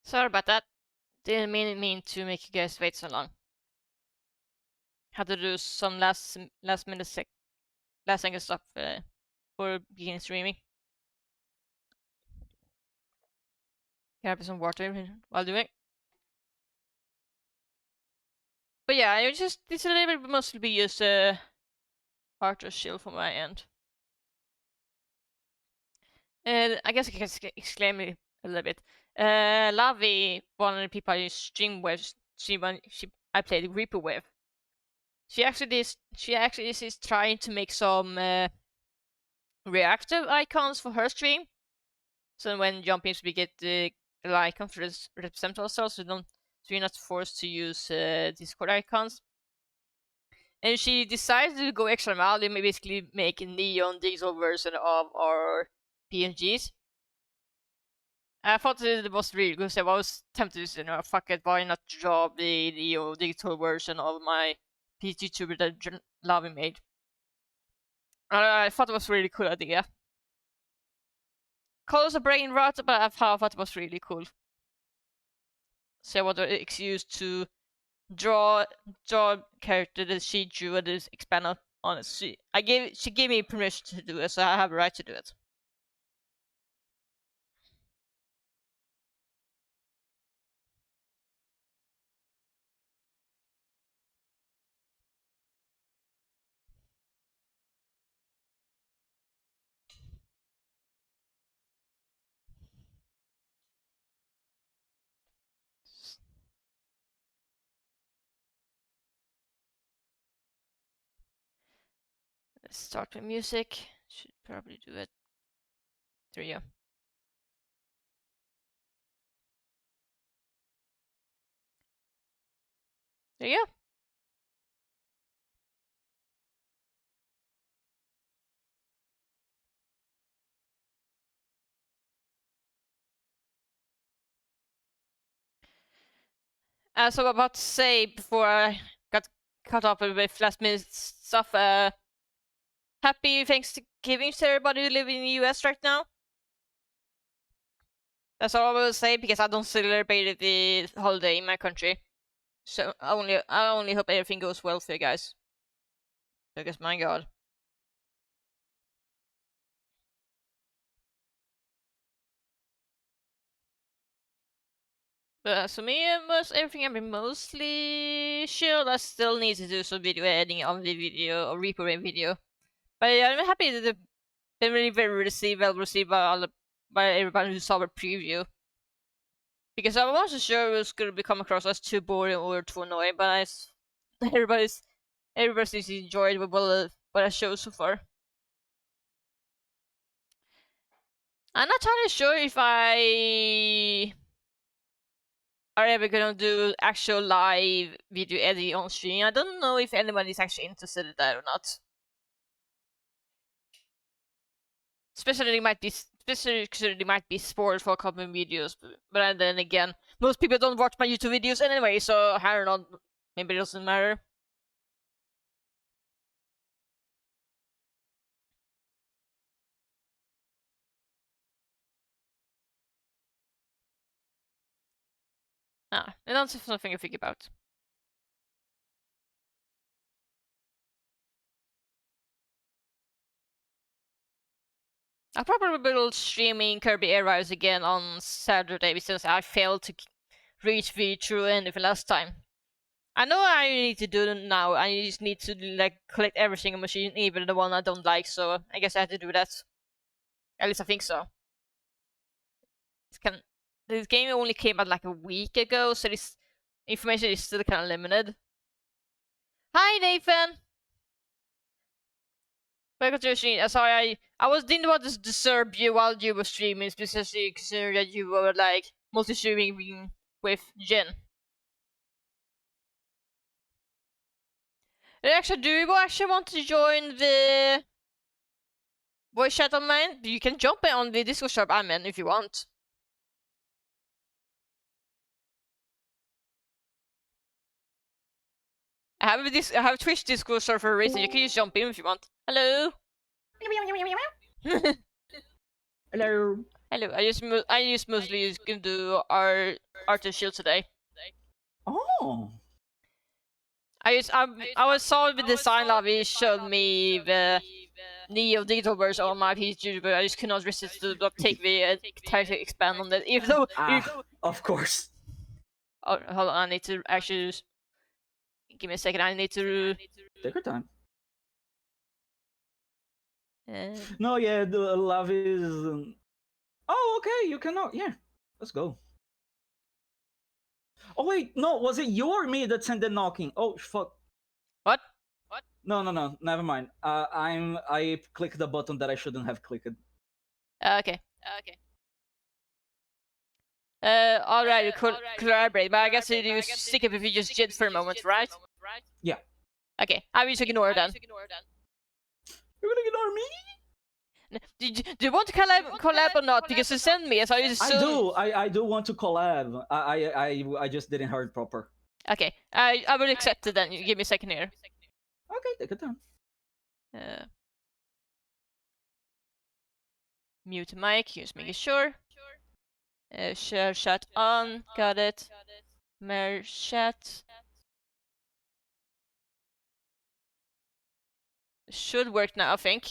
Sorry about that. Didn't mean to make you guys wait so long. Had to do some last minute second stuff for beginning streaming. Grab some water while doing. But yeah, it's a little bit mostly be just heart or chill from my end. I guess I can exclaim it a little bit. Lavi, one of the people I stream with, I played Reaper with. She actually is trying to make some reactive icons for her stream. So when jumping, we get the icons to represent ourselves, so you're not forced to use Discord icons. And she decided to go extra mile and basically make a neon digital version of our PNGs. I thought it was really good, so I was tempted to, fuck it, why not draw the digital version of my PNGtuber that Dragonlavvy made. I thought it was a really cool idea. Colors a brain rot, but I thought it was really cool. So what it's used to draw character that she drew and is expanded on it. She gave me permission to do it, so I have a right to do it. Let's start with music. Should probably do it. There you go. There you go. So I'm about to say before I got cut off with last minute stuff. Happy Thanksgiving to everybody who live in the US right now. That's all I will say because I don't celebrate the holiday in my country. So I only hope everything goes well for you guys. Because my god. But for me, everything I've been mostly chill. I still need to do some video editing on the video or Reaper video. But yeah, I'm happy that they've been really very well received by everybody who saw the preview. Because I wasn't sure it was gonna be come across as too boring or too annoying, but everybody's enjoyed what I showed so far. I'm not totally sure if I are ever gonna do actual live video editing on stream. I don't know if anybody's actually interested in that or not. Especially it might be spoiled for a couple of videos, but then again, most people don't watch my YouTube videos anyway, so I don't know. Maybe it doesn't matter. Ah, and that's something to think about. I'll probably build streaming Kirby Air Riders again on Saturday since I failed to reach through anything last time. I know I need to do it now. I just need to collect every single machine, even the one I don't like. So I guess I have to do that. At least I think so. This game only came out like a week ago, so this information is still kind of limited. Hi, Nathan. Welcome to your stream. Sorry, I didn't want to disturb you while you were streaming, especially considering that you were mostly streaming with Jin. Actually, do you actually want to join the voice chat on mine? You can jump in on the Discord shop I'm in if you want. I have a Twitch Discord server for a reason. You can just jump in if you want. Hello. Hello. Hello. I just mostly use do our art and shield today. Oh. I was saw the design Lavi showed me the Neo digital version on my PNGtuber, but I just could not resist to take the try to expand on that. Even though, Of course. oh, hold on, I need to actually give me a second. I need to. Take your time. Uh, No, yeah, the love is. Oh, okay, you cannot. Yeah, let's go. Oh wait, no, was it you or me that sent the knocking? Oh fuck. what? No, no, no, never mind. I clicked the button that I shouldn't have clicked. Okay. Alright, collaborate, but I guess you stick it if you just jit for a moment, right? Yeah. Okay, I will just ignore then. You're gonna ignore me? Do you want to collab or not? Because you send me, so I just assume. I do want to collab. I just didn't hear it proper. Okay, I will accept it then. You give me a second here. Okay, take your time. Mute mic, just making sure. Share chat on, got it. Merge chat. Should work now, I think.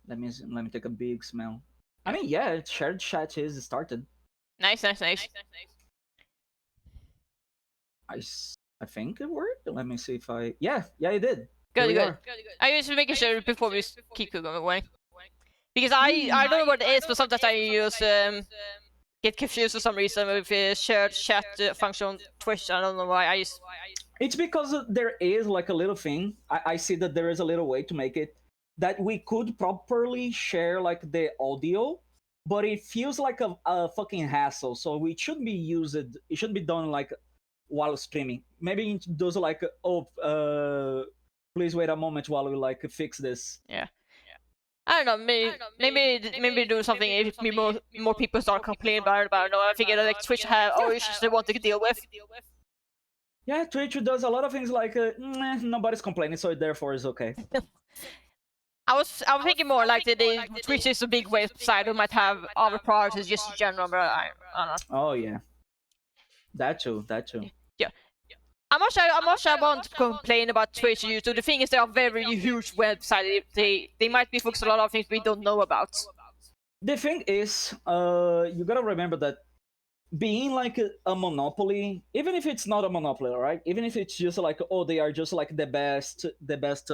Let me take a big smell. I mean, yeah, shared chat is started. Nice. I think it worked. Let me see if I. Yeah, it did. Good. I just making sure before we keep going away. Because I don't know what it is, but sometimes I use get confused for some reason with the shared chat function on Twitch. I don't know why. I just. It's because there is like a little thing. I see that there is a little way to make it that we could properly share like the audio, but it feels like a fucking hassle. So it shouldn't be used. It shouldn't be done like while streaming. Maybe it does like please wait a moment while we like fix this. Yeah. I don't know. Maybe do something if more people start complaining about it. But I don't know. I think like Twitch have issues they want to deal with. Yeah, Twitch does a lot of things like nobody's complaining, so therefore it's okay. I was thinking more like the Twitch is a big website who might have other priorities just in general, but I don't know. Oh yeah, that too. Yeah. I'm not sure I want to complain about Twitch or YouTube. The thing is, they are very huge websites. They might be focused on a lot of things we don't know about. The thing is, you gotta remember that being like a monopoly, even if it's not a monopoly, right? Even if it's just like, oh, they are just like the best in the market.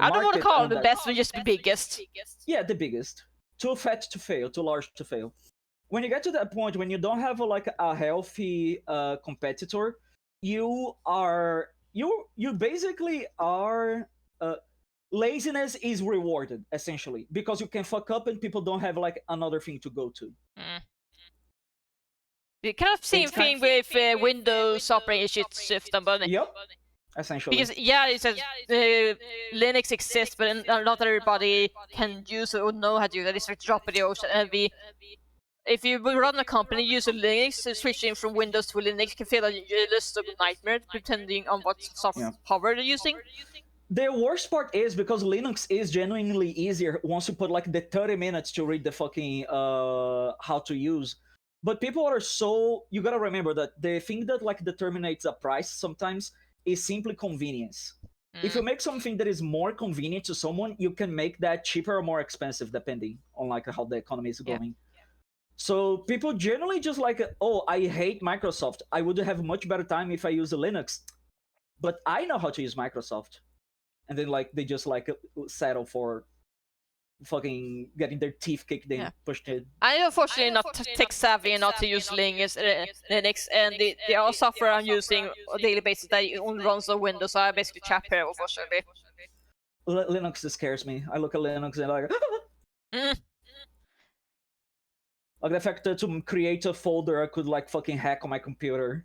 I don't want to call them the best, but just the biggest. Yeah, the biggest. Too fat to fail, too large to fail. When you get to that point, when you don't have like a healthy competitor, you basically are laziness is rewarded essentially because you can fuck up and people don't have like another thing to go to. The kind of same thing with Windows operating system, but yep, essentially. Because yeah, it says Linux exists, but not everybody can use it or know how to do that. It's like drop in the ocean. And if you run a company using Linux, switching from Windows to Linux can feel like a list of nightmare, depending on what software hardware they're using. The worst part is because Linux is genuinely easier once you put like the 30 minutes to read the fucking how to use. But people are so, you gotta remember that the thing that like determines a price sometimes is simply convenience. If you make something that is more convenient to someone, you can make that cheaper or more expensive depending on like how the economy is going. So people generally just like, oh, I hate Microsoft. I would have much better time if I use Linux. But I know how to use Microsoft. And then like they just like settle for fucking getting their teeth kicked in, pushed in. I'm unfortunately not tech savvy enough to use Linux, and the other software I'm using on a daily basis that only runs on Windows, so I basically trap here, unfortunately. Linux scares me. I look at Linux and like, like the fact that to create a folder I could like fucking hack on my computer.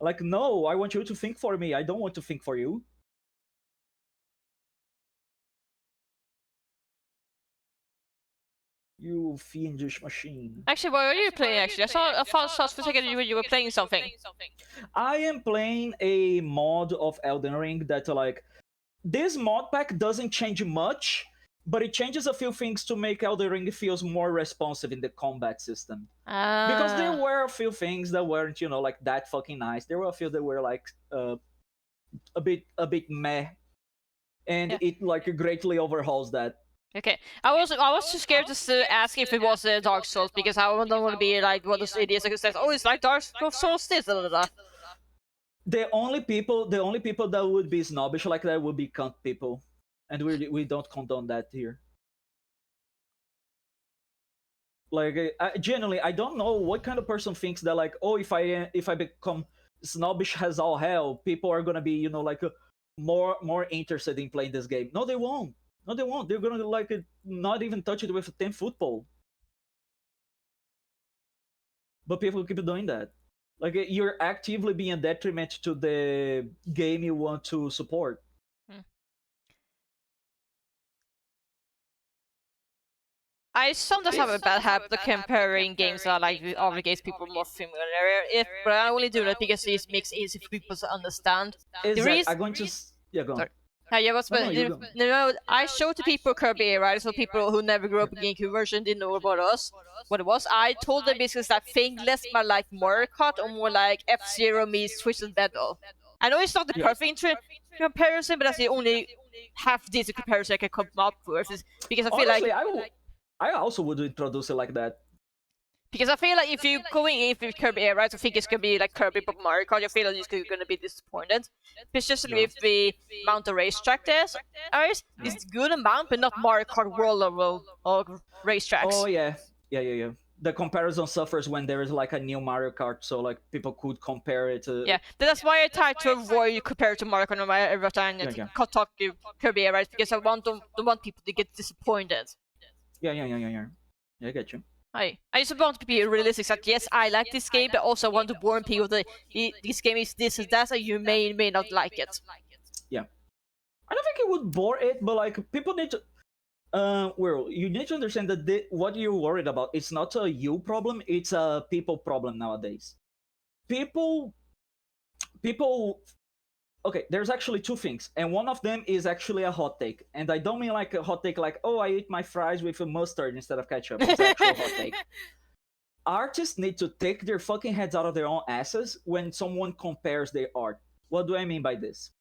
Like, no, I want you to think for me. I don't want to think for you. You fiendish machine. Actually, what are you playing? Actually, I found for a second you were playing something. I am playing a mod of Elden Ring that like this mod pack doesn't change much. but it changes a few things to make Elden Ring feels more responsive in the combat system. Because there were a few things that weren't, like that fucking nice. There were a few that were like a bit meh, and Yeah. it like greatly overhauls that. Okay, I was too scared just to ask if it was Dark Souls because I don't want to be like one of those idiots who says, "Oh, it's like Dark Souls this." Da, da, da. The only people that would be snobbish like that would be cunt people, and we don't condone that here. Like genuinely, I don't know what kind of person thinks that like, oh, if I become snobbish as all hell, people are gonna be like more interested in playing this game. No, they won't. No, they won't. They're gonna like not even touch it with a 10-foot pole. But people keep doing that. Like you're actively being a detriment to the game you want to support. Hmm. I sometimes have a bad habit of comparing games that like with other games people are more familiar with, but I only do that because it makes it easy for people to understand. The Exactly. reason, I'm going to. Yeah, go on. sorry. Yeah, but, No, no, you go. I showed to people Kirby, right? So people who never grew up in GameCube version didn't know about us, what it was. I told them basically that thing less my like Mario Kart or more like F-Zero meets Twisted Metal. I know it's not the Yeah. perfect comparison, but that's the only half decent comparison I can come up with. Is because I feel Honestly, like I also would introduce it like that. because I feel like if you're going in with Kirby Air, right, I think it's gonna be like Kirby but Mario Kart, I feel like you're gonna be disappointed. Especially Yeah. with the amount of racetrack there's, it's good amount, but not Mario Kart World level or racetracks. Oh yeah, yeah. The comparison suffers when there is like a new Mario Kart, so like people could compare it to. Yeah, that's why I try to avoid compared to Mario Kart no matter every time Yeah, that yeah. talk to Kirby Air, right, because I don't want people to get disappointed. Yeah. Yeah, I get you. I just want to be realistic that yes, I like this game, but also want to warn people that this game is this and that, and you may not like it. Yeah. I don't think it would bore it, but like people need to. Well, you need to understand that what you're worried about, it's not a you problem, it's a people problem nowadays. People, people. Okay, there's actually two things, and one of them is actually a hot take, and I don't mean like a hot take like, oh, I eat my fries with a mustard instead of ketchup. It's an actual hot take. Artists need to take their fucking heads out of their own asses when someone compares their art. What do I mean by this?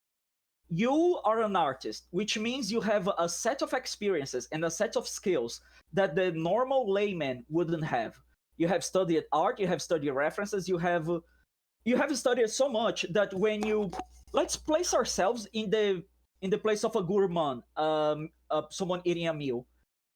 You are an artist, which means you have a set of experiences and a set of skills that the normal layman wouldn't have. You have studied art, you have studied references, you have studied so much that when you, let's place ourselves in the place of a gourmand, someone eating a meal.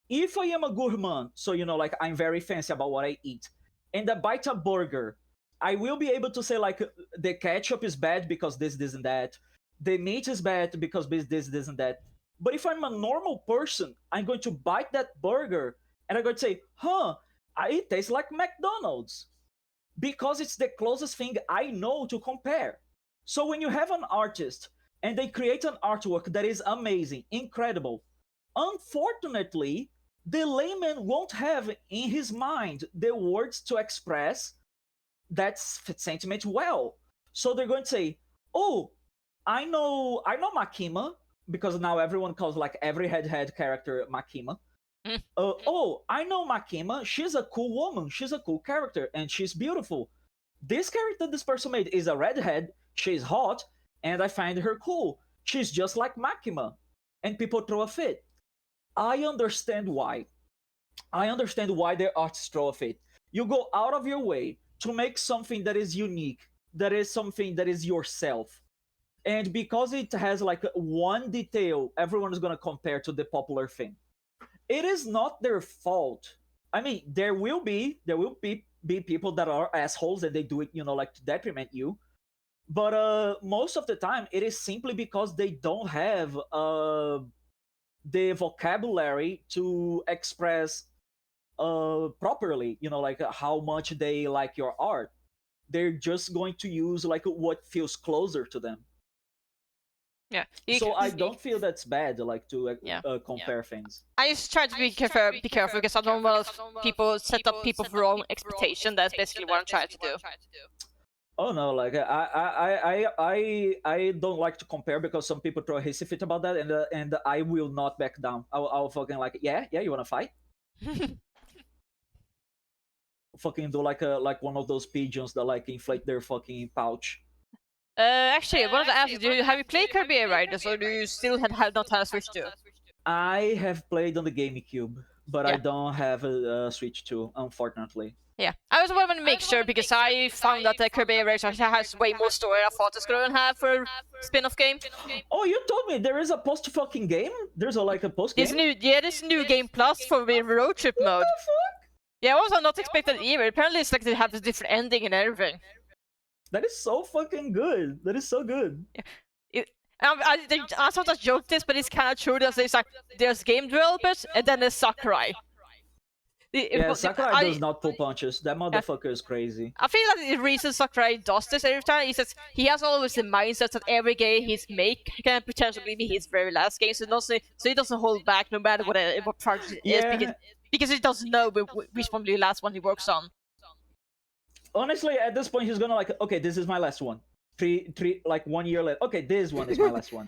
If I am a gourmand, so like I'm very fancy about what I eat, and I bite a burger, I will be able to say like the ketchup is bad because this and that, the meat is bad because this and that. But if I'm a normal person, I'm going to bite that burger and I'm going to say, huh, it tastes like McDonald's because it's the closest thing I know to compare. So when you have an artist and they create an artwork that is amazing, incredible, unfortunately, the layman won't have in his mind the words to express that sentiment well. So they're going to say, "Oh, I know Makima because now everyone calls like every head character Makima. Oh, I know Makima. She's a cool woman. She's a cool character, and she's beautiful. This character this person made is a redhead. She's hot, and I find her cool. She's just like Makima." And people throw a fit. I understand why. I understand why their artists throw a fit. You go out of your way to make something that is unique, that is something that is yourself. And because it has like one detail, everyone is going to compare to the popular thing. It is not their fault. I mean, there will be people that are assholes and they do it, like to detriment you. But most of the time, it is simply because they don't have the vocabulary to express properly, like how much they like your art. They're just going to use like what feels closer to them. Yeah. So I don't feel that's bad, like to Yeah. compare things. I just try to be careful because I don't want people set up people for wrong expectation. That's basically what I'm trying to do. Oh no, like I don't like to compare because some people throw a hissy fit about that, and I will not back down. I'll fucking like, yeah, you wanna fight? Fucking do like a like one of those pigeons that like inflate their fucking pouch. Actually, I wanted to ask you, have you played Kirby Air Riders, or do you still have not had a Switch 2? I have played on the GameCube, but I Yeah. don't have a Switch 2, unfortunately. Yeah, I also want to make sure because I found that the Kirby Air Riders actually has way more story I thought it's gonna have for a spin-off game. Oh, you told me there is a post fucking game. There's a like a post game. This new game plus for the road trip What mode. the fuck? Yeah, I was not expected either. Apparently, it's like they have a different ending and everything. That is so fucking good. That is so good. I sort of joked this, but it's kind of true. There's like there's game developers and then there's Sakurai. Yeah, Sakurai I, does not pull punches. That yeah, motherfucker is crazy. I feel like the reason Sakurai does this every time is that he has always the mindset that every game he's make can potentially be his very last game, so he doesn't hold back no matter what project it is Yeah, because he doesn't know which one will be the last one he works on. honestly, at this point, he's gonna like, okay, this is my last one. Three, like 1 year later. Okay, this one is my last one.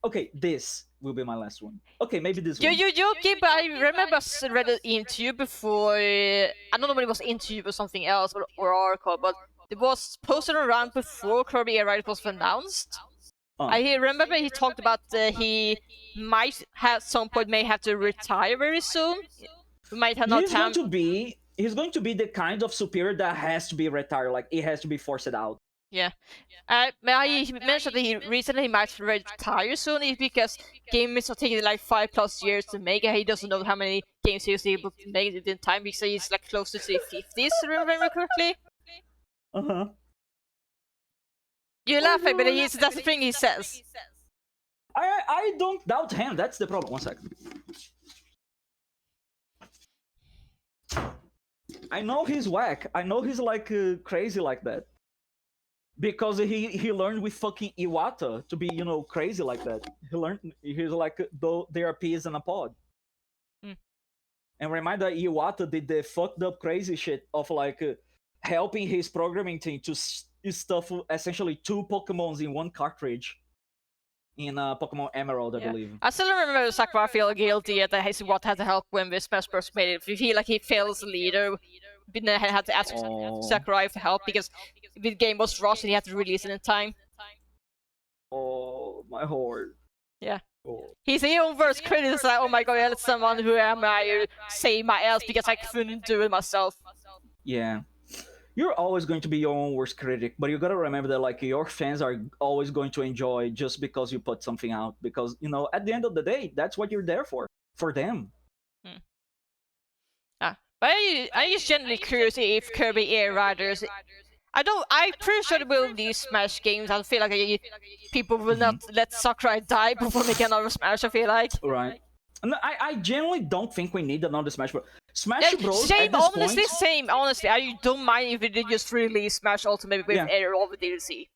Okay, this will be my last one. Okay, maybe this one. You joking, but I remember I read an interview before. I don't know when it was an interview or something else or article, but it was posted around before Kirby Air Ride was announced. I remember he talked about he might have some point may have to retire very soon. We might have not He's time. he's going to be the kind of superior that has to be retired. Like it has to be forced out. Yeah. He mentioned that he recently might retire soon is because games are taking like 5+ years to make and he doesn't know how many games he was able to make in time because he's like close to the 50s, remember correctly? Uh-huh. You're laughing, but that's the thing he says. I don't doubt him. That's the problem. 1 second. I know he's whack. I know he's like crazy like that. Because he learned with fucking Iwata to be, crazy like that. He's like, though there are peas in a pod. Mm. And remind that Iwata did the fucked up crazy shit of like helping his programming team to stuff essentially 2 Pokemons in 1 cartridge in Pokemon Emerald, I believe. I still remember Sakurai feel guilty that his what had to help when the Smash Bros. Made it. If you feel like he fails as a leader, then I had to ask Sakurai for help because the game was rushed and he had to release it in time. Oh, my heart. Yeah. Oh. He's the own worst critic. It's like, oh my god, I let someone who am I say my else because I couldn't do it myself. Yeah. You're always going to be your own worst critic, but you gotta remember that like your fans are always going to enjoy just because you put something out. Because at the end of the day, that's what you're there for them. But I'm just genuinely curious if Kirby Air Riders. I'm pretty sure they will release Smash games. I feel like people will not let Sakurai die before making another Smash. I feel like. Right. No, I genuinely don't think we need another Smash Bros. Smash Bros. Same, at this honestly, point, same. Honestly, I don't mind if they did just release Smash Ultimate with all the DLC.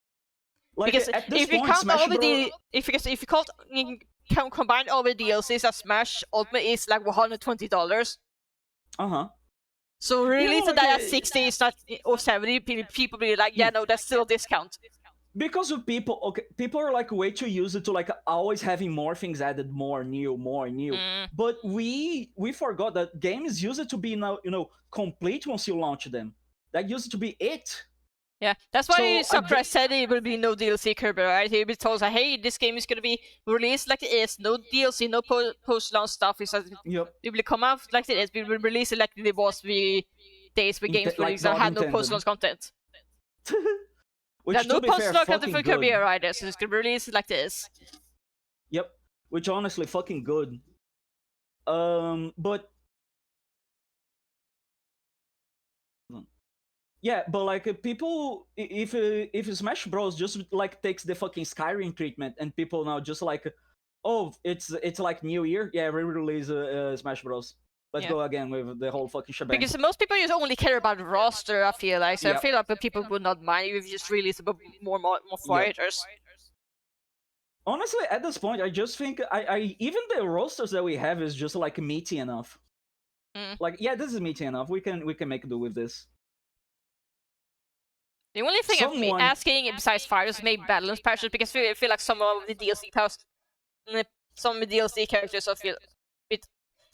Like, because at this if you point, count Smash all the Bros. if you combine all the DLCs, that Smash Ultimate is like $120. So release that at 60 is not, or 70. People be like, yeah, no, that's still a discount. Because of people are like way too used to like always having more things added, more new. But we forgot that games used to be now complete once you launch them. That used to be it. Yeah, that's why Sakurai said it will be no DLC Kirby, right? He be told like, hey, this game is gonna be released like it is, no DLC, no post-launch stuff. He said it will come out like it is. We will release it like it was the days where games released that had no post-launch content. Which no post-launch content for Kirby good. Riders, so it's gonna release it like this. Yep, which honestly fucking good. But yeah, but like people, if Smash Bros just like takes the fucking Skyrim treatment, and people now just like, oh, it's like New Year, yeah, we release Smash Bros. Let's go again with the whole fucking shebang. Because most people just only care about the roster, I feel like. So I feel like people would not mind if you just release a bit more fighters. Honestly, at this point, I just think I even the rosters that we have is just like meaty enough. Like, yeah, this is meaty enough. We can make do with this. The only thing I'm asking besides fires is maybe balance patches, because I feel like some of the some of the DLC characters I feel bit.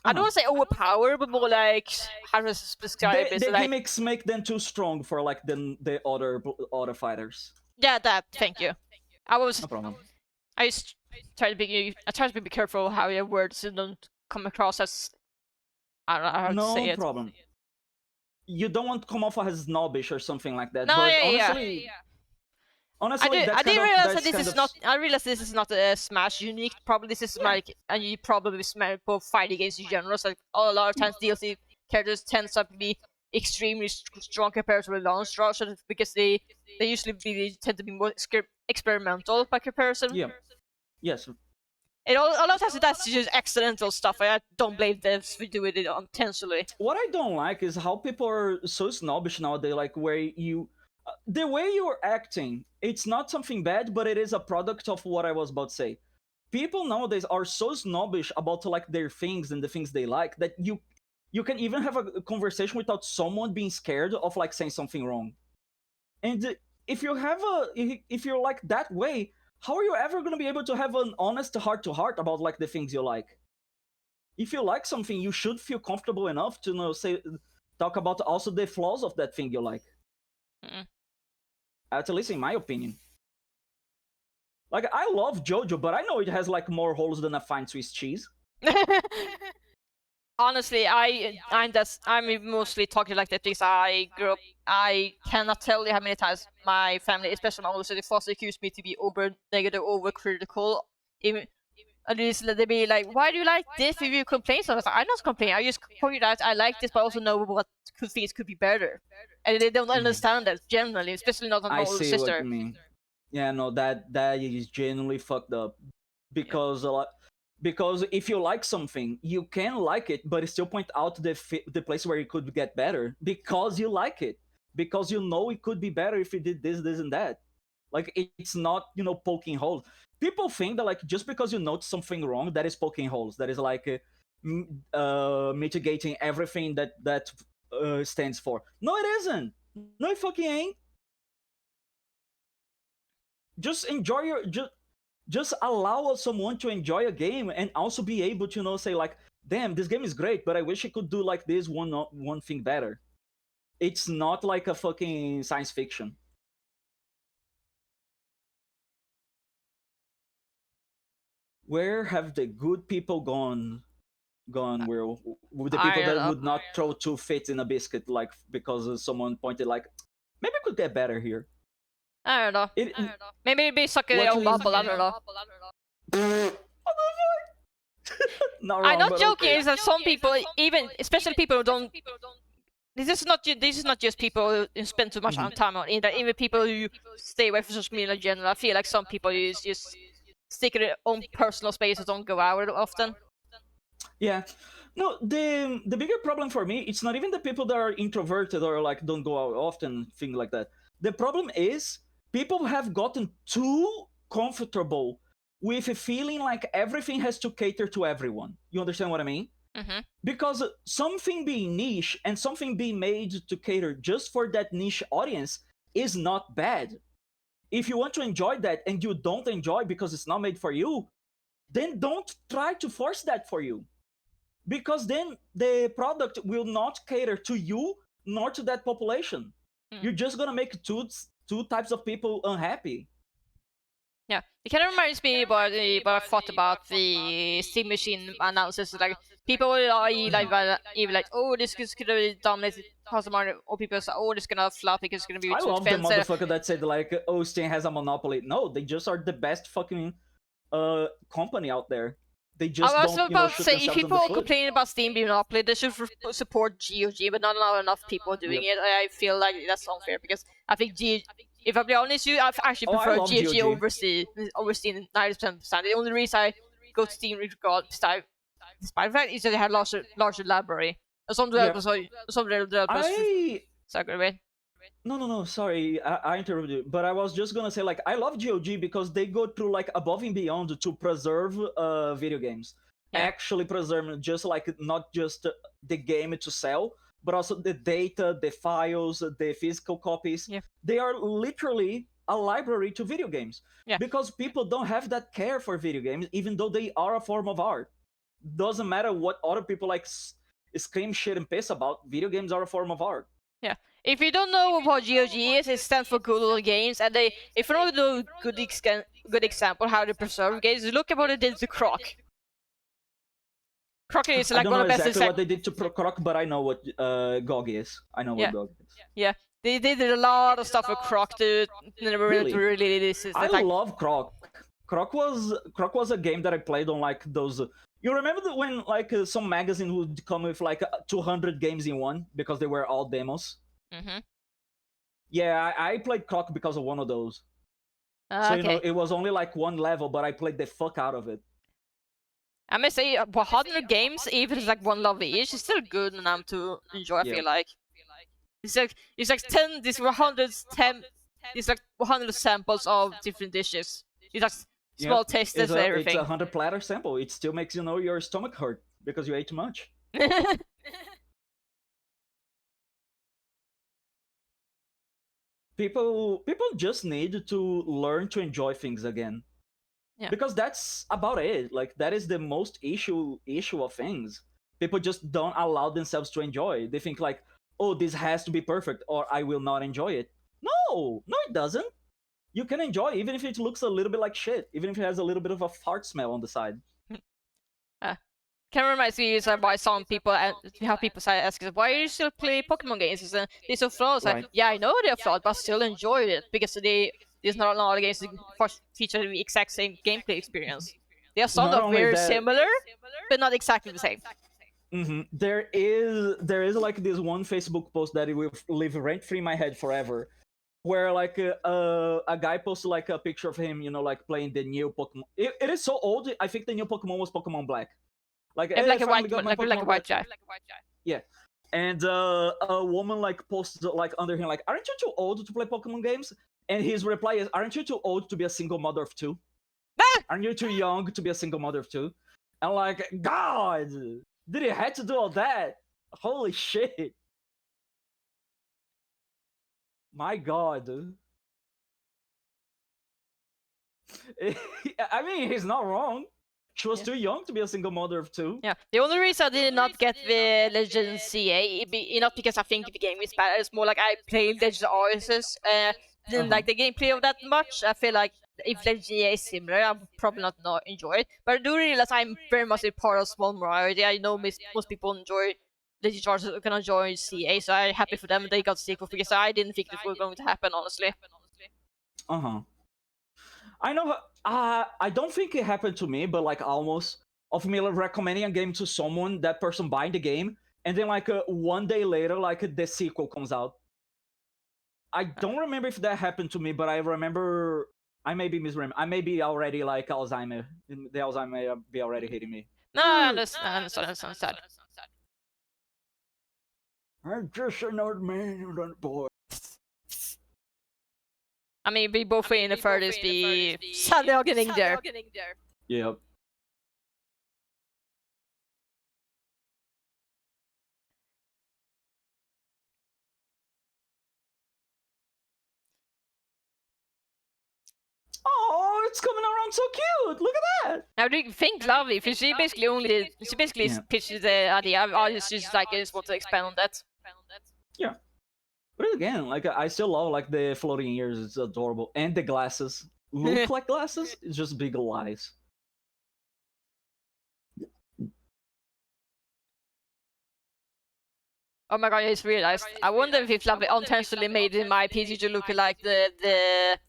I don't want to say overpowered, but more like, how to describe it? The like, gimmicks make them too strong for like the other fighters. Yeah, that. Thank you. No problem. I try to be careful how your words don't come across as, I don't know how to say it. No problem. You don't want to come off as snobbish or something like that. No, but yeah. honestly, I did realize that this is not. I realized this is not a Smash unique. Probably this is like, and you probably Smash both fighting games in general. So like, a lot of times DLC characters tend to be extremely strong compared to the launch draw, so because they usually tend to be more experimental by comparison. Yeah. Yes. A lot of times that's just accidental stuff. I don't blame devs for doing it intentionally. What I don't like is how people are so snobbish nowadays. Like where you, the way you're acting, it's not something bad, but it is a product of what I was about to say. People nowadays are so snobbish about like their things and the things they like that you can even have a conversation without someone being scared of like saying something wrong. And if you're like that way, how are you ever going to be able to have an honest heart to heart about like the things you like? If you like something, you should feel comfortable enough to talk about also the flaws of that thing you like. At least in my opinion. Like, I love JoJo, but I know it has like more holes than a fine Swiss cheese. Honestly, I'm mostly talking like that because I grew up. I cannot tell you how many times my family, especially my older sister, first accused me to be over negative, over critical. Even at least they be like, "Why do you like this?" If you complain, so I was like, "I'm not complaining. I just point out I like this, but I also know what things could be better." And they don't understand that generally, especially not my older sister. What you mean. Yeah, no, that is genuinely fucked up. Because a lot. Because if you like something, you can like it, but still point out the place where it could get better because you like it, because you know it could be better if you did this, this, and that. Like, it's not poking holes. People think that like just because you notice something wrong, that is poking holes. That is like mitigating everything that stands for. No, it isn't. No, it fucking ain't. Just enjoy your just allow someone to enjoy a game and also be able to say like, damn, this game is great, but I wish I could do like this one thing better. It's not like a fucking science fiction. Where have the good people gone? Where with the people that would not throw 2 fits in a biscuit, like because someone pointed like, maybe it could get better here. I don't know. Maybe it'd be sucking their own bubble. I don't know. I'm not joking. It's that some people, even especially people who don't. This is not just people who spend too much time on it. Even people who stay away from social media in general. I feel like some people just stick in their own personal spaces, don't go out often. Yeah. No, the bigger problem for me, it's not even the people that are introverted or like don't go out often, things like that. The problem is people have gotten too comfortable with feeling like everything has to cater to everyone. You understand what I mean? Mm-hmm. Because something being niche and something being made to cater just for that niche audience is not bad. If you want to enjoy that and you don't enjoy because it's not made for you, then don't try to force that for you. Because then the product will not cater to you nor to that population. You're just gonna make two types of people unhappy. Yeah, it kind of reminds me about what I thought about the Steam Machine analysis. Like, people are even like, oh, this is gonna dominate customer, or people say, oh, this is gonna flop because it's gonna be too expensive. I love the motherfucker that said like, oh, Steam has a monopoly. No, they just are the best fucking company out there. They just I was about to say, if people are complaining about Steam being monopoly, they should support GOG, but not enough people doing it. I feel like that's unfair because I think if I'm being honest, I actually prefer GOG over Steam 90% of the time. The only reason I go to Steam despite the fact is that they have larger library. Some developers sorry, No, sorry, I interrupted you. But I was just gonna say, like, I love GOG because they go through like above and beyond to preserve video games. Yeah. Actually preserve, just like not just the game to sell, but also the data, the files, the physical copies. Yeah. They are literally a library to video games. Yeah. Because people don't have that care for video games, even though they are a form of art. Doesn't matter what other people like scream shit and piss about. Video games are a form of art. Yeah. If you don't know what GOG is, it stands for Good Old Games, and if you don't know good example how to preserve games, look at what they did to Croc. Croc is I like don't one know of the best exactly what examples. they did to Croc, but I know what GOG is. I know Yeah. what GOG is. Yeah, they did a lot of stuff with Croc to Really? really this is I like love Croc. Croc was a game that I played on like those. You remember when like some magazine would come with like 200 games in one because they were all demos? mm-hmm. Yeah, I played Croc because of one of those. So Okay. it was only like one level, but I played the fuck out of it. I may say 100 games, even if it's like one level each, is still good enough to enjoy. I Yeah. feel like it's like 10. These 110. It's like 100 samples of different dishes. It's like small Yep. tastes It's and a everything. 100 platter sample. It still makes your stomach hurt because you ate too much. People just need to learn to enjoy things again. Yeah. Because that's about it. Like that is the most issue of things. People just don't allow themselves to enjoy. They think like, oh, this has to be perfect or I will not enjoy it. No, it doesn't. You can enjoy even if it looks a little bit like shit, even if it has a little bit of a fart smell on the side. Can remind me is why some people how people say ask us why you still play Pokemon games? Is they're so flawed. Like, Right. yeah, I know they're flawed, but I still enjoy it because there's not a lot of games that feature the exact same gameplay experience. There are some Not that are only very that, similar, but not exactly the same. there is like this one Facebook post that it will live rent free in my head forever, where like a guy posted like a picture of him, like playing the new Pokemon. It is so old. I think the new Pokemon was Pokemon Black. Like, And hey, I like a finally white, got my like a Pokemon white Black. guy. Yeah. And a woman like posted like under him like, aren't you too old to play Pokemon games? And his reply is, aren't you too old to be a single mother of two? Ah! Aren't you too young to be a single mother of two? And like, God, did he had to do all that? Holy shit. My God. I mean, he's not wrong. She was Yeah. too young to be a single mother of two. Yeah, the only reason I did not get the Legends CA, not because I think the game is bad, it's more like I played Legends Arceus, didn't like the gameplay of that much. I feel like if Legends CA is similar, I would probably not enjoy it. But I do realize I'm very much a part of small minority. I know most people enjoy Legends Arceus, can enjoy CA, so I'm happy for them they got sequel because I didn't think this was going to happen, honestly. Uh-huh. I know. I don't think it happened to me, but like almost of me like, recommending a game to someone, that person buying the game, and then like one day later, like the sequel comes out. I don't remember if that happened to me, but I remember. I may be misremembering. I may be already like Alzheimer. The Alzheimer may be already hitting me. No, I understand. I'm just an old man and a boy. I mean, we both in the 30s, the sun are getting there. Yep. Oh, it's coming around so cute. Look at that. Now, do you think Lovely? Because she basically Yeah. pitched the idea. I just like I just want to expand on that. Yeah. But again, like I still love like the floating ears. It's adorable, and the glasses look like glasses. It's just big lies. Oh my god, I just realized. I wonder if Lovely unintentionally made my PG look like the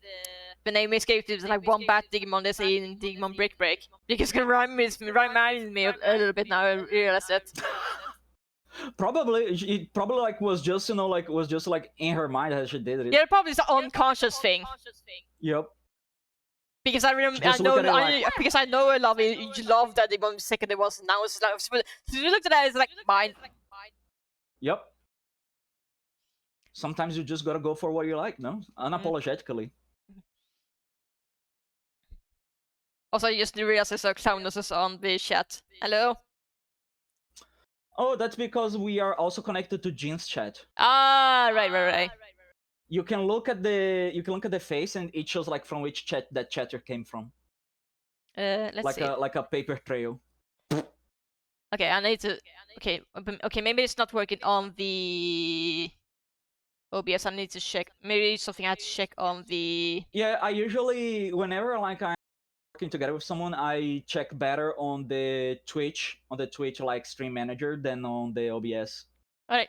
name escaped. It was like one bat Digimon that's in Digimon Brick Break. Because it reminds me a little bit now. I realized that. Probably it probably like was just was just like in her mind as she did it. Yeah, probably it's an unconscious thing. Yep. Because I remember, Just look at it like- because I know I love it. You love that the 1 second it was. Now it's like, so you looked at that, it's like mine. Yep. Sometimes you just gotta go for what you like, no? Unapologetically. Also, I just realized there's a clown on the chat. Hello. Oh, that's because we are also connected to Jin's chat. Ah, right. You can look at the face, and it shows like from which chat that chatter came from. Let's see. Like a paper trail. Okay, I need to. Okay, maybe it's not working on the OBS. I need to check. Maybe it's something I have to check on the. Yeah, I usually, whenever like I'm working together with someone, I check better on the Twitch like stream manager than on the OBS. Alright.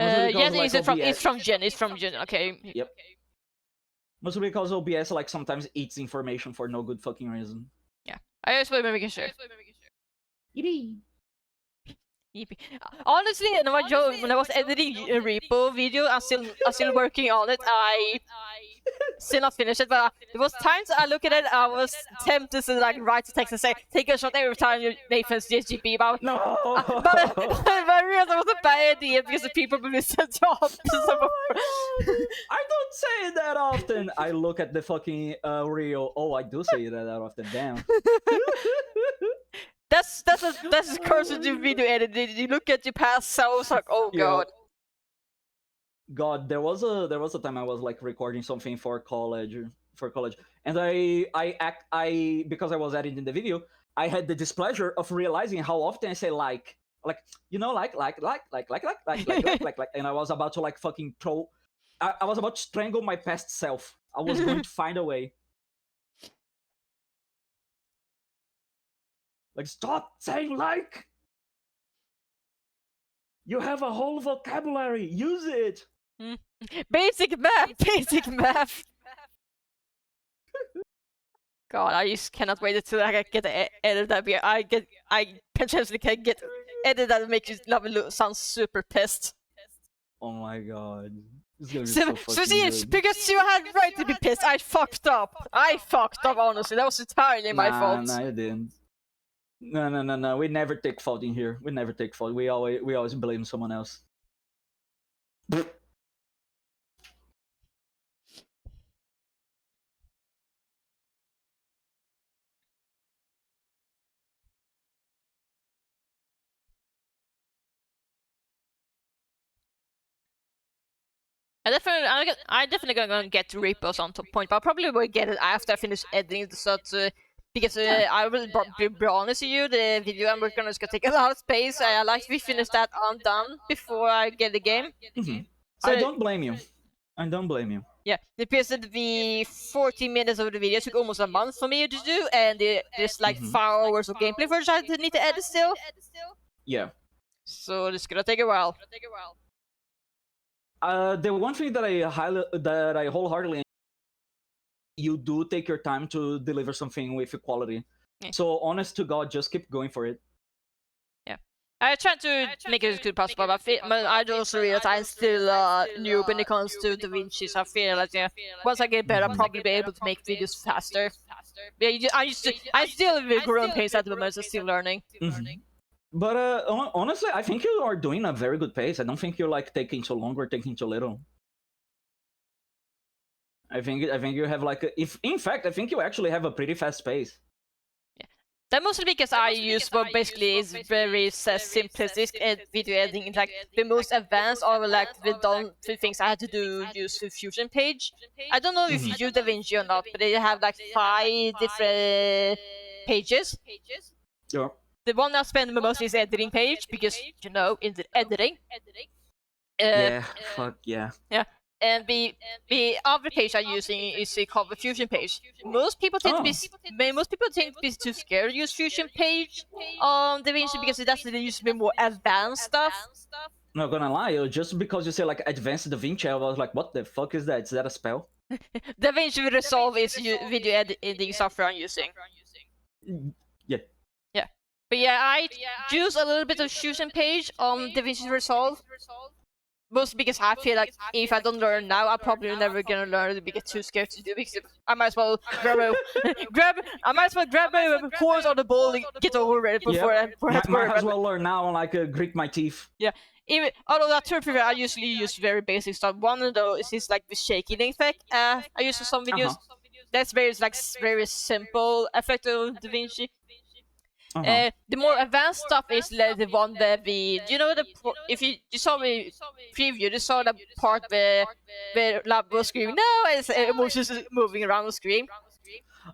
Mostly because, yes, like, it's from Jen. It's from Jen. Okay. Yep. Mostly because OBS like sometimes eats information for no good fucking reason. Yeah, I just want to make sure. Yippee. Honestly, when I was editing a repo video, I'm still working on it. I still not finished it, but there was times I look at it, I was tempted to like write a text and say, "Take a shot every time Nathan's JGP." But No. but I realized it was a bad idea because the people will listen to all. I don't say it that often. I look at the fucking reel. Oh, I do say that often. Damn. That's a curse of the video editing. You look at your past selves like, oh god. God, there was a time I was like recording something for college, and I because I was editing the video, I had the displeasure of realizing how often I say like you know like, and I was about to like fucking throw. I was about to strangle my past self. I was going to find a way. Like, stop saying like. You have a whole vocabulary. Use it. Basic math. God, I just cannot wait until I get the edit that. I potentially can get edit that makes you sound super pissed. Oh my god. It's gonna be so fucking good. Because you had right to be pissed. I fucked up, honestly. That was entirely my fault. Nah, you didn't. No. We never take fault in here. We never take fault. We always blame someone else. I definitely gonna get to repos on top point, but I probably will get it after I finish editing the shot. Because I will be honest with you, the video I'm working on is gonna take a lot of space. I like to finish that done before I get the game. Mm-hmm. So I don't blame you. Yeah, because the 40 minutes of the video took almost a month for me to do, and there's like 5 hours of gameplay footage I need to edit still. Yeah. So it's gonna take a while. The one thing that I wholeheartedly, you do take your time to deliver something with quality. Yeah. So honest to God, just keep going for it. Yeah, I try to make it as good as possible, but I also realize I'm still new when it comes to DaVinci. So I feel like once I get better, I'll probably be able to make videos faster. Yeah, I'm still with growing pace at the moment, so still learning. But honestly, I think you are doing a very good pace. I don't think you're like taking too long or taking too little. I think you have like in fact I think you actually have a pretty fast pace. Yeah, that mostly because I use what basically is very simplistic video editing. Like the most advanced or like the things I had to do use the Fusion page. I don't know if you use DaVinci or not, but they have like 5 different pages. Yeah. The one I spend the most is editing page because in the editing. Yeah. Fuck yeah. Yeah. And the other page I'm using is called the Fusion page. Most people tend to be too scared to use Fusion page on DaVinci because it actually uses a bit more advanced stuff. Not gonna lie, just because you say like advanced DaVinci, I was like, what the fuck is that? Is that a spell? DaVinci Resolve is video editing software I'm using. Yeah. Yeah. But yeah, I use a little bit of Fusion page on DaVinci Resolve. Mostly because I feel like if I don't learn now, I'm probably never gonna learn it. Get too scared to do because I might as well grab my horse on the ball and get over it before I might as well learn now and like grit my teeth. Yeah. Although that term I usually use very basic stuff. One of those is like the shaking effect. I use for some videos. That's very simple effect of DaVinci. The more advanced stuff is the one that do you know if you saw me preview, you saw the part where Lab was screaming, no, it's emotions moving around the screen.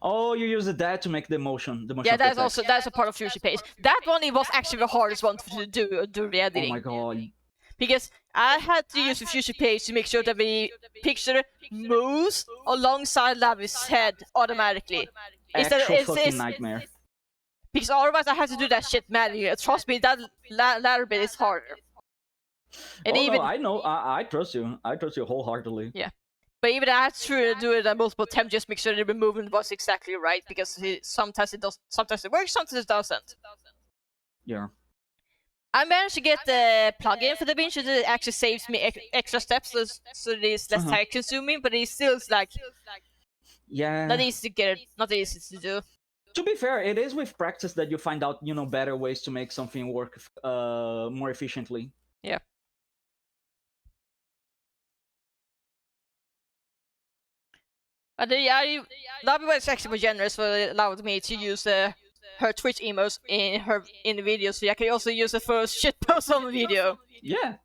Oh, you use that to make the motion Yeah, effect. that's a part of Fusion Pace. That one, it was actually the hardest one to do the editing. Oh my god. Because I had to use the Fusion Pace to make sure that the picture moves alongside Lavi's head automatically. Actual fucking nightmare. Because otherwise I had to do that shit manually. Trust me, that latter bit is harder. And no, I know. I trust you. I trust you wholeheartedly. Yeah. But even I had to do it multiple times just make sure the movement was exactly right, because sometimes it does, sometimes it works, sometimes it doesn't. Yeah. I managed to get the plugin for DaVinci that actually saves me extra steps, so it is less time consuming, but it still is like not easy to get, not easy to do. To be fair, it is with practice that you find out, better ways to make something work more efficiently. Yeah. But Lavi was actually more generous, for it allowed me to use her Twitch emotes in the video, so I can also use it for shitpost on the video. Yeah.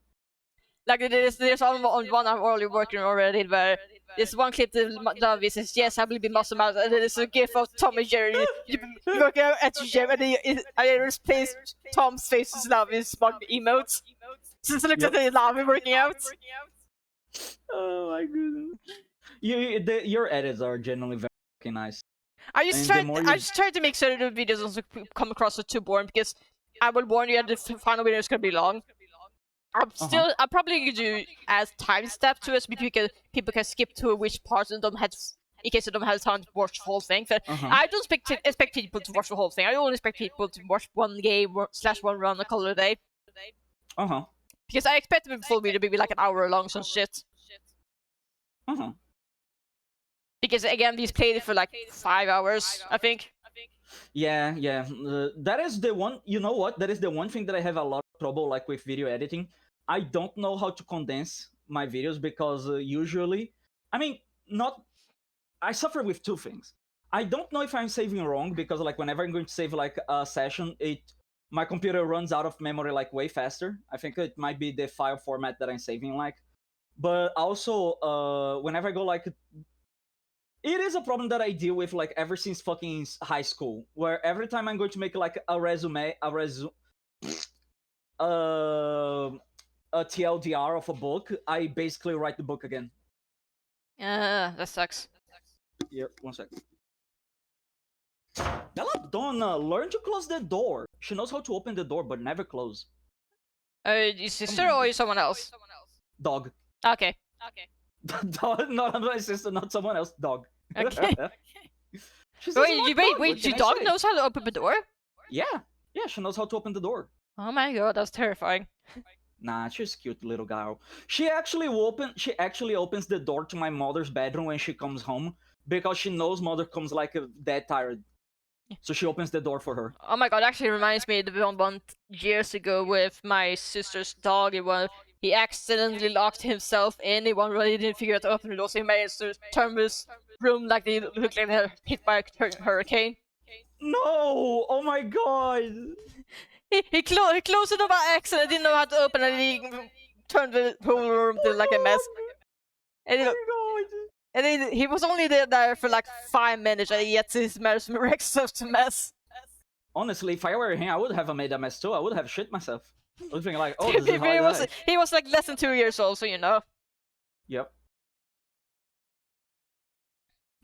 Like there's on one I'm already working already, where there's one clip that Lavi says, "Yes, I will be muscle mouse," and then there's a gif of Tom and Jerry working out at the gym, and I replaced Tom's face with Lavi's smug emotes. So it looks like Lavi working out. Oh my goodness. Your edits are generally very fucking nice. I just try to make sure that the videos don't come across as too boring, because I will warn you that the final video is gonna be long. I'm probably gonna do as timestamp to it, so people can skip to which parts and don't have to, in case they don't have time to watch the whole thing. But I don't expect people to watch the whole thing. I only expect people to watch one game / one run a color a day. Because I expect the full video to be like an hour long, some shit. Because again, these played it for like 5 hours, I think. Yeah. That is the one. You know what? That is the one thing that I have a lot of trouble like with video editing. I don't know how to condense my videos, because usually, I suffer with two things. I don't know if I'm saving wrong, because like whenever I'm going to save like a session, my computer runs out of memory like way faster. I think it might be the file format that I'm saving like. But also, whenever I go like, it is a problem that I deal with like ever since fucking high school, where every time I'm going to make like a TLDR of a book, I basically write the book again. That sucks. Yeah, 1 second. Belladonna, learn to close the door. She knows how to open the door, but never close. Your sister or someone else? Dog. Okay. Dog, not my sister, not someone else. Dog. Okay. Wait, your dog knows how to open the door? Yeah, she knows how to open the door. Oh my god, that's terrifying. Nah, she's a cute little girl. She actually opens the door to my mother's bedroom when she comes home, because she knows mother comes like dead tired. So she opens the door for her. Oh my god, actually reminds me of the one years ago with my sister's dog. He accidentally locked himself in. He really didn't figure out to open the door, so he managed to turn his room like they looked like they were hit by a hurricane. No! Oh my god! He closed the door by accident, didn't know how to open it, and he turned the whole room to like a mess. And he was only there for like 5 minutes, and yet his mess wrecked such a mess. Honestly, if I were him, I would have made a mess too. I would have shit myself. I was thinking like, oh, this is how he was like less than 2 years old, so you know. Yep.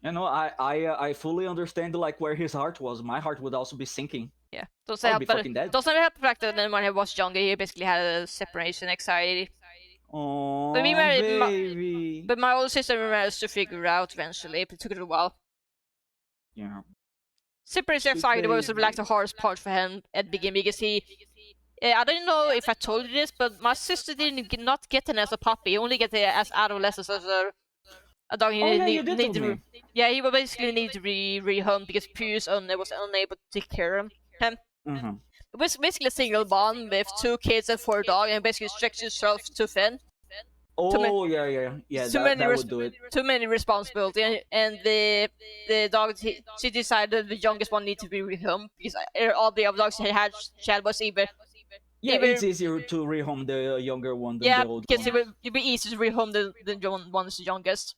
You know, I fully understand like where his heart was. My heart would also be sinking. Yeah, doesn't help the fact that when he was younger, he basically had a separation anxiety. Oh, baby. But my older sister managed to figure it out eventually. It took it a while. Yeah. Separation anxiety was like the hardest part for him at the beginning, because I don't know if I told you this, but my sister did not get him as a puppy. He only get it as adolescent, as a dog. Yeah, he would basically need to be rehomed because Pius was unable to take care of him. It was basically a single bond with 2 kids and 4 dogs, and basically stretched himself too thin. Oh yeah. That would do it. too many responsibility, and the dog she decided the youngest one needed to be rehomed because all the other dogs she had was Yeah, either it's easier to rehome the younger one than yeah, the old because one. it'd be easy to rehome the one's the youngest.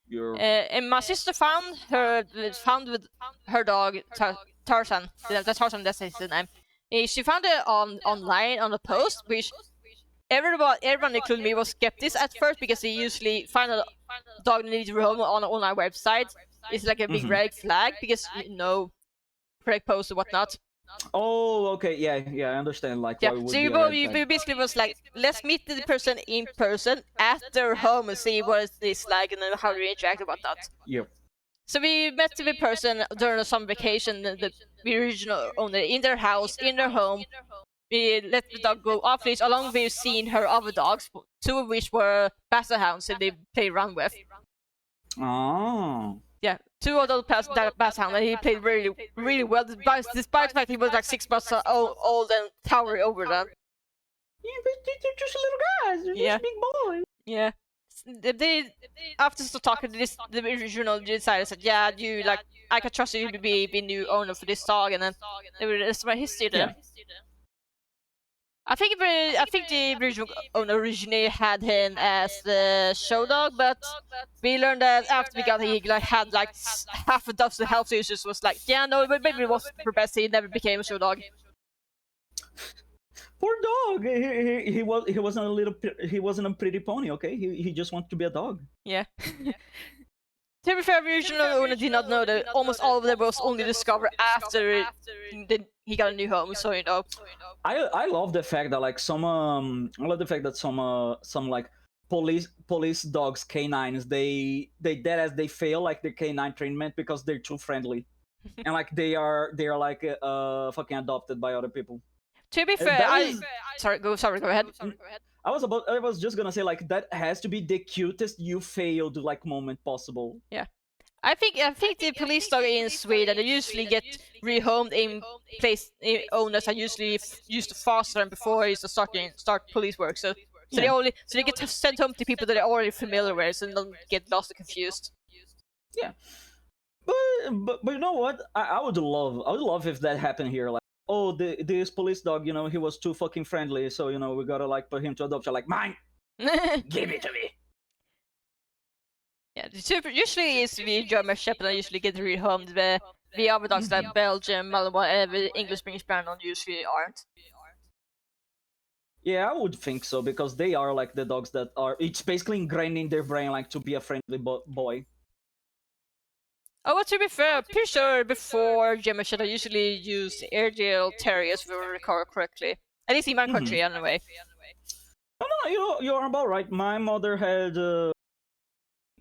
You're And my sister found with her dog Tarzan. That's Tarzan. That's his name. She found it online on a post, which everyone including me was skeptic at first because they usually find a dog that needs a home on an online website. It's like a big Mhm. red flag because correct post or whatnot. Oh, okay, yeah, I understand. Like, Yeah, why so would be a red flag? you basically was like, let's meet the person in person at their home and see what it's like and then how they interact and whatnot. Yep. So we met the person during a summer vacation, the original owner, in their house, in their home. We let the dog go off leash along with seeing her other dogs, two of which were Basset Hounds that they played around with. Oh. Yeah, two of those Basset Hounds, and he played really, really well, despite the fact he was like 6 months old and towering over them. Yeah, but they're just little guys. They're Yeah. just big boys. Yeah. They after talking to the original decided said, yeah, you like I can trust you to be new owner for this dog, and then that's my history then. Yeah. I think the original owner originally had him as the show dog, but we learned that after we got he like had like half a dozen health issues. Was like, yeah, no, but maybe it was for best he never became a show dog. Poor dog. He wasn't a pretty pony. Okay, he just wanted to be a dog. Yeah. To be fair, the original owner did not know that almost all of them was only discovered after he got a new home. So I love the fact that like I love the fact that some like police dogs canines they dead as they fail like the canine treatment because they're too friendly and like they are like fucking adopted by other people. to be fair, That is sorry, go ahead. I was just gonna say like that has to be the cutest you failed like moment possible. Yeah. I think the police dog in Sweden they usually get rehomed in owners are usually used to foster them before it's start police work. So Yeah. they get sent home to people that they're already familiar with, so don't get lost and confused. Yeah. But you know what? I would love if that happened here. Like, oh, this police dog, he was too fucking friendly, so we gotta like put him to adoption. Like, mine, give it to me. Yeah, usually it's the German Shepherd that usually get rehomed. The other dogs like Belgian, Malinois, English Spanish Spaniel usually aren't. Yeah, I would think so because they are like the dogs that are. It's basically ingrained in their brain like to be a friendly boy. Oh, well, to be fair, pretty sure before German Shepherd I usually used Airedale Terriers if I recall correctly. At least in my country, anyway. No, you're about right. My mother had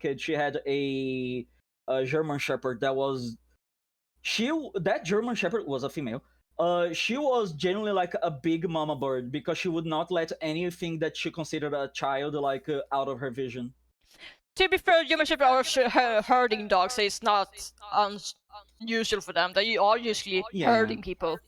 kid. She had a German Shepherd that German Shepherd was a female. She was genuinely like a big mama bird because she would not let anything that she considered a child like out of her vision. To be fair, German Shepherd are herding dogs, so it's not unusual for them. They are usually herding people.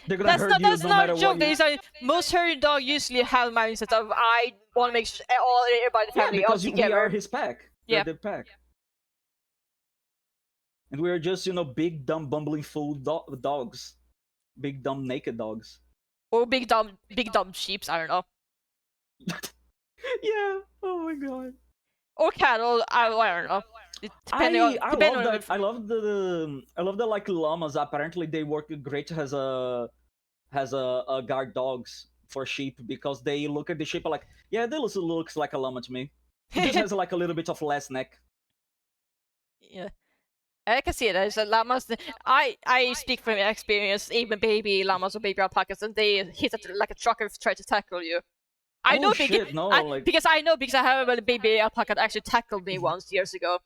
They're gonna hurt you That's no not matter a joke. what. Like, most herding dogs usually have mindset of I want to make sure everybody in the family because together. we are his pack. Yeah. The pack. And we're just big dumb bumbling fool dogs, big dumb naked dogs. Or big dumb sheeps. I don't know. Yeah. Oh my god. Or cattle. I don't know. I love the like llamas. Apparently, they work great as a guard dogs for sheep because they look at the sheep like, yeah, this looks like a llama to me. It just has like a little bit of less neck. Yeah. I can see it. As llamas, I speak from experience. Even baby llamas or baby alpacas, and they hit like a truck and try to tackle you. I know because I have a baby alpaca that actually tackled me once years ago.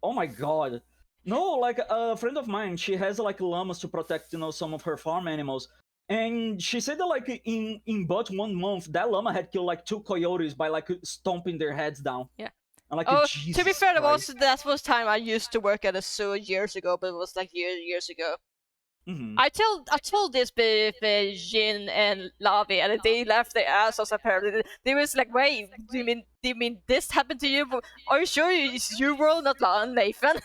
Oh my god. No, like a friend of mine, she has like llamas to protect, some of her farm animals. And she said that like in but 1 month, that llama had killed like 2 coyotes by like stomping their heads down. Yeah. And, like, to be fair, that was time I used to work at a zoo years ago, but it was like years ago. I told this with Jin and Lavi, and they laughed their ass off. Apparently, they was like, "Wait, do you mean this happened to you? Are you sure it's your world, not Nathan?"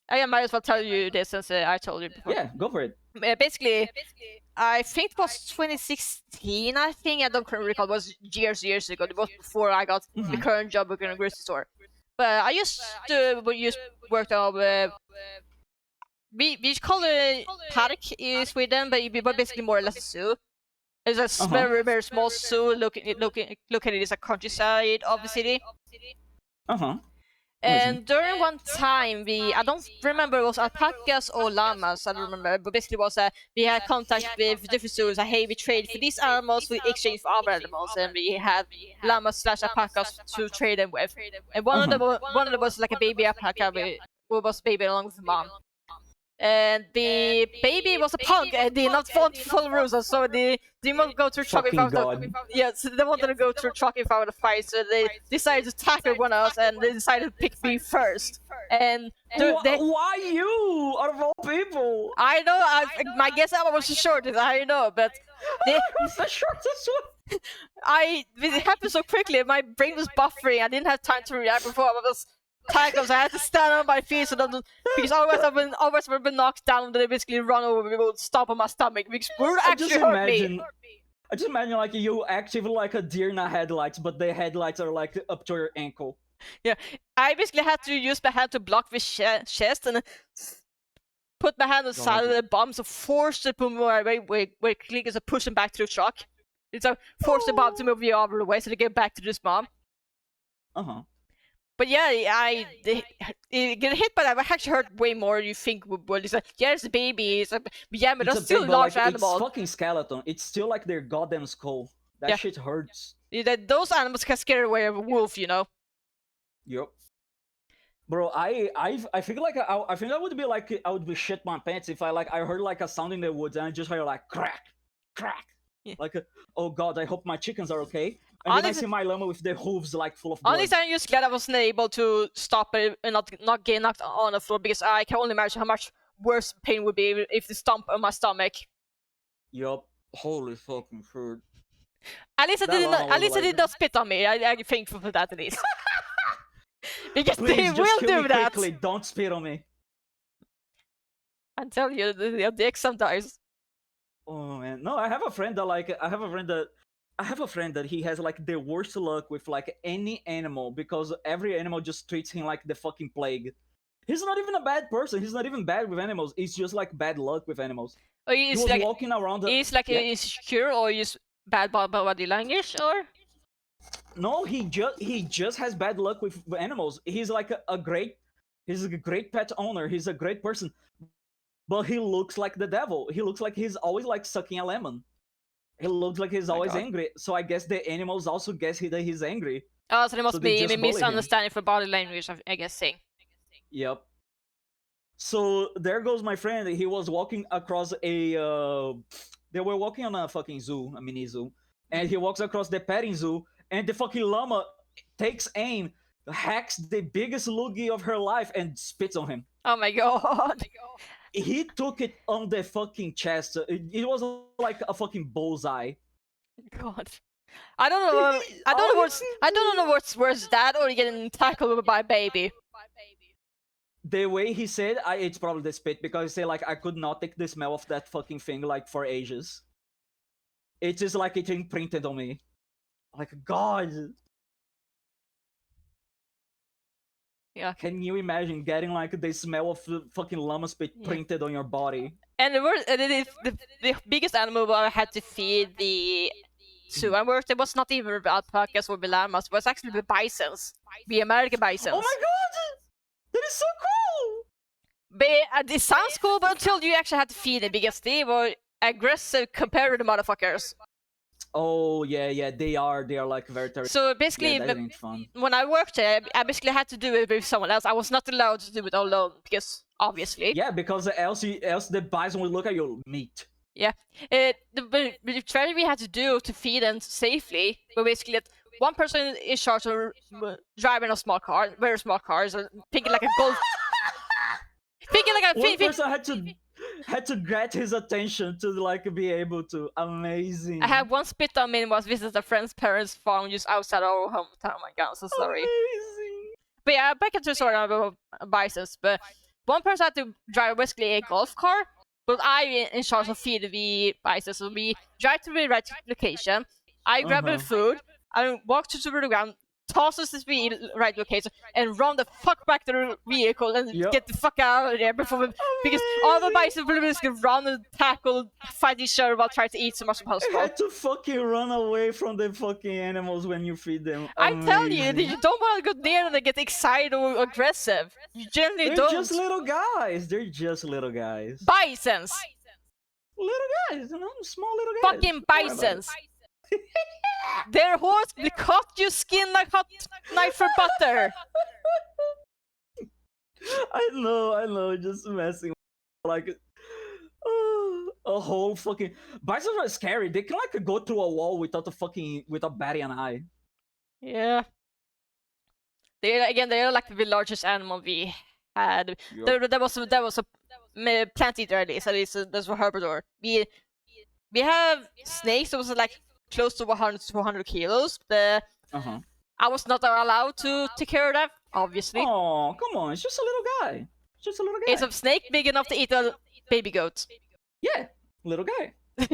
I might as well tell you this since I told you before. Yeah, go for it. Basically, I think it was 2016. I don't recall. It was years ago. It was before I got the current job working in a grocery store. But I used to work on. We call it park in Sweden, but basically more or less a zoo. It's a very small zoo located in the countryside of the city. And during one time, I don't remember, it was alpacas or llamas, I don't remember, but basically was we had contact with different zoos, hey, we trade for these animals, we exchange for other animals, and we had llamas / alpacas to trade them with. And one of them was like a baby alpaca, who was baby along with the mom. And the baby was a punk and did not follow rules, so they didn't want to go through truck without so they wanted to go through truck without a fight, so they decided to tackle one else and they decided to pick me first. And why you out of all people? I know, my guess was the shortest, I know, but it's the shortest one. It happened so quickly, my brain was buffering, I didn't have time to react before I was tackled, so I had to stand on my feet because otherwise I would have been knocked down and they basically run over me and stomp on my stomach, which would actually hurt me. I just imagine like you active like a deer in a headlights, but the headlights are like up to your ankle. Yeah, I basically had to use my hand to block the chest and put my hand on the side of the bomb, so force the put my way click is a push him back to the truck. It's a force the bomb to move the other way so to get back to this bomb. But yeah, it get hit by that. I actually hurt way more than you think would. It's like, yeah, it's a baby. But that's still a large animal. It's fucking skeleton. It's still like their goddamn skull. That shit hurts. Those animals can scare away a wolf, you know. Yep. Bro, I feel like I think I would be like I would be shit my pants if I heard like a sound in the woods and I just heard like crack, crack. Yeah. Like oh god, I hope my chickens are okay. And then I see my llama with the hooves like full of blood. Honestly, I'm just glad I wasn't able to stop it and not get knocked on the floor, because I can only imagine how much worse pain would be if they stomp on my stomach. Yup. Holy fucking shit. At least I did not spit on me. I'm thankful for that at least. Because please, they will do that. Quickly. Don't spit on me. I'm telling you, they're dicks sometimes. Oh man, no, I have a friend that he has like the worst luck with like any animal, because every animal just treats him like the fucking plague. He's not even a bad person. He's not even bad with animals. It's just like bad luck with animals. Oh, he was like, walking around. He's like insecure, or he's bad body language, or? No, he just has bad luck with animals. He's like he's a great pet owner. He's a great person. But he looks like the devil. He looks like he's always like sucking a lemon. He looks like he's always angry. So I guess the animals also guess that he's angry. Oh, so there must be a misunderstanding for body language, I guess. Yep. So there goes my friend. He was walking across they were walking on a fucking zoo, a mini zoo. And he walks across the petting zoo, and the fucking llama takes aim, hacks the biggest loogie of her life, and spits on him. Oh my god. He took it on the fucking chest. It was like a fucking bullseye. God, I don't know what's worse, that or getting tackled by a baby. The way he said, it's probably the spit, because he said like I could not take the smell of that fucking thing like for ages. It's just like it imprinted on me. Like God. Yeah. Can you imagine getting like the smell of fucking llama spit printed on your body? And the biggest animal I had to feed the zoo I worked, it was not even alpacas or llamas, it was actually the bisons. The American bisons. Oh my god! That is so cool! But it sounds cool, but until you actually had to feed them, because they were aggressive compared to the motherfuckers. Oh yeah, they are like very terrible. So basically, when I worked there, I basically had to do it with someone else. I was not allowed to do it alone, because obviously. Yeah, because else the bison will look at your meat. Yeah, the strategy we had to do to feed them safely, but basically that one person is charged of driving a small car, very small cars, picking like a golf. Thinking like One person had to get his attention to like be able to. Amazing. I had one spit on me was visit a friend's parents' farm just outside our hometown. My God, I'm so sorry. Amazing. But yeah, back into sort of biases. But one person had to drive basically a golf car, but I in charge of feed the biases. So we drive to the right location. I grab the food. I walk to the ground, tosses the right location, and run the fuck back to the vehicle and get the fuck out of there before because all the biases will just run and tackle, fight each other while trying to eat so much as I possible. had to fucking run away from the fucking animals when you feed them. I tell you, you don't want to go near them and get excited or aggressive. You generally They're don't. just little guys. They're just little guys. Bisons. Little guys, you know, small little guys. Fucking bisons. Their horse will cut your skin like hot knife for butter. I know, just messing like a whole fucking bisons are scary. They can like go through a wall without batting an eye. Yeah. They're like the largest animal we had. Yep. There was a plant eater at least there's a herbivore. We have snakes that was like close to 100 to 200 kilos. I was not allowed to take care of that, obviously. Oh, come on, it's just a little guy. It's a snake big enough to eat a baby goat. Yeah, little guy.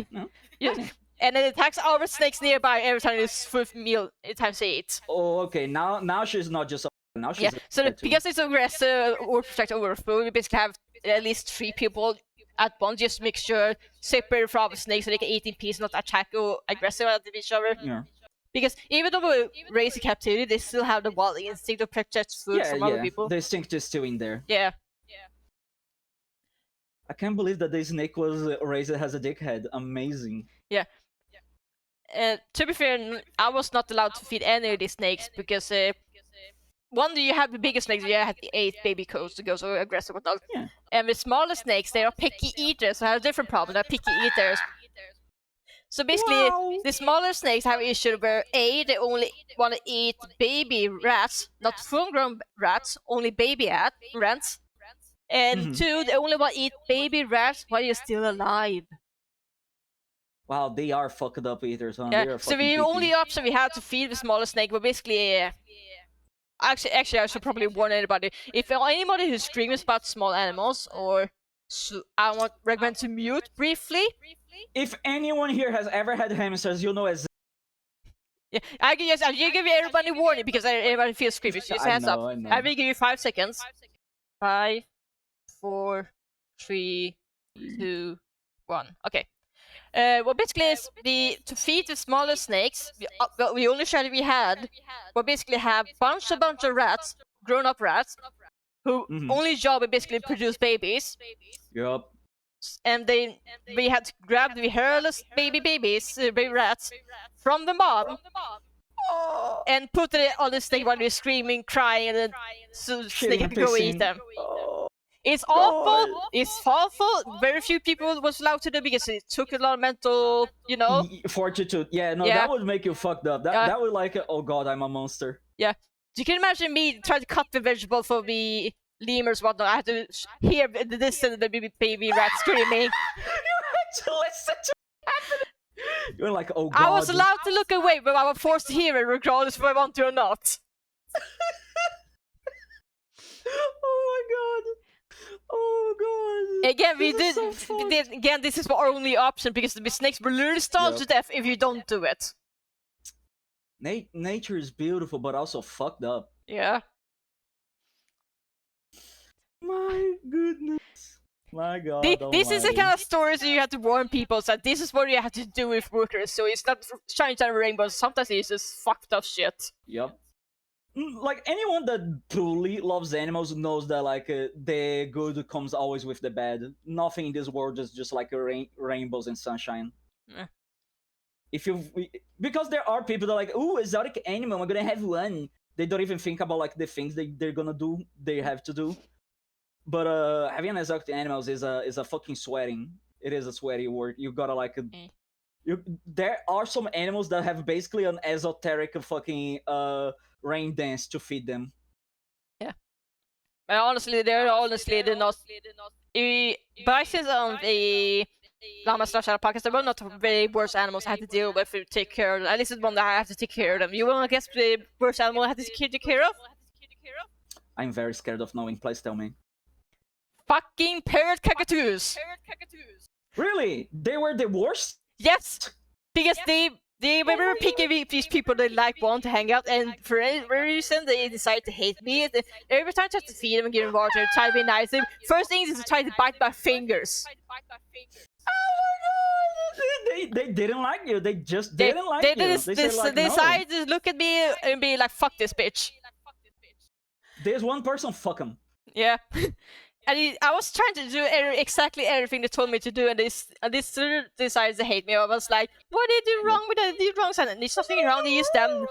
No. Yeah. And it attacks other snakes nearby every time it's food meal time they eat. Oh, okay. Now she's not just now she's because it's aggressive or protect over food, we basically have at least 3 people at once just to make sure separate from the snakes so they can eat in peace, not attack or aggressive at each other. Yeah. Because even though we raise in captivity, they still have the wild instinct to protect food from other people. The instinct is still in there. Yeah. I can't believe that the snake was raised as a dickhead. Amazing. Yeah. To be fair, I was not allowed to feed any of these snakes because one, you have the biggest snakes, you have the 8 baby goats to go so aggressive with dogs. Yeah. And the smaller snakes, they are picky eaters, so I have a different problem. They're picky eaters. So basically, the smaller snakes have an issue where A, they only want to eat baby rats, not full-grown rats, only baby rats. And 2, they only want to eat baby rats while you're still alive. Wow, they are fucked up eaters, huh? Yeah. So the only option we had to feed the smaller snake was basically... Actually, I should probably warn anybody. If anybody who screams about small animals, or I want recommend to mute briefly. If anyone here has ever had hamsters, you know as. Yeah, I give everybody a warning because everybody feels creepy. Just heads up. I will give you 5 seconds. 5, 4, 3, 2, 1. Okay. Well, basically, to feed the smaller snakes, the only strategy we had, was basically have bunch of rats, grown-up rats, who only job is basically produce babies. Yup. And we had to grab the hairless baby rats, from the mom, and put it on the snake while they're screaming, crying, and then so the snake can go eat them. It's awful. It's awful. Very few people was allowed to do because it took a lot of mental, fortitude. Yeah, no, that would make you fucked up. That would like, oh god, I'm a monster. Yeah. You can imagine me trying to cut the vegetable for the lemurs, whatnot. I had to hear the distance the baby rat screaming. You had to listen to it happening. You're like, oh god. I was allowed to look away, but I was forced to hear it regardless if I want to or not. Oh my god. Oh god. Again, we did. Again, this is our only option because the snakes will literally starve to death if you don't do it. Nature is beautiful, but also fucked up. Yeah. My goodness. My god. This is the kind of stories you have to warn people that this is what you have to do with workers. So it's not shiny time rainbows. Sometimes it's just fucked up shit. Yep. Like anyone that truly loves animals knows that like the good comes always with the bad. Nothing in this world is just like rainbows and sunshine. Because there are people that are like, ooh, exotic animal, I'm gonna have one. They don't even think about like the things they're gonna do, they have to do. But having an exotic animals is a fucking sweating. It is a sweaty word. You gotta like there are some animals that have basically an esoteric fucking rain dance to feed them. Yeah. And honestly, they're not. Bisons on the llama/alpacas, they were not very worst animals I had to deal with to take care of them. At least it's one that I have to take care of them. You want to guess the worst animal I had to take care of? I'm very scared of knowing. Please tell me. Fucking parrot cockatoos. Really? They were the worst? Yes, because they were picky these people they want to hang out, and for any reason they decide to hate me. Every time I try to feed them and give them water, try to be nice, the first thing is to try to bite my fingers. They didn't like you. They just didn't like you. They decided to look at me and be like, "Fuck this bitch." There's one person. Fuck him. Yeah. And I was trying to do exactly everything they told me to do, and this decided to hate me. I was like, "What did you do wrong with that? Did wrong something? There's nothing wrong. They use them."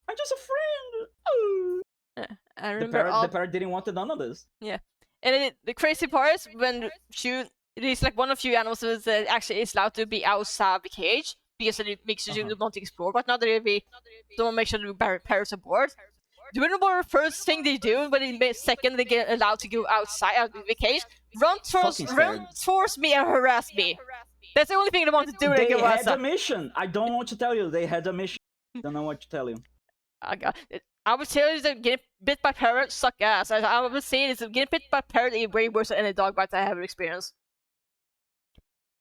I'm just a friend. Oh. Yeah, I remember the parrot didn't want none of this. Yeah, and the crazy part is when it is like one of few animals that actually is allowed to be outside the cage because it makes you want to explore, but not really don't make sure the parrots are bored. Do you know what the first thing they do when the second they get allowed to go outside of the cage? Run towards me and harass me. That's the only thing they want to do. They had a mission. I don't want to tell you. They had a mission. I don't know what to tell you. I would tell you that getting bit by parrot suck ass. I would say is getting bit by parrot is way worse than any dog bite I have experienced.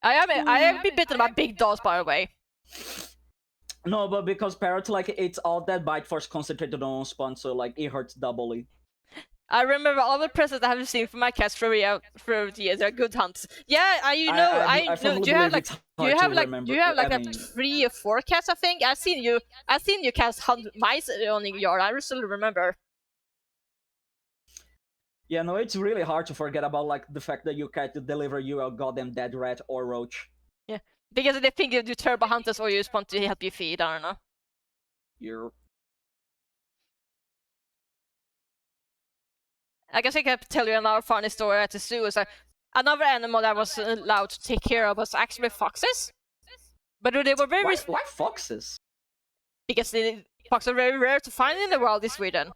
I have been bitten by big dogs, by the way. No, but because parrot, like, it's all that bite force concentrated on one spot, so like it hurts doubly. I remember all the presents I have seen from my cats through the years. They're good hunts. Yeah, do you have like 3 or 4 cats? I think I've seen you cats hunt mice on your yard. I still remember. Yeah, no, it's really hard to forget about like the fact that you cat deliver you a goddamn dead rat or roach. Yeah, because they think you do turbo hunters or you just want to help you feed. I don't know. You're. I guess I can tell you another funny story at the zoo. Is like another animal that was allowed to take care of was actually foxes, but they were very. Why foxes? Because foxes are very rare to find in the wild in Sweden.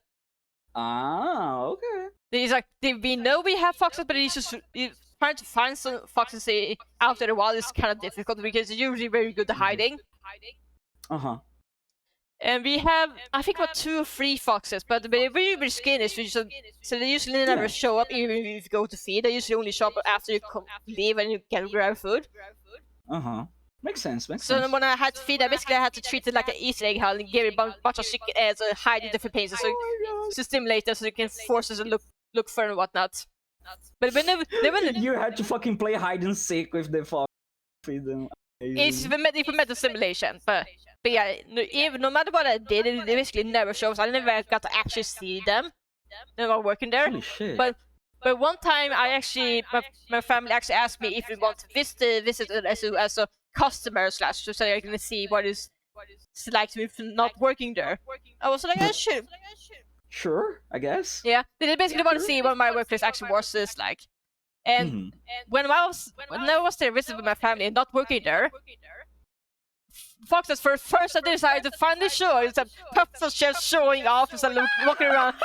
Ah, okay. We know we have foxes, but it's just trying to find some foxes out in the wild is kind of difficult because they're usually very good at hiding. And we have, I think, 2 or 3 foxes, but they're very skinny, so they usually never show up even if you go to feed. They usually only show up after you leave and you can grab food. Makes sense. So when I had to feed, I had to treat it like an Easter egg hunt and give it a bunch of chicken eggs and hide in different places to stimulate them so you can force them to look for and whatnot. But when you had to fucking play hide and seek with the fox. Feed them. It's for mental stimulation, but yeah, no matter what I did, it basically never shows. I never got to actually see them while working there. Holy shit. But one time, my family actually asked me if we want to visit as a customer / so I can see what it's like to be not working there. I was like, yeah, sure. Sure, I guess. Yeah, they basically want to see what my workplace actually was like. And when I was there visiting with my family and not working there, foxes for first I decided to finally show. It's a pups was just showing off as I walking around.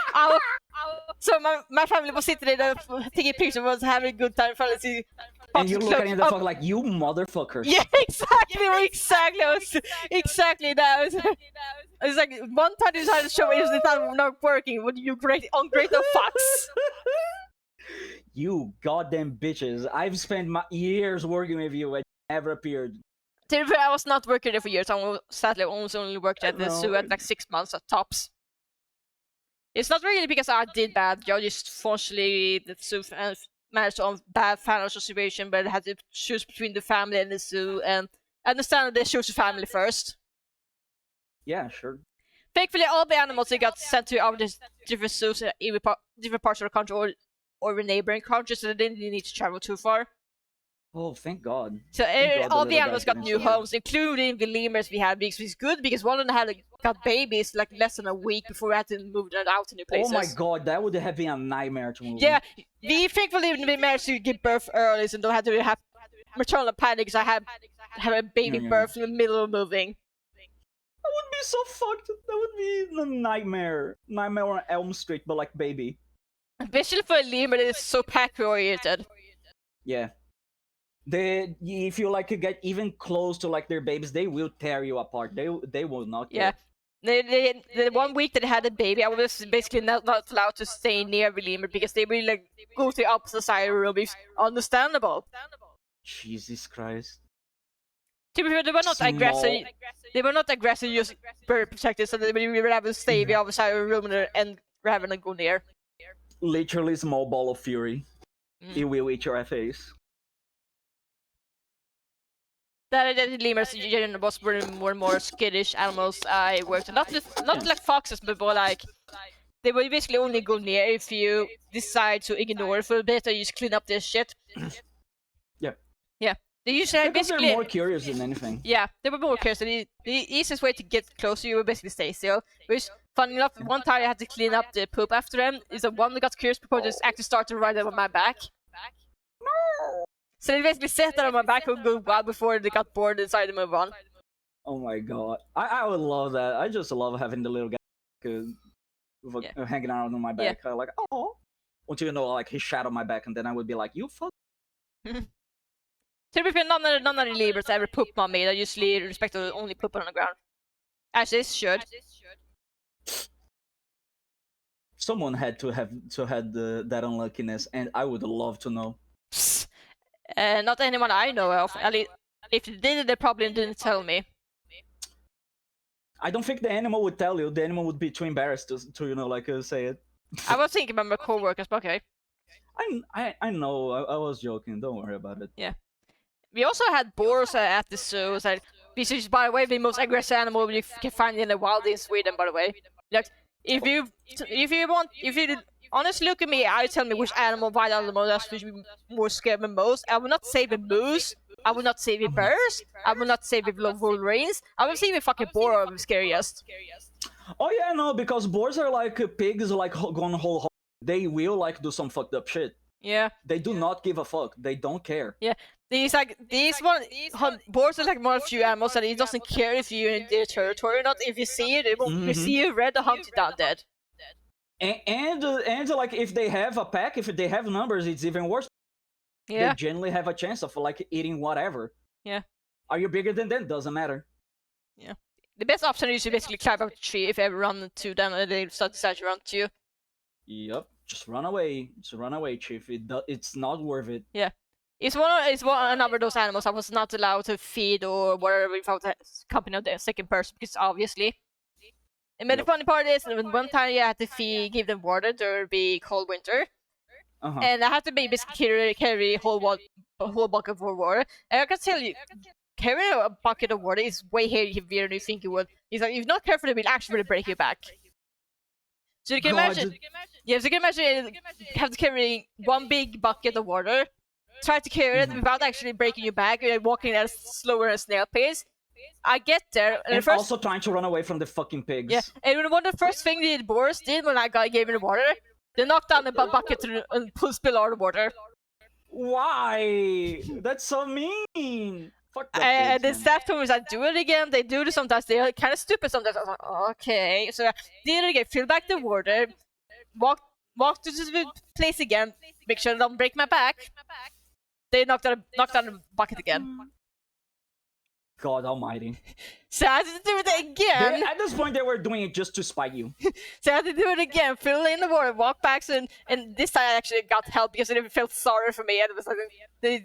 So my family was sitting there taking pictures, was having a good time, finally see. And you looking at the fuck like, you motherfuckers. Yeah, exactly that. It's like one time you decided to show it's not working. What you ungrateful fucks. You goddamn bitches. I've spent my years working with you and never appeared. I was not working there for years. I sadly only worked at the zoo at like 6 months at tops. It's not really because I did bad. I just fortunately the zoo managed on bad financial situation, but I had to choose between the family and the zoo, and I understand that they choose the family first. Yeah, sure. Thankfully, all the animals they got sent to other different zoos in different parts of the country or the neighboring countries, so they didn't need to travel too far. Oh, thank God. So all the animals got new homes, including the lemurs we had, which was good because one of them got babies like less than a week before we had to move them out to new places. Oh my God, that would have been a nightmare to move. Yeah, we thankfully managed to give birth early, so don't have to have maternal panic because I have a baby birth in the middle of moving. That would be so fucked. That would be the nightmare. Nightmare on Elm Street, but like baby. Especially for a lemur that is so pack oriented. Yeah. If you like get even close to like their babies, they will tear you apart. They will not Yeah. care. The 1 week that I had a baby, I was basically not allowed to stay near the lemur because they would like go to the opposite side of the room. It's understandable. Jesus Christ. To be fair, they were not aggressive. Small. They were not aggressive, just very protective. So they would rather stay the other side of the room and rather than go near. Literally small ball of fury. It will eat your face. That lemurs was one of the more skittish animals I worked with. Not like foxes, but more like they will basically only go near if you decide to ignore it for a bit or you just clean up this shit. Yeah. Yeah. They usually Because basically they're more curious than anything. Yeah, they were more curious. The easiest way to get closer, you would basically stay still. Which, funny enough, one time I had to clean up the poop after them. Is that one that got curious before they just actually started right up on my back. So they basically sat there on my back and go wild before they got bored and decided to move on. Oh my god. I would love that. I just love having the little guy hanging out on my back. Yeah. Like, oh. Until like he shat on my back, and then I would be like, you fuck. To be fair, none of the lemurs ever poop on me. They usually respect to only poop on the ground. As this should. Someone had to have that unluckiness, and I would love to know. Not anyone I know of. At least, if they did, they probably didn't tell me. I don't think the animal would tell you. The animal would be too embarrassed to say it. I was thinking about my co-workers, but okay. I know. I was joking. Don't worry about it. Yeah. We also had boars at the zoo. Which is, by the way, the most aggressive animal you can find in the wild in Sweden. By the way, like if you honestly look at me, I tell me which wild animal that's more scared than most. I will not say the moose. I will not say the bears. I will not say the wolverines. I will say the fucking boar are the scariest. Oh yeah, no, because boars are like pigs, like gone whole. They will like do some fucked up shit. Yeah. They do not give a fuck. They don't care. Yeah. Boars are like one of the few animals that it doesn't care if you're in their territory or not. If you see it, it won't see you red or hunt you down dead. And like if they have a pack, if they have numbers, it's even worse. Yeah. They generally have a chance of like eating whatever. Yeah. Are you bigger than them? Doesn't matter. Yeah. The best option is to basically climb up the tree if you ever run into them and they decide to run to you. Yep. Just run away. Just run away, Chief. It's not worth it. Yeah. It's one of those animals I was not allowed to feed or whatever without the company of the second person, because obviously. And the funny part is, one time I had to give them water during the cold winter. And I had to basically carry a whole bucket of water. And I can tell you, carrying a bucket of water is way heavier than you think it would. It's like, if you're not careful, it will actually break your back. So you can imagine. Yeah, so you can imagine you have to carry one big bucket of water, try to carry it without actually breaking your back, and walking at a slower and snail pace. I get there, and also trying to run away from the fucking pigs. Yeah, and one of the first things the boars did when I gave them the water, they knocked down the bucket and spill all the water. Why? That's so mean. Fuck that and the pigs, staff told me that do it again. They do it sometimes. They're kind of stupid sometimes. I was like, okay. So I did it again. Fill back the water. Walk to the place again. Make sure they don't break my back. They knocked down the bucket again. God almighty. So I had to do it again. At this point, they were doing it just to spite you. So I had to do it again. Fill in the water, walk back, and this time I actually got help because they felt sorry for me. And it was like they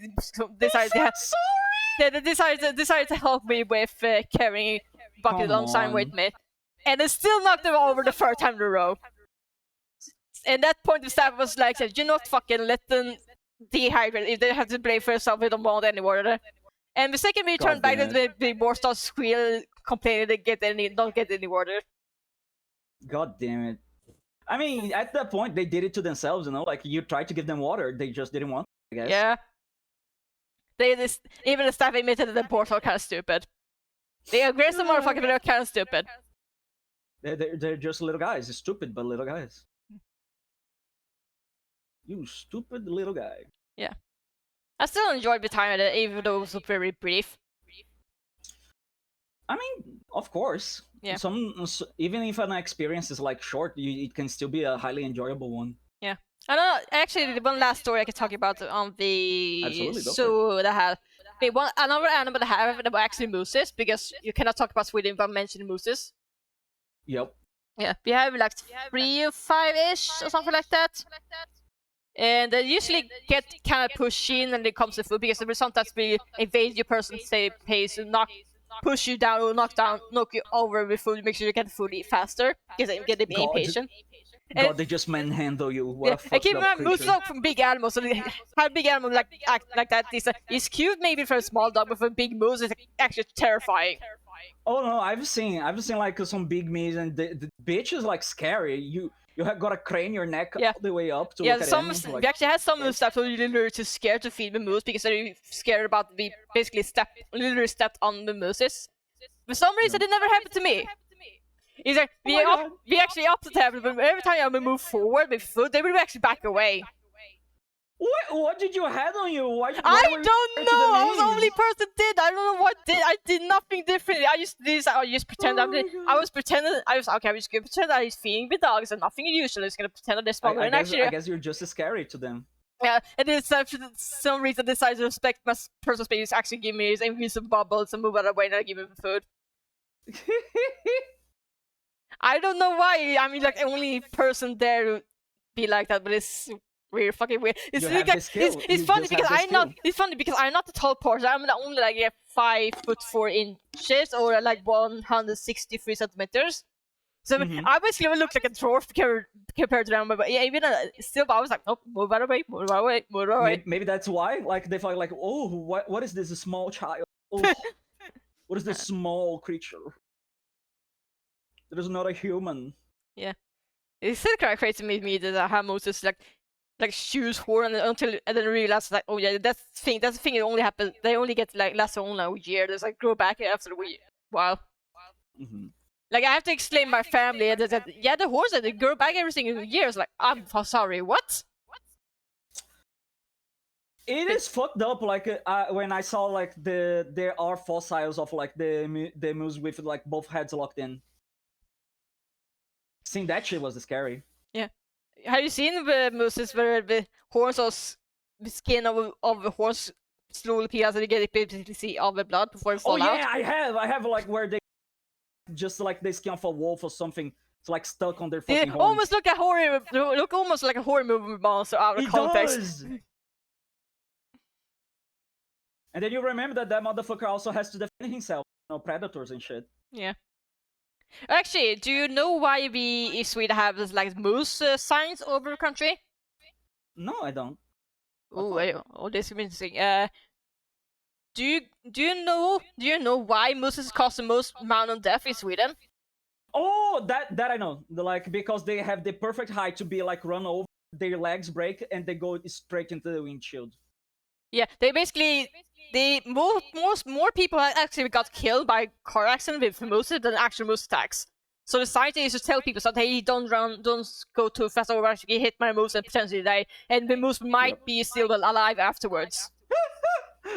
decided to help me with carrying bucket alongside with me, and they still knocked them over the third time in a row. And that point, the staff was like, "You not fucking let them dehydrate. If they have to blame for themselves, we don't want any water." And the second we turned back, the boar started squealing, complaining they don't get any water. God damn it. I mean, at that point, they did it to themselves, Like, you tried to give them water, they just didn't want it, I guess. Yeah. Even the staff admitted that the boars are kind of stupid. They aggressive motherfuckers, but they're kind of stupid. They're just little guys. Stupid, but little guys. You stupid little guy. Yeah. I still enjoyed the time at it, even though it was very brief. I mean, of course. Yeah. Even if an experience is like short, it can still be a highly enjoyable one. Yeah. I know. Actually, the one last story I can talk about on the Absolutely, go for it. zoo that had another animal that have that were actually mooses, because you cannot talk about Sweden without mentioning mooses. Yep. Yeah, we have like 3 or 5-ish or something like that. And they usually get kind of pushed in when it comes to food, because they will sometimes be invade your person's pace and push you down or knock you over with food, make sure you get food faster, because they get a bit impatient. God, they just manhandle you. What Yeah, a I fucked keep up remember mooses creature. are from big animals, so how big animal like act like that is cute maybe for a small dog, but for a big moose it's actually terrifying. Oh no, I've seen like some big meat, and the bitch is like scary. You have got to crane your neck Yeah. all the way up to Yeah, look at him. we Like, actually had some moose that were literally too scared to feed the moose, because they're scared about we basically literally stepped on the mooses. For some reason, No. it never happened to me. It's like Oh my God. we actually up to them, but every time I would move forward with food, they would actually back away. What did you have on you? Why I were you don't scared to know. the I was the only knees? person did. I don't know what did. I did nothing different. I just did. I just pretend. Oh my I God. was pretending. I was okay. I'm just gonna pretend I was feeding the dogs and nothing unusual. Just gonna pretend that they're smaller. And actually, I guess you're just as scary to them. yeah. And then for some reason, decided to respect my personal space. Actually, give me some bubbles and move out of the way, and I give him food. I don't know why. I mean, like the only person there to be like that, but it's weird, fucking weird. It's You like, have the skill. it's You funny just because have the I'm not. skill. It's funny because I'm not the tall person. I'm only like 5'4" or like 163 centimeters. So Mhm. I basically look like a dwarf compared to them. But yeah, even still, I was like, nope, move out of the way, move out of the way, move out of the way. Maybe that's why. Like they felt like, oh, what is this small child? Oh, what is this small creature? It is not a human. Yeah, it's still kind of crazy to me that how Moses like shoes horn until and then realize like, oh yeah, that's the thing. It only happens. They only get like last only a year. There's like grow back after a while. Mm-hmm. Like I have to explain my family that yeah, the horse they grow back every single year. It's like I'm sorry, what? It is fucked up. Like when I saw like there are fossils of like the moose with like both heads locked in. Seeing that shit was scary. Yeah. Have you seen the mooses where the horns or the skin of the horse slowly peels and you get basically see all the blood before it Oh fall out? yeah, I have like where they just like the skin of a wolf or something. It's like stuck on their They fucking horns. almost look almost like a horror movie monster out of It context. does. And then you remember that motherfucker also has to defend himself, predators and shit. Yeah. Actually, do you know why we in Sweden have this like moose signs over the country? No, I don't. Oh, this is interesting. Do you know why mooses cause the most amount of death in Sweden? Oh, that I know. Like because they have the perfect height to be like run over, their legs break and they go straight into the windshield. Yeah, they basically more people actually got killed by car accident with mooses than actual moose attacks. So the scientists just tell people that hey, don't go too fast or actually get hit by a moose and potentially die, and the moose might be still alive afterwards.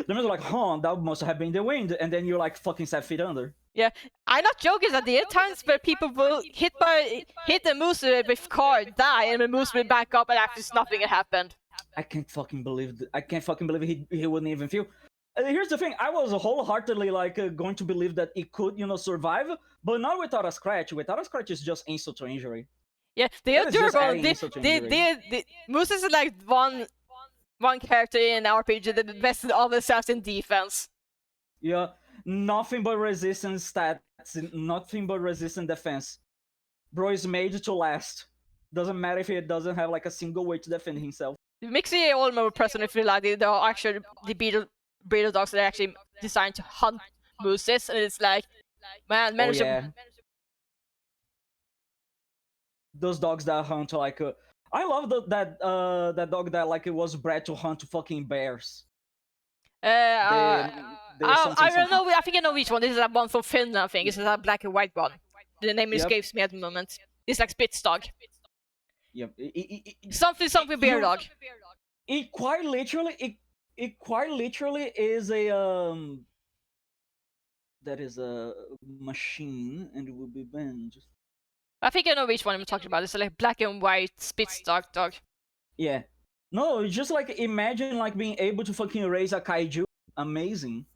The moose are like, huh, that must have been the wind, and then you're like fucking 7 feet under. Yeah, I'm not joking. That there are times where people will hit the moose with car, die, and the moose will back up, and actually nothing had happened. I can't fucking believe he wouldn't even feel. Here's the thing: I was wholeheartedly like going to believe that it could, survive, but not without a scratch. Without a scratch, it's just insult to injury. Yeah, they are That is just durable. adding insult to injury. Moose is like one character in RPG that the best of themselves in defense. Yeah, nothing but resistance stats, nothing but resistant defense. Bro is made to last. Doesn't matter if he doesn't have like a single way to defend himself. It makes me all more impressive if you like they are actually the breeder dogs that are actually designed to hunt mooses, and it's like, man, Oh yeah. Those dogs that hunt like I love that dog that like it was bred to hunt fucking bears. I don't know. I think I know which one. This is that one from Finland. I think this is a black and white one. The name escapes me at the moment. It's like Spitz dog. Yep. Something bear dog. It quite literally is a that is a machine and it will be banned. I think I know which one I'm talking about. It's like black and white Spitz dog. Yeah. No, it's just like imagine like being able to fucking raise a kaiju. Amazing.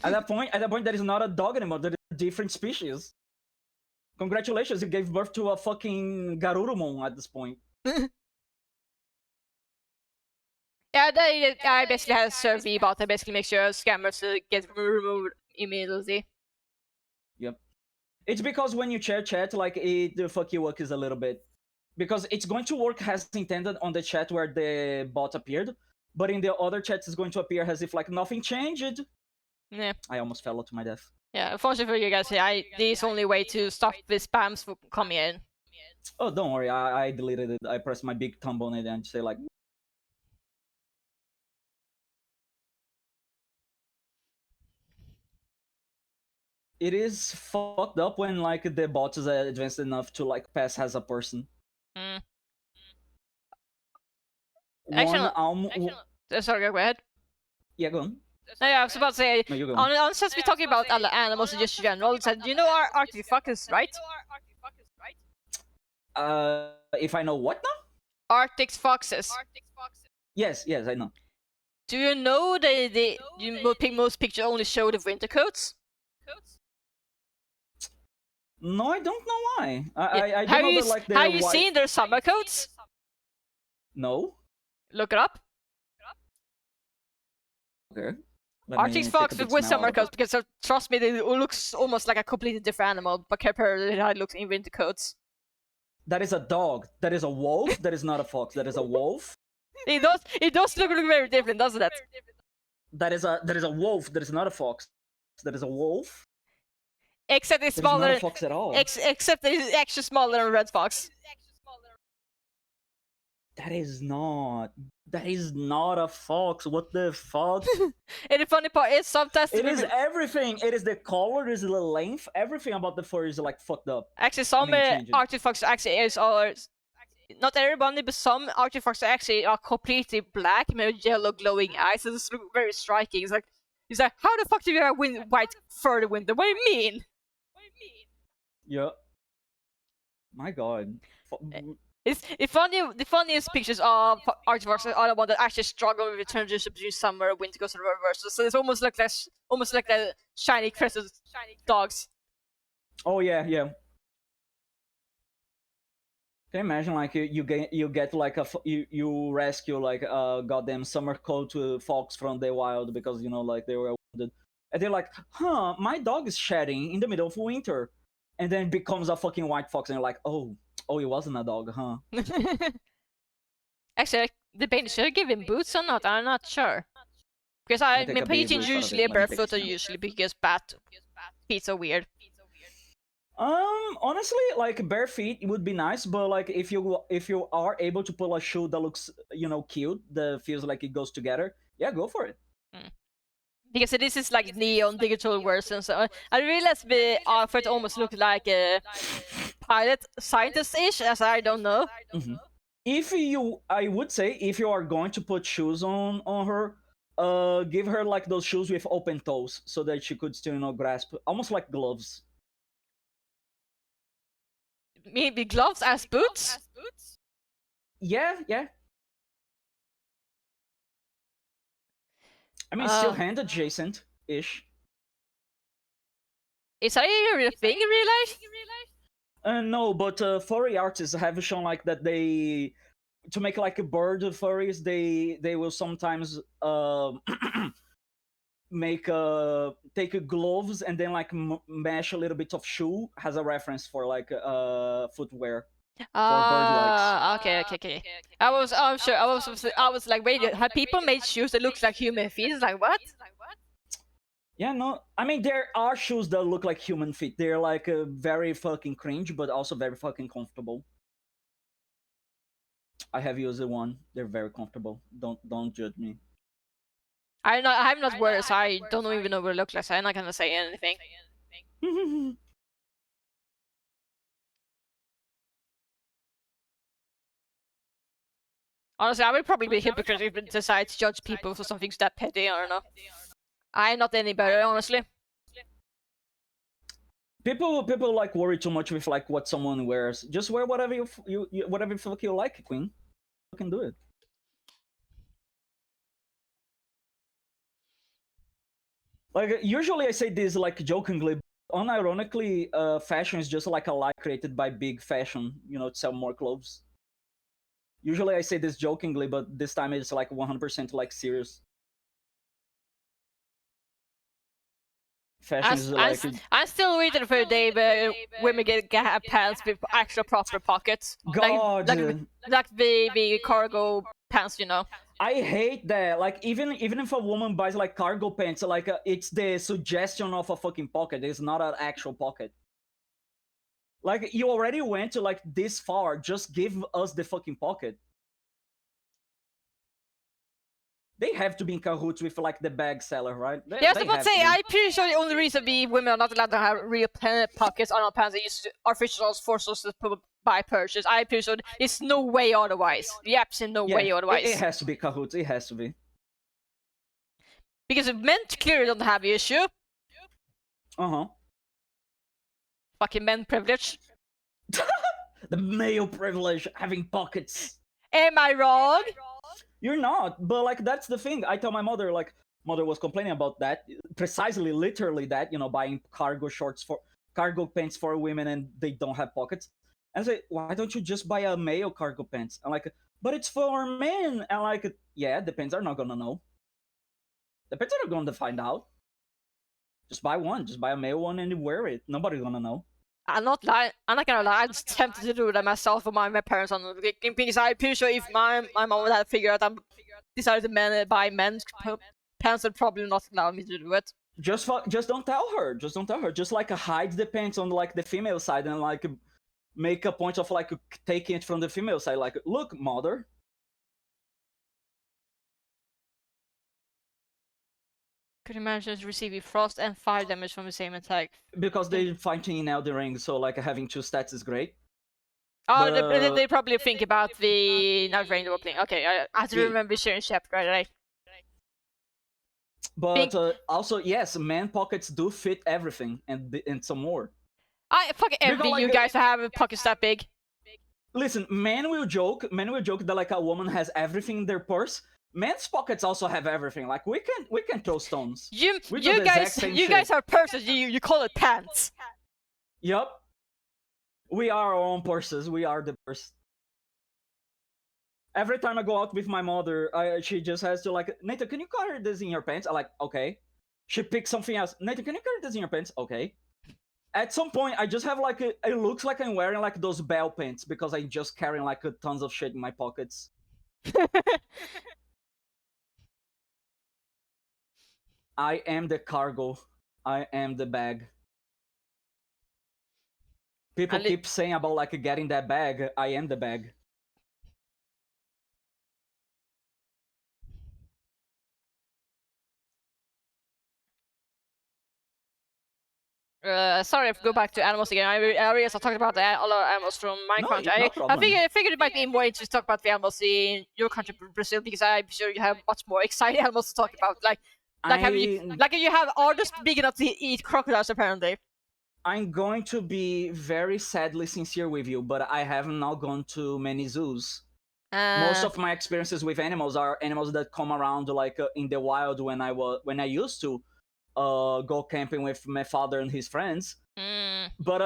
At that point, that is not a dog anymore. That is a different species. Congratulations, you gave birth to a fucking Garurumon at this point. Yeah, I basically had a survey bot that basically makes sure scammers get removed immediately. Yep. It's because when you chat, like it fuck you up is a little bit. Because it's going to work as intended on the chat where the bot appeared, but in the other chats it's going to appear as if like nothing changed. Yeah. I almost fell to my death. Yeah, unfortunately for you guys, this only way to stop the spams from coming in. Oh, don't worry, I deleted it. I pressed my big thumb on it and say like, it is fucked up when like the bot is advanced enough to like pass as a person. Mm. One Sorry, go ahead. Yeah, go on. No, yeah, I was about to say, No, you go on. since we're talking about other animals in just general, you know our Arctic fuckers, right? If I know what now? Arctic foxes. Yes, I know. Do you know most pictures only show the winter coats? No, I don't know why. I Have don't know you that like have you seen their summer coats? No. Look it up. Okay. Arctic fox with summer coats, because trust me, it looks almost like a completely different animal, but compared to how it looks in winter coats. That is a dog. That is a wolf. That is not a fox. That is a wolf. It does look very different, doesn't it? That is a wolf. That is not a fox. That is a wolf. Except it's smaller. That is not a fox at all. Except it's actually smaller than a red fox. That is not a fox. What the fuck? And the funny part is sometimes it is everything. It is the color, it is the length, everything about the fur is like fucked up. Actually, some Arctic foxes actually are not everybody, but some Arctic foxes actually are completely black, with yellow glowing eyes. So this looks very striking. It's like, how the fuck do you have white fur in the winter? What do you mean? Yeah. My god. It's the funniest pictures of Arctic foxes are the ones that actually struggle with the transition between summer and winter goes in reverse. So it's almost like the shiny crested dogs. Oh yeah. Can you imagine like you get like you rescue like a goddamn summer coat fox from the wild because like they were wounded, and they're like, huh, my dog is shedding in the middle of winter, and then becomes a fucking white fox, and you're like, oh, it wasn't a dog, huh? Actually, debating should I give him boots or not? I'm not sure. Because Peyton's usually a barefoot, or usually because feet are weird. Honestly, like bare feet would be nice, but like if you are able to pull a shoe that looks cute, that feels like it goes together, yeah, go for it. Because this is like neon digital version, so I realized the outfit almost looked like a pilot scientist-ish, as I don't know. Mm-hmm. I would say if you are going to put shoes on her, give her like those shoes with open toes so that she could still grasp, almost like gloves. Maybe gloves as boots? Yeah. I mean, still hand adjacent-ish. Is that a real thing in real life? No, but furry artists have shown like that they, to make like a bird furries, they will sometimes make take gloves and then like mesh a little bit of shoe as a reference for like footwear for bird likes. Okay. I was like, wait, have people made shoes that look like human feet? It's like, what? Yeah, no, I mean there are shoes that look like human feet. They're like very fucking cringe, but also very fucking comfortable. I have used one. They're very comfortable. Don't judge me. I'm not wearing, so I don't even know what it looks like. So I'm not gonna say anything. Honestly, I would probably be hypocrite if I decide to judge people for something that petty. I don't know. I'm not any better, honestly. People like worry too much with like what someone wears. Just wear whatever you whatever fuck you like, Queen. fucking do it. Like usually I say this like jokingly, but unironically, fashion is just like a lie created by big fashion, to sell more clothes. Usually I say this jokingly, but this time it's like 100% like serious. Fashion is like I'm still waiting for the day where women get pants with actual proper pockets. God. Like the cargo pants, I hate that. Like even if a woman buys like cargo pants, like it's the suggestion of a fucking pocket. It's not an actual pocket. Like you already went to like this far. Just give us the fucking pocket. They have to be in cahoots with like the bag seller, right? Yeah, I was about to say, I'm pretty sure the only reason women are not allowed to have real pockets on our pants they use artificial forces to buy purchase. I'm pretty sure there's no way otherwise. The absolute no way otherwise. It has to be cahoots. It has to be. Because men clearly don't have the issue. Fucking men privilege. The male privilege, having pockets. Am I wrong? You're not, but like that's the thing. I tell my mother, like, mother was complaining about that, precisely, literally that, buying cargo pants for women and they don't have pockets. And I say, why don't you just buy a male cargo pants? I'm like, but it's for men. And like, yeah, the pants are not gonna know. The pants are not gonna find out. Just buy one. Just buy a male one and wear it. Nobody's gonna know. I'm not gonna lie, I'm tempted to do that myself with my parents on the because I'm pretty sure if my mom would have figured out I decided to buy men's pants, would probably not allow me to do it. Just don't tell her. Just don't tell her. Just like hide the pants on like the female side and like make a point of like taking it from the female side. Like, look, mother. Could you imagine receiving frost and fire damage from the same attack? Because they're fighting in Elden Ring, so like having two stats is great. Oh, but, they probably think about the Night Rain opening. Okay, I have to remember sharing chapter, right? But also, yes, man pockets do fit everything and some more. I fucking envy you guys for having pockets that big. Listen, men will joke that like a woman has everything in their purse. Men's pockets also have everything. Like we can throw stones. You guys are purses. You call it pants. Yup. We are our own purses. We are the purse. Every time I go out with my mother, she just has to like, Nathan, can you carry this in your pants? I'm like, okay. She picks something else. Nathan, can you carry this in your pants? Okay. At some point, I just have like it looks like I'm wearing like those bell pants because I'm just carrying like tons of shit in my pockets. I am the cargo. I am the bag. People keep saying about like getting that bag. I am the bag. Sorry, if I go back to animals again. I realized I talked about the other animals from my country. I figured it might be more interesting to talk about the animals in your country, Brazil, because I'm sure you have much more exciting animals to talk about. You have artists big enough to eat crocodiles, apparently. I'm going to be very sadly sincere with you, but I have not gone to many zoos. Most of my experiences with animals are animals that come around like in the wild when I used to go camping with my father and his friends. But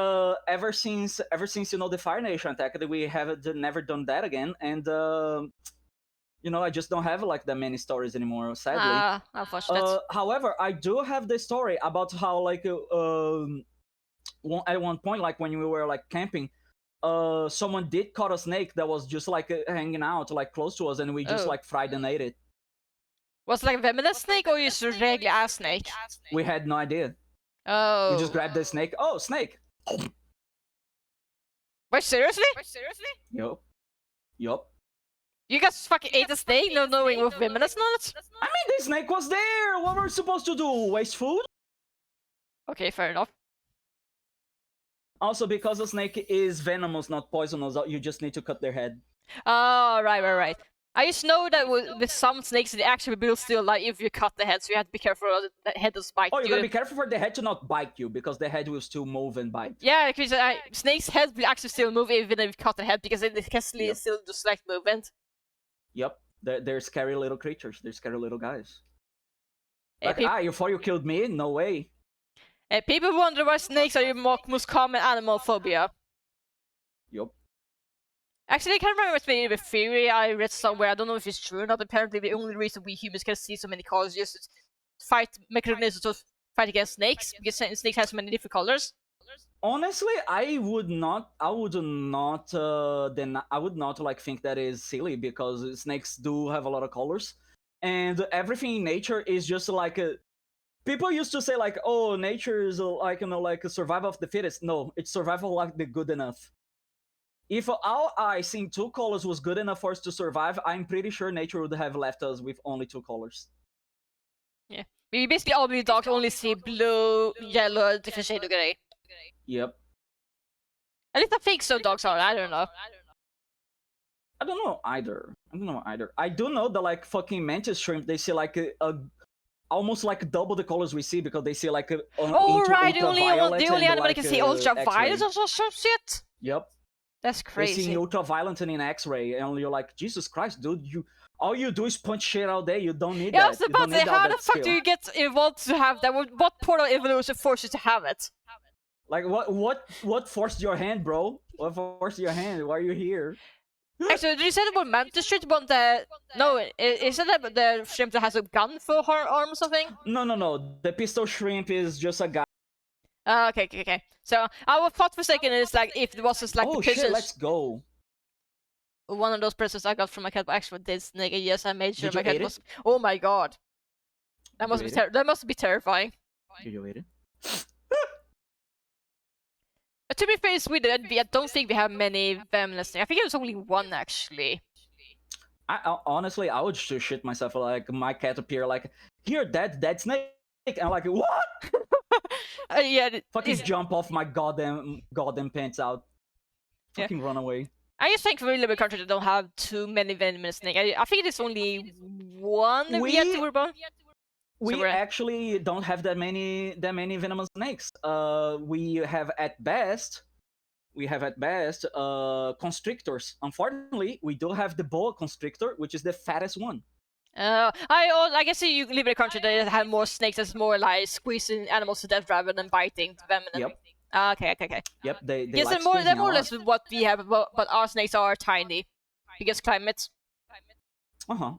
ever since the Fire Nation attack, we have never done that again, and I just don't have like that many stories anymore, sadly. However, I do have the story about how like at one point, like when we were like camping, someone did caught a snake that was just like hanging out like close to us, and we just like fried and ate it. Was it like a venomous snake or just a regular ass snake? We had no idea. Oh. We just grabbed the snake. Oh, snake. Wait, seriously? Yup. You guys fucking ate a snake, not knowing what venomous not? I mean, the snake was there. What were we supposed to do? Waste food? Okay, fair enough. Also, because the snake is venomous, not poisonous, you just need to cut their head. Oh, right. I just know that with some snakes, they actually will still like if you cut the head, so you have to be careful the head doesn't bite you. Oh, you gotta be careful for the head to not bite you, because the head will still move and bite. Yeah, because snakes' heads will actually still move even if you cut the head, because they can still just like movement. Yep, they're scary little creatures. They're scary little guys. Uh, Like, peop- you thought you killed me? No way. People wonder why snakes are your most common animal phobia. Yup. Actually, I can't remember what's maybe a theory I read somewhere. I don't know if it's true or not. Apparently, the only reason we humans can see so many colors is just to fight mechanisms to fight against snakes, because snakes have so many different colors. Honestly, I would not. I would not like think that is silly because snakes do have a lot of colors, and everything in nature is just like a. People used to say like, "Oh, nature is like like a survival of the fittest." No, it's survival like the good enough. If our eyes seeing two colors was good enough for us to survive, I'm pretty sure nature would have left us with only two colors. Yeah. We basically all the dogs only see blue, yellow, different shade of gray. Yep. At least I think so. Dogs are. I don't know. I don't know either. I do know that like fucking mantis shrimp, they see like a almost like double the colors we see because they see like Oh into right, ultraviolet the only and animal that like can see X-ray. ultraviolet or some shit. Yep. That's They see crazy. ultraviolet and in X-ray, and you're like, Jesus Christ, dude! You all you do is punch shit out there. You don't need Yeah, I that. was You don't about to say, need all how the that fuck skill. do you get involved to have that? What part of evolution forces you to have it? Like what forced your hand, bro? What forced your hand? Why are you here? Actually, did you say about mantis shrimp? But no, isn't that the shrimp that has a gun for her arm or something? No. The pistol shrimp is just a guy. Okay. So I thought for a second it's like if it was just like Oh the shit! pigeons. Let's go. One of those presents I got from my cat, but actually did snake. Yes, I made sure Did you my cat eat was. it? Oh my god, that Did you must be eat it? that must be terrifying. Did you eat it? To be fair, in Sweden, I don't think we have many venomous snakes. I think there's only one actually. Honestly, I would just shit myself. Like my cat appear like here, dead snake. And I'm like, what? Yeah, Fucking jump off my goddamn pants out. Yeah. Fucking run away. I just think we live in a country that don't have too many venomous snakes. I think there's only one we had to worry about. We actually don't have that many venomous snakes. We have at best constrictors. Unfortunately, we do have the boa constrictor, which is the fattest one. I guess you live in a country that has more snakes. That's more like squeezing animals to death rather than biting them. Yep. Okay. Yep. They Yes, like they're more or a less lot. what we have, but our snakes are tiny because climate. Uh-huh.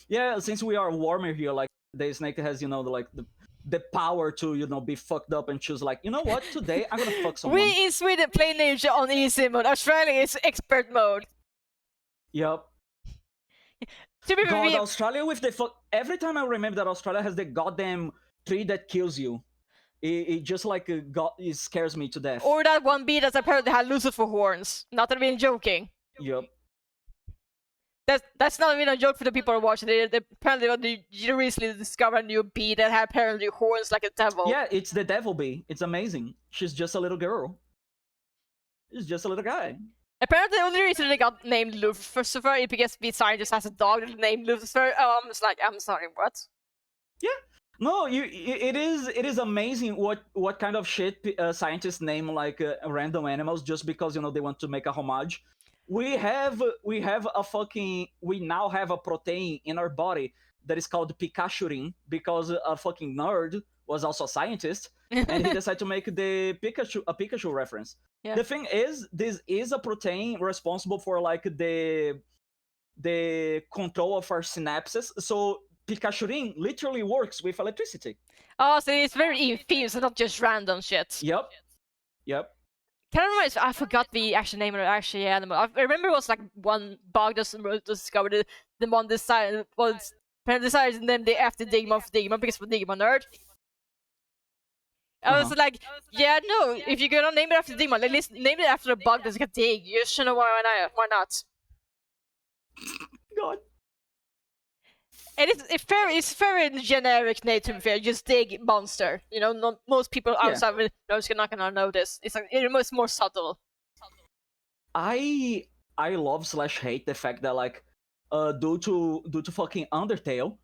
Yeah, since we are warmer here, like the snake has, the power to, be fucked up and choose like, you know what, today I'm gonna fuck someone. We in Sweden play ninja on easy mode. Australia is expert mode. Yep. God, Australia with the fuck. Every time I remember that Australia has the goddamn tree that kills you, it just like it scares me to death. Or that one bee that apparently had Lucifer horns. Not even joking. Yep. That's not even a joke for the people who are watching. They apparently you recently discovered a new bee that had apparently horns like a devil. Yeah, it's the devil bee. It's amazing. She's just a little girl. He's just a little guy. Apparently, the only reason they got named Lucifer is because the scientist has a dog named Lucifer. I'm just like, I'm sorry, what? Yeah. No, it is amazing what kind of shit scientists name like random animals just because they want to make a homage. We now have a protein in our body that is called Pikachurin because a fucking nerd was also a scientist and he decided to make the Pikachu reference. Yeah. The thing is, this is a protein responsible for like the control of our synapses. So Pikachurin literally works with electricity. Oh, so it's very infused, not just random shit. Yep. Can I remember? I forgot the actual name of the actual animal. I remember it was like one bug that discovered the one decided to name the after Digimon for Digimon because of Digimon nerd. I was like, yeah, no. If you're gonna name it after Digimon, at least name it after a bug that's like a dig. You should know why not. God. And it's very generic name to be fair. Just dig monster. Most people outside of it are not gonna know this. It's like it's more subtle. I love / hate the fact that like due to fucking Undertale,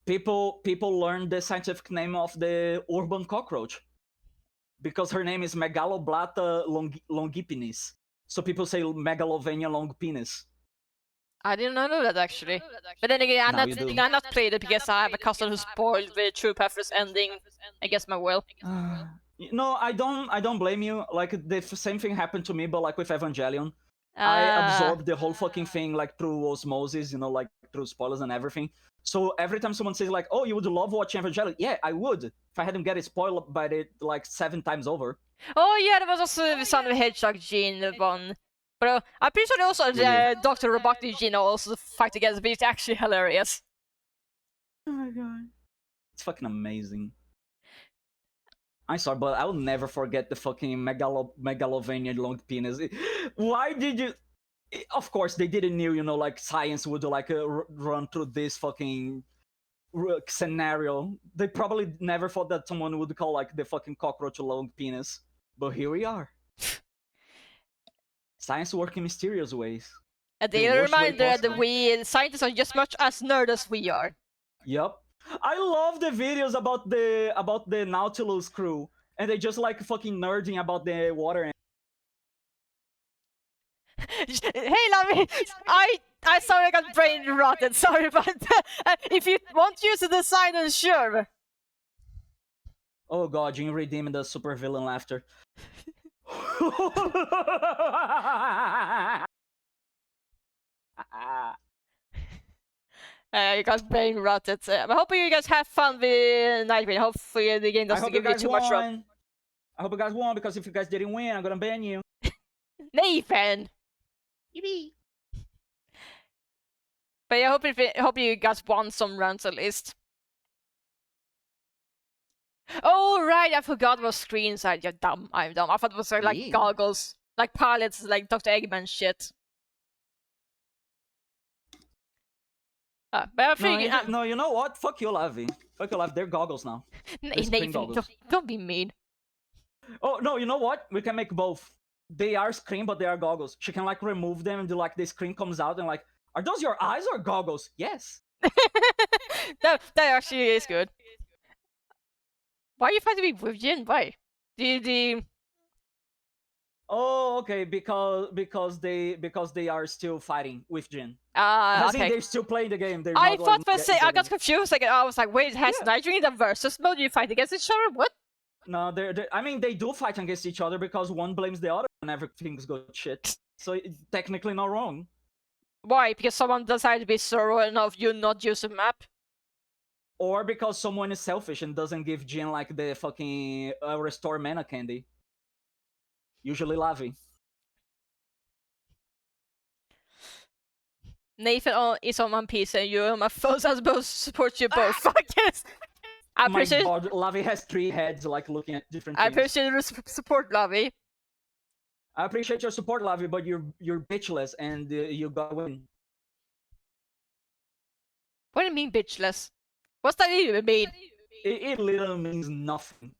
people learn the scientific name of the urban cockroach because her name is Megaloblata longipenis. So people say Megalovania long penis. I didn't know that actually. But then again, Now you do. I'm not played it because I have a cousin who spoiled the True Path's ending against my will. No, I don't blame you. Like the same thing happened to me, but like with Evangelion. I Ah. absorbed the whole fucking thing like through osmosis, like through spoilers and everything. So every time someone says like, "Oh, you would love watching Evangelion," yeah, I would if I hadn't get it spoiled by it like 7 times over. Oh yeah, there was also the Son of the Hedgehog Gene one. But I'm pretty sure also the Dr. Robotnik Gene also fight against, but it's actually hilarious. Oh my god, it's fucking amazing. I'm sorry, but I will never forget the fucking Megalovania long penis. Why did you? Of course, they didn't know, like science would like run through this fucking scenario. They probably never thought that someone would call like the fucking cockroach a long penis, but here we are. Science works in mysterious ways. A daily reminder that we scientists are just much as nerd as we are. Yep. I love the videos about the Nautilus crew, and they just like fucking nerding about the water. Hey, Lavvy, I sorry I got brain rotted. Sorry about that. If you want to use the design, then sure. Oh god, Jin redeeming the supervillain laughter. You got brain rotted. I'm hoping you guys have fun with Nightwing. Hopefully the game doesn't give you too much trouble. I hope you guys won, because if you guys didn't win, I'm gonna ban you. Nathan! Yippee! But yeah, I hope you guys won some runs at least. Oh right, I forgot what screens are. You're dumb. I'm dumb. I thought it was like goggles, like pilots, like Dr. Eggman shit. But I think no, you know what? Fuck you, Lavvy. Fuck you, Lavvy. They're goggles now. Nathan, goggles. Don't be mean. Oh no, you know what? We can make both. They are screen, but they are goggles. She can like remove them, and like the screen comes out, and like, are those your eyes or goggles? Yes. that actually is good. Why are you fighting me with Jin? Why? Oh, okay, because they are still fighting with Jin. Okay. They're still playing the game. I thought for a second, I got confused. Like, I was like, wait, has Nightwing the versus mode? You fight against each other? What? No, I mean, they do fight against each other because one blames the other whenever things go shit. So it's technically not wrong. Why? Because someone decided to be thorough enough you not use a map? Or because someone is selfish and doesn't give Jin like the fucking restore mana candy. Usually Lavvy. Nathan is on One Piece and you're on my phone, so I'm supposed to support you both. Fuck yes! I appreciate. My god, Lavvy has 3 heads, like looking at different I things. appreciate your support, Lavvy. I appreciate your support, Lavvy, but you're bitchless and you gotta win. What do you mean, bitchless? What's that even mean? It literally means nothing.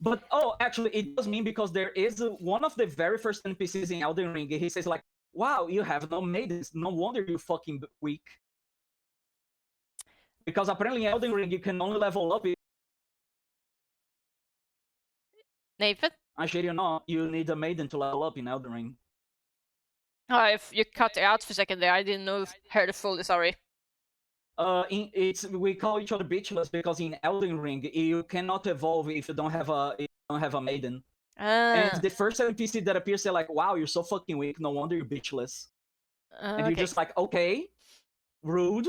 But oh, actually, it does mean, because there is one of the very first NPCs in Elden Ring. He says like, "Wow, you have no maidens. No wonder you fucking weak." Because apparently in Elden Ring you can only level up. Nathan? I shit you not, you need a maiden to level up in Elden Ring. Oh, if you cut it out for a second there, I didn't know. Heard it fully. Sorry. We call each other bitchless because in Elden Ring you cannot evolve if you don't have a maiden. And the first NPC that appears, they're like, "Wow, you're so fucking weak. No wonder you're bitchless." And you're just like, "Okay, rude."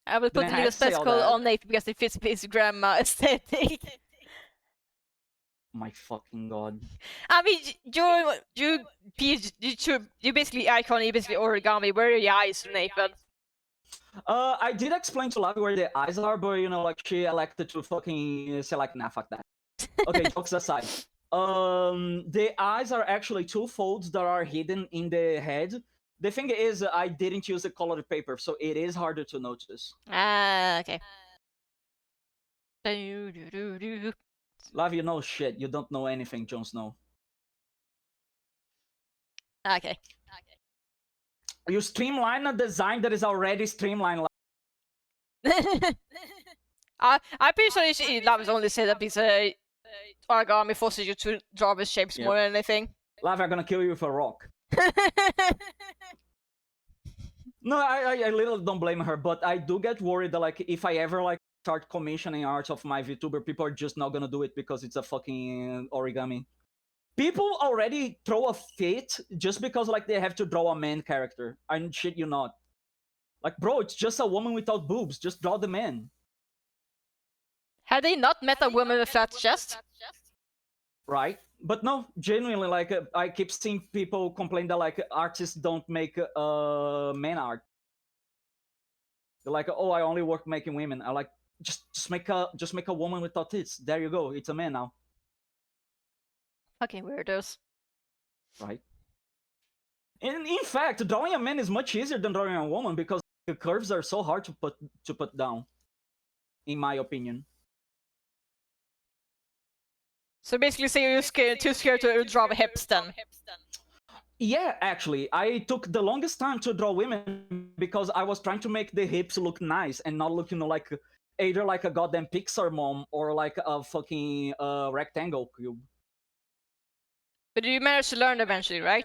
I will put a little spectacle on Nathan because it fits his grandma aesthetic. My fucking god. I mean, you basically icon, you basically origami. Where are your eyes, Nathan? I did explain to Lavvy where the eyes are, but like she elected to fucking say like, "Nah, fuck that." Okay, jokes aside. The eyes are actually 2 folds that are hidden in the head. The thing is, I didn't use a colored paper, so it is harder to notice. Okay. Lavvy, you know shit. You don't know anything, Jon Snow. Okay. You streamline a design that is already streamlined. I'm pretty sure that was only set up because origami forces you to draw the shapes more than anything. Lavvy, I'm gonna kill you with a rock. No, I literally don't blame her, but I do get worried that like if I ever like start commissioning art of my VTuber, people are just not gonna do it because it's a fucking origami. People already throw a fit just because like they have to draw a man character. I shit you not. Like, bro, it's just a woman without boobs. Just draw the man, Had they not met a woman with flat chest? right? But no, genuinely, like I keep seeing people complain that like artists don't make man art. They're like, oh, I only work making women. I like just make a woman without tits. There you go. It's a man now, Fucking weirdos. right? And in fact, drawing a man is much easier than drawing a woman because the curves are so hard to put down, in my opinion. So basically, say you're too scared to draw hips then. Yeah, actually, I took the longest time to draw women because I was trying to make the hips look nice and not look, like either like a goddamn Pixar mom or like a fucking rectangle cube. But you managed to learn eventually, right?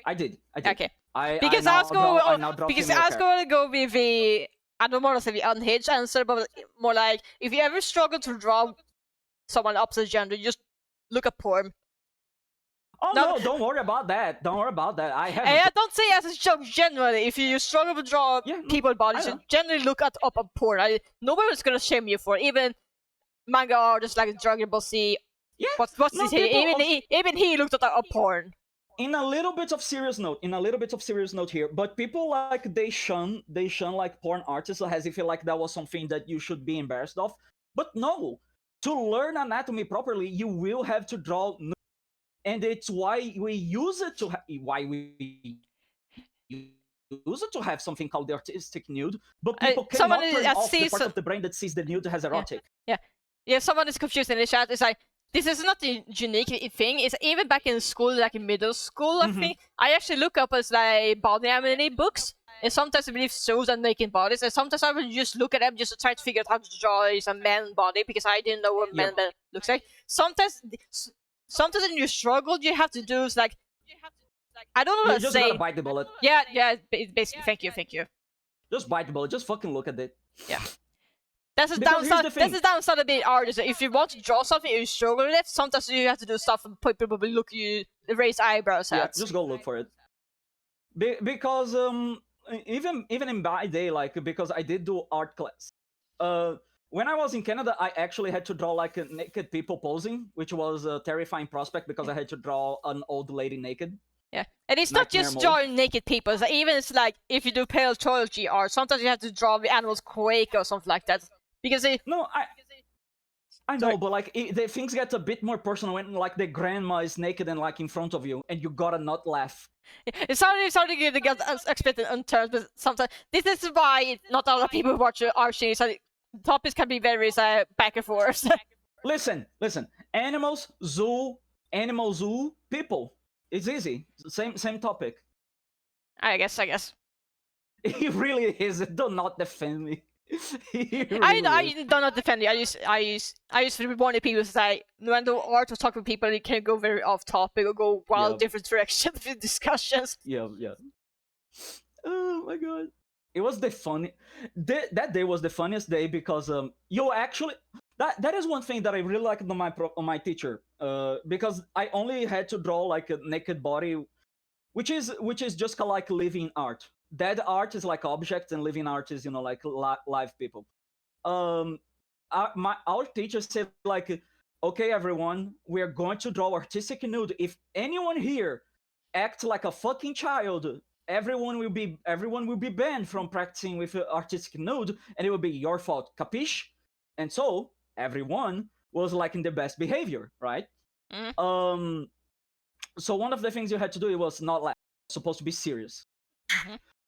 I did. Okay. I Because now I was going, I now draw because female I was characters. going to go with the, I don't want to say the unhinged answer, but more like if you ever struggle to draw someone opposite gender, you just look at porn. Oh No, no, don't worry about that. Don't worry about that. I haven't. And I don't say as a joke generally. If you struggle to draw Yeah, no, people bodies, I you know. generally look up a porn. Nobody's gonna shame you for it. Even manga artists like Dragon Ball Z. Yeah, What's no, this here? people. Even he looked at a porn. In a little bit of serious note here, but people like they shun like porn artists as if like that was something that you should be embarrassed of. But no, to learn anatomy properly, you will have to draw, and it's why we use it to use it to have something called the artistic nude. But people Someone cannot turn off the sees, part of the brain that sees the nude as erotic. yeah. Someone is confused in the chat. It's like this is not a unique thing. It's even back in school, like in middle school. I think I actually look up as like body anatomy books. And sometimes I believe shows are making bodies, and sometimes I will just look at them just to try to figure out how to draw a man body because I didn't know what man looks like. Sometimes when you struggle, you have to do is like I don't know what You to just say. gotta bite the bullet. Yeah. Basically, thank you. Just bite the bullet. Just fucking look at it. Yeah. That's the Because here's downside. the thing. That's the downside of being artist. If you want to draw something, you struggle with it. Sometimes you have to do stuff and people will look you raise eyebrows Yeah, at. just go look for it. Because even in my day, like because I did do art class. When I was in Canada, I actually had to draw like naked people posing, which was a terrifying prospect because I had to draw an old lady naked. Yeah, and it's Nightmare not just mode. drawing naked people. It's like, even it's like if you do paleontology art, sometimes you have to draw the animals quake or something like that because they. No, I know, but like the things get a bit more personal when like the grandma is naked and like in front of you, and you gotta not laugh. It's something good to get expected on terms, but sometimes this is why not a lot of people watch art streams. So topics can be very back and forth. Listen. Animals, zoo, people. It's easy. Same topic. I guess. He really is. Do not defend me. I do not defend you. I use to warn people to say when the art of talking to people, it can go very off topic or go wild different directions with discussions. Yeah. Oh my god. It was the funny. That day was the funniest day because you actually that is one thing that I really liked on my teacher. Because I only had to draw like a naked body, which is just like living art. Dead art is like objects, and living art is like live people. Our teacher said like, okay, everyone, we are going to draw artistic nude. If anyone here acts like a fucking child, everyone will be banned from practicing with artistic nude, and it will be your fault. Capiche? And so everyone was like in the best behavior, right? So one of the things you had to do, it was not laugh. It was supposed to be serious.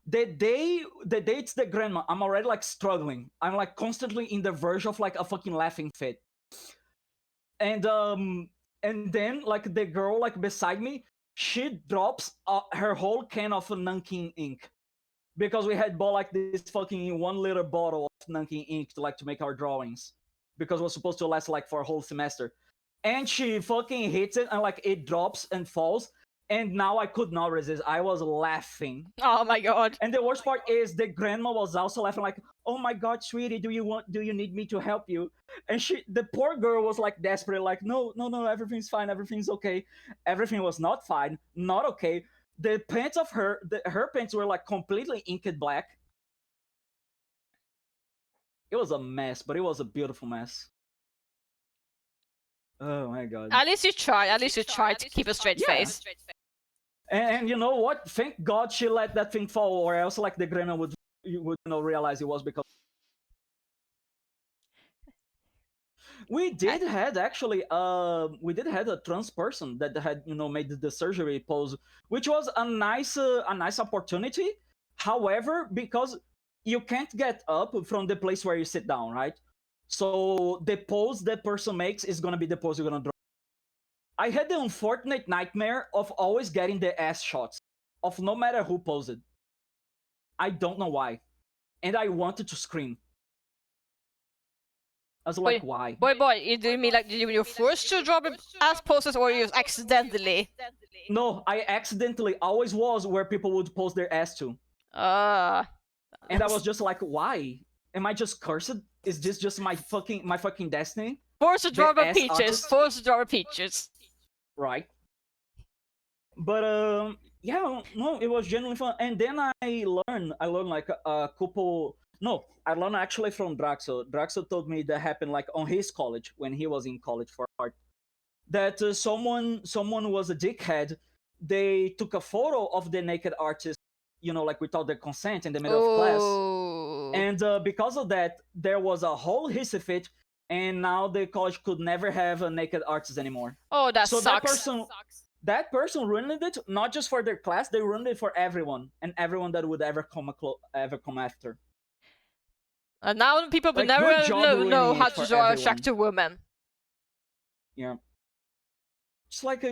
The day it's the grandma, I'm already like struggling. I'm like constantly in the verge of like a fucking laughing fit. And then like the girl like beside me, she drops her whole can of Nanking ink because we had bought like this fucking 1 liter bottle of Nanking ink to make our drawings because it was supposed to last like for a whole semester. And she fucking hits it and like it drops and falls. And now I could not resist. I was laughing. Oh my god. And the worst part is the grandma was also laughing, like, "Oh my god, sweetie, do you need me to help you?" And the poor girl was like desperate, like, "No, no, no, everything's fine, everything's okay." Everything was not fine, not okay. The pants of her pants were like completely inked black. It was a mess, but it was a beautiful mess. Oh my god. At least you try. At least you try to keep a straight face. And you know what? Thank God she let that thing fall, or else like the grandma would realize it was because we did had actually we did had a trans person that had made the surgery pose, which was a nice opportunity. However, because you can't get up from the place where you sit down, right? So the pose that person makes is gonna be the pose you're gonna draw. I had the unfortunate nightmare of always getting the ass shots of no matter who posed. I don't know why, and I wanted to scream. I was like, why? Boy, do you mean like you're forced to draw ass poses or you accidentally? No, I accidentally always was where people would post their ass to. And I was just like, why? Am I just cursed? Is this just my fucking destiny? Forced to draw peaches. Forced to draw peaches. Right. But yeah, no, it was genuinely fun. And then I learned like a couple. No, I learned actually from Draxo. Draxo told me that happened like on his college when he was in college for art. That someone was a dickhead. They took a photo of the naked artist, like without their consent in the middle of class. And because of that, there was a whole hissy fit, and now the college could never have a naked artist anymore. Oh, that sucks. That person ruined it not just for their class; they ruined it for everyone and everyone that would ever come after. And now people will never know how to draw a attractive woman. Yeah. It's like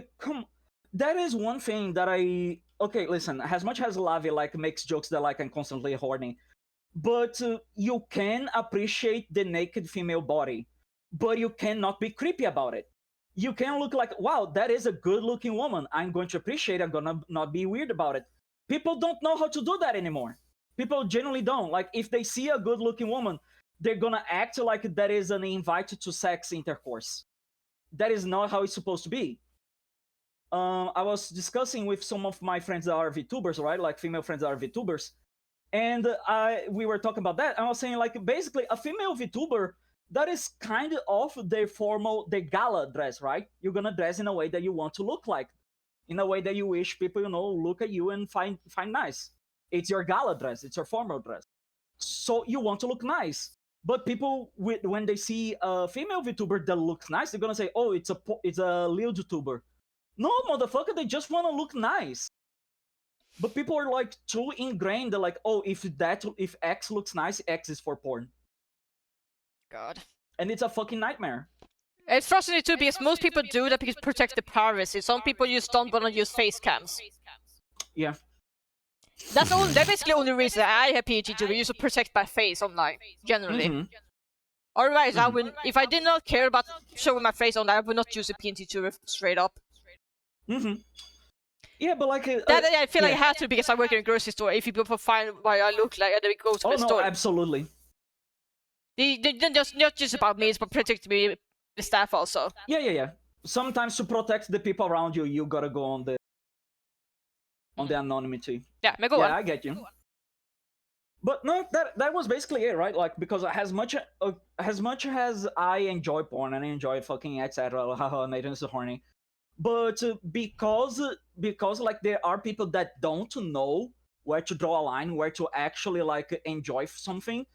that is one thing that okay, listen, as much as Lavi like makes jokes that like I'm constantly horny, but you can appreciate the naked female body, but you cannot be creepy about it. You can look like, wow, that is a good looking woman. I'm going to appreciate it. I'm gonna not be weird about it. People don't know how to do that anymore. People generally don't. Like, if they see a good looking woman, they're gonna act like that is an invite to sex intercourse. That is not how it's supposed to be. I was discussing with some of my friends that are VTubers, right? Like female friends that are VTubers. And we were talking about that. I was saying, like, basically a female VTuber, that is kind of the gala dress, right? You're gonna dress in a way that you want to look like, in a way that you wish people, look at you and find nice. It's your gala dress. It's your formal dress. So you want to look nice. But people, when they see a female VTuber that looks nice, they're gonna say, "Oh, it's a lewd YouTuber." No, motherfucker, they just want to look nice. But people are like too ingrained. They're like, "Oh, if X looks nice, X is for porn." God. And it's a fucking nightmare. It's frustrating too because most people do that because protect the privacy. Some people just don't want to use face cams. Yeah. That's basically the only reason I have PNGtuber, use to protect my face online, generally. Mm-hmm. Otherwise, I would, if I did not care about showing my face online, I would not use a PNGtuber straight up. Mm-hmm. Yeah, but like that I feel like I had to because I work in a grocery store. If people find what I look like, they go to the store. Oh no, absolutely. They not just about me, it's about protecting me, the staff also. Yeah. Sometimes to protect the people around you, you gotta go on the anonymity. Yeah, go on. I get you. But no, that was basically it, right? Like, because as much as I enjoy porn and I enjoy fucking etc. Haha, Nathan is horny. But because like there are people that don't know where to draw a line, where to actually like enjoy something,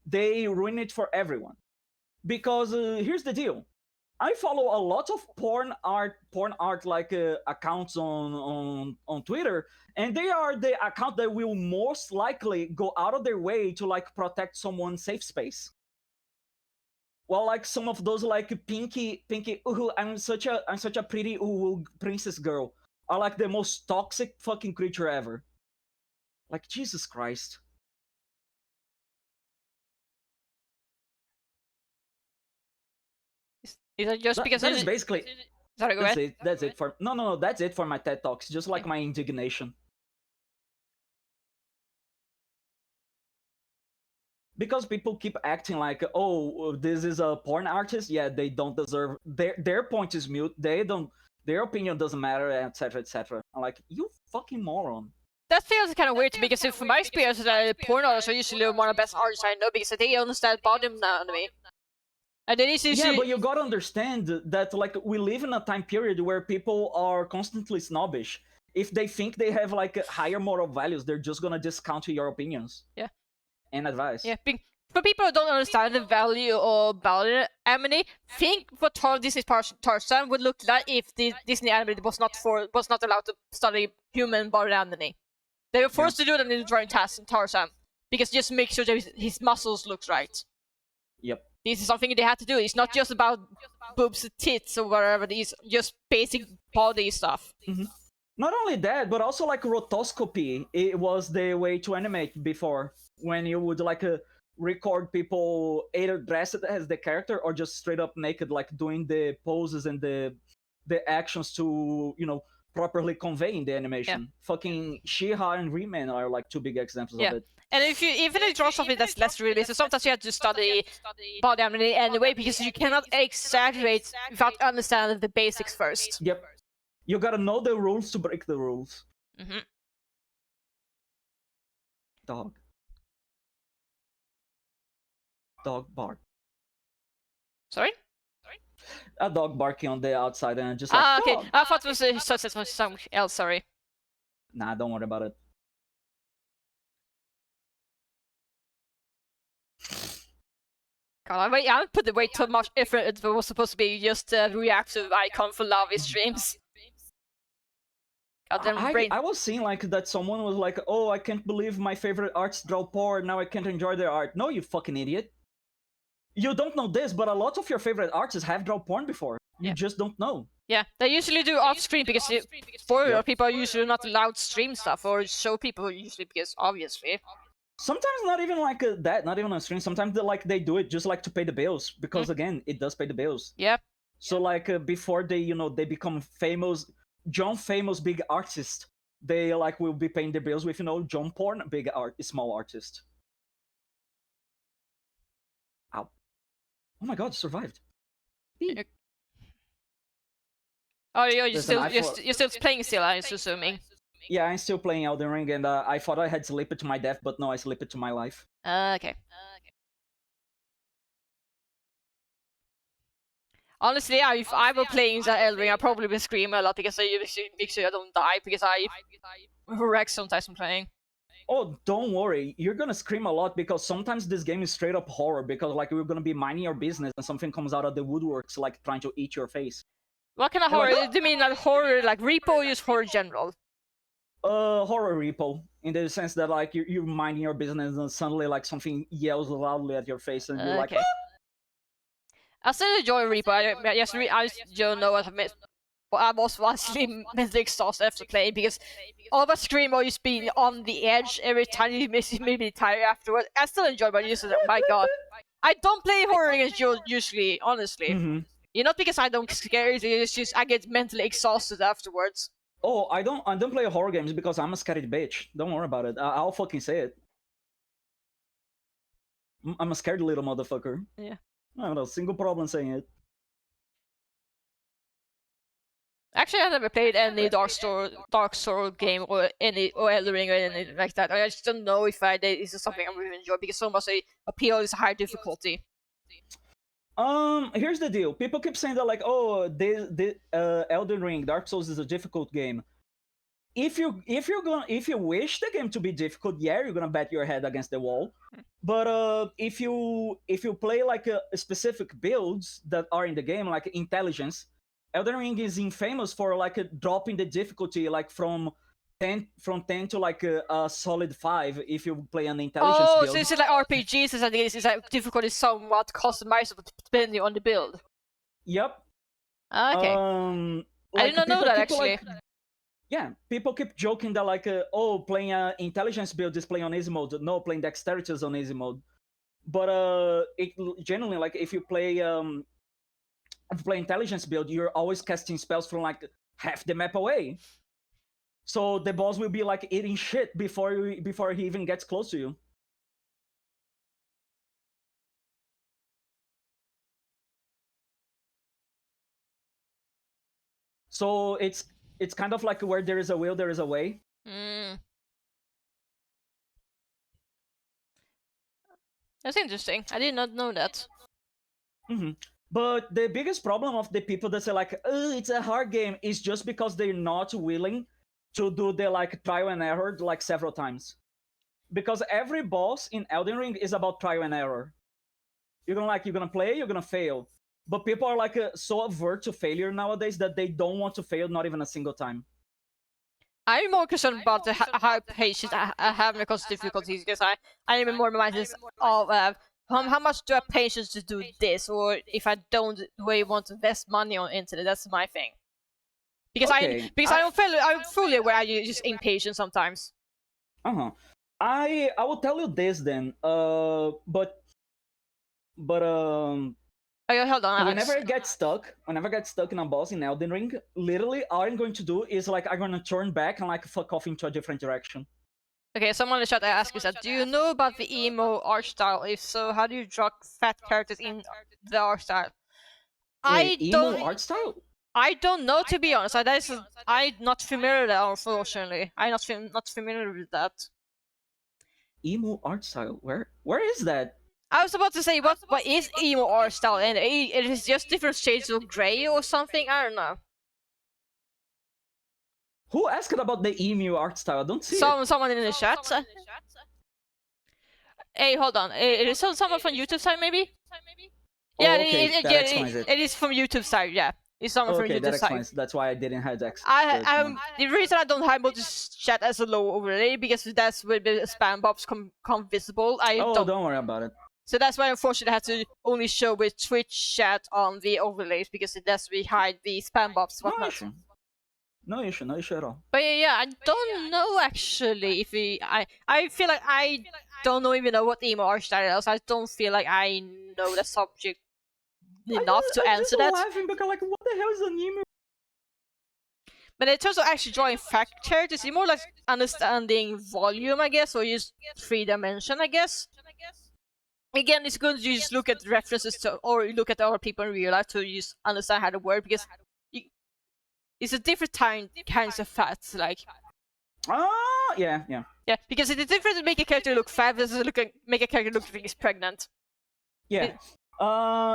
they ruin it for everyone. Because here's the deal. I follow a lot of porn art like accounts on Twitter, and they are the account that will most likely go out of their way to like protect someone's safe space. Well, like some of those like pinky, ooh, I'm such a pretty ooh princess girl, are like the most toxic fucking creature ever. Like, Jesus Christ. Is that just because that is basically Sorry, go ahead. That's it for no. That's it for my TED talks. Just like my indignation. Because people keep acting like, oh, this is a porn artist. Yeah, they don't deserve their point is mute. They don't. Their opinion doesn't matter, etc., etc. I'm like, you fucking moron. That feels kind of weird to me because from my experience, porn artists are usually one of the best artists I know because they understand body anatomy. And then yeah, but you gotta understand that like we live in a time period where people are constantly snobbish. If they think they have like higher moral values, they're just gonna discount your opinions. Yeah. And advice. Yeah. For people who don't understand the value of body anatomy, think what Disney's Tarzan would look like if the Disney anime was not allowed to study human body anatomy. They were forced to do that in the drawing Tarzan because just make sure that his muscles looks right. Yep. This is something they had to do. It's not just about boobs and tits or whatever. It's just basic body stuff. Mm-hmm. Not only that, but also like rotoscopy. It was the way to animate before, when you would like record people either dressed as the character or just straight up naked, like doing the poses and the actions to properly convey in the animation. Yeah. Fucking She-Ra and Riemann are like two big examples of it. And if you even if you draw something that's less realistic, sometimes you have to study body anatomy anyway because you cannot exaggerate without understanding the basics first. Yep. You gotta know the rules to break the rules. Mm-hmm. Dog bark. Sorry? A dog barking on the outside and just like, okay. dog. I thought it was something else, sorry. Nah, don't worry about it. God, I haven't put way too much effort into what was supposed to be just a reactive icon for Lavvy streams. I was seeing like that someone was like, oh, I can't believe my favorite artists draw porn, now I can't enjoy their art. No, you fucking idiot. You don't know this, but a lot of your favorite artists have drawn porn before. You just don't know. Yeah, they usually do off-screen because for people are usually not allowed to stream stuff or show people usually because obviously. Sometimes not even like that, not even on stream. Sometimes they do it just like to pay the bills because again, it does pay the bills. Yep. So like before they they become famous, famous big artist, they like will be paying the bills with John porn big small artist. Ow. Oh my god, survived. Oh, you're still playing still, I'm assuming. Yeah, I'm still playing Elden Ring, and I thought I had slipped it to my death, but no, I slipped it to my life. Okay. Honestly, if I were playing Elden Ring, I'd probably be screaming a lot because I make sure I don't die because I wreck sometimes I'm playing. Oh, don't worry. You're gonna scream a lot because sometimes this game is straight up horror because like you're gonna be minding your business and something comes out of the woodworks like trying to eat your face. What kind of horror? Do you mean like horror like Repo or just horror general? Horror Repo, in the sense that like you're minding your business and suddenly like something yells loudly at your face and you're like, ah! I still enjoy Repo. I just don't know what I missed. But I was actually mentally exhausted after playing because all of a scream or just being on the edge every time you miss you maybe tired afterwards. I still enjoy my use of it. My god. I don't play horror games usually, honestly. Mm-hmm. Not because I don't scare you, it's just I get mentally exhausted afterwards. Oh, I don't play horror games because I'm a scared bitch. Don't worry about it. I'll fucking say it. I'm a scared little motherfucker. Yeah. I don't know, single problem saying it. Actually, I've never played any Dark Soul game or Elden Ring or anything like that. I just don't know if this is something I really enjoy because so much appeal is high difficulty. Here's the deal. People keep saying that like, oh, Elden Ring, Dark Souls is a difficult game. If you wish the game to be difficult, yeah, you're gonna bat your head against the wall. But if you play like specific builds that are in the game, like intelligence, Elden Ring is infamous for like dropping the difficulty like from 10 to like a solid 5 if you play an intelligence build. So it's like RPGs, so it's like difficulty somewhat customizable depending on the build. Yep. Okay. Like, I did not know that actually. Like, yeah, people keep joking that like, oh, playing an intelligence build is playing on easy mode. No, playing dexterity is on easy mode. But it generally like if you play if you play intelligence build, you're always casting spells from like half the map away. So the boss will be like eating shit before he even gets close to you. So it's kind of like where there is a will, there is a way. That's interesting. I did not know that. Mm-hmm. But the biggest problem of the people that say like, oh, it's a hard game is just because they're not willing to do the like trial and error like several times. Because every boss in Elden Ring is about trial and error. You're gonna play, you're gonna fail. But people are like so avert to failure nowadays that they don't want to fail not even a single time. I'm more concerned about the how patience I have when it comes to difficulties, because I am more minded of how much do I have patience to do this, or if I don't, do I want to invest money into it? That's my thing. Because Okay. I'm fully aware I'm just impatient sometimes. I will tell you this then. But Oh, hold on, Alex. whenever I get stuck in a boss in Elden Ring, literally all I'm going to do is like I'm gonna turn back and like fuck off into a different direction. Okay, someone in the chat asked you that, do you know about the emo art style? If so, how do you draw fat characters in the art style? Wait, emo art style? I don't know, to be honest. I'm not familiar with that, unfortunately. I'm not familiar with that. Emo art style? Where is that? I was about to say, what is emo art style? And it is just different shades of gray or something? I don't know. Who asked about the emu art style? I don't see it. Someone in the chat. Hey, hold on. Is it someone from YouTube side, maybe? Yeah, Oh, okay, that explains it. It is from YouTube side, yeah. It's someone from Okay, YouTube that side. explains. That's why I didn't have access. The reason I don't have this chat as a low overlay, because that's where the spam bobs come visible. Don't worry about it. So that's why, unfortunately, I had to only show with Twitch chat on the overlays, because that's where we hide the spam bobs, whatnot. No issue at all. But yeah, I don't know actually if I feel like I don't even know what emo art style is. I don't feel like I know the subject enough to answer that. I'm laughing because like, what the hell is an emo? But in terms of actually drawing fact characters, it's more like understanding volume, I guess, or just 3-dimension, I guess. Again, it's good to just look at references to, or look at other people in real life to just understand how to work, because it's a different kinds of fats, like. Oh, yeah. Yeah, because it's different to make a character look fat versus make a character look like he's pregnant. Yeah.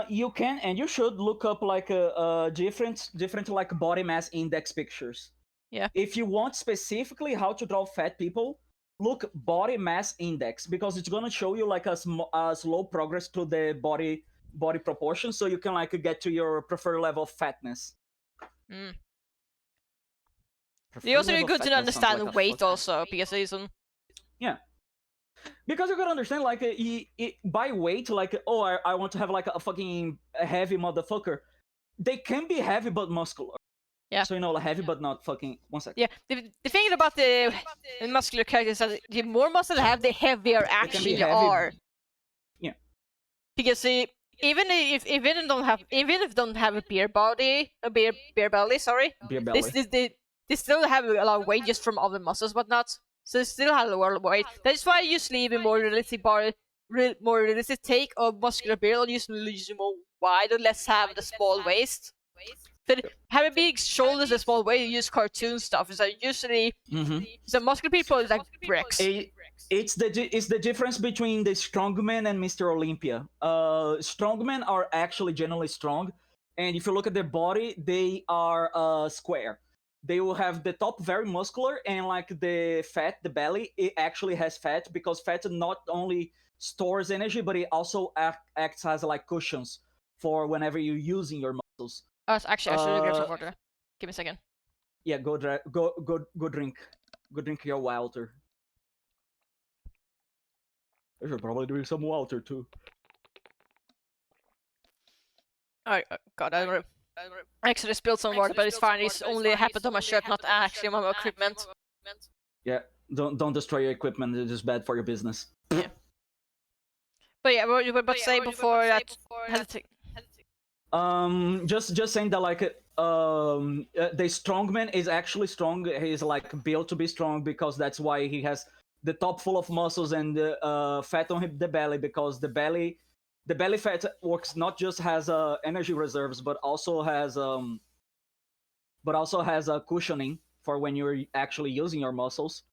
You can and you should look up like different like body mass index pictures. Yeah. If you want specifically how to draw fat people, look body mass index, because it's gonna show you like a slow progress to the body proportion, so you can like get to your preferred level of fatness. It's also really good to understand like weight also, because it's yeah. Because you gotta understand, like, by weight, like, oh, I want to have like a fucking heavy motherfucker. They can be heavy but muscular. Yeah. So, like, heavy but not fucking. 1 second. Yeah. The thing about the muscular characters is that the more muscle they have, the heavier actually they are. Yeah. Because even if they don't have a beer belly, sorry. Beer belly. They still have a lot of weight just from other muscles, whatnot. So they still have a lot of weight. That's why usually even more realistic take of muscular build usually more wide and less have the small waist. But having big shoulders and small waist, you use cartoon stuff. Is that usually the muscular people is like bricks. It's the difference between the strongman and Mr. Olympia. Strongmen are actually generally strong, and if you look at their body, they are square. They will have the top very muscular, and like the fat, the belly, it actually has fat, because fat not only stores energy, but it also acts as like cushions for whenever you're using your muscles. Actually, I should grab some water. Give me a second. Yeah, go drink your water. I should probably drink some water too. Alright, God, I actually spilled some water, but it's fine. It's only happened on my shirt, not actually on my equipment. Yeah, don't destroy your equipment. It is bad for your business. Yeah. But yeah, what you were about to say before that. Just saying that like the strongman is actually strong. He's like built to be strong because that's why he has the top full of muscles and fat on the belly, because the belly fat works not just has energy reserves but also has a cushioning for when you're actually using your muscles.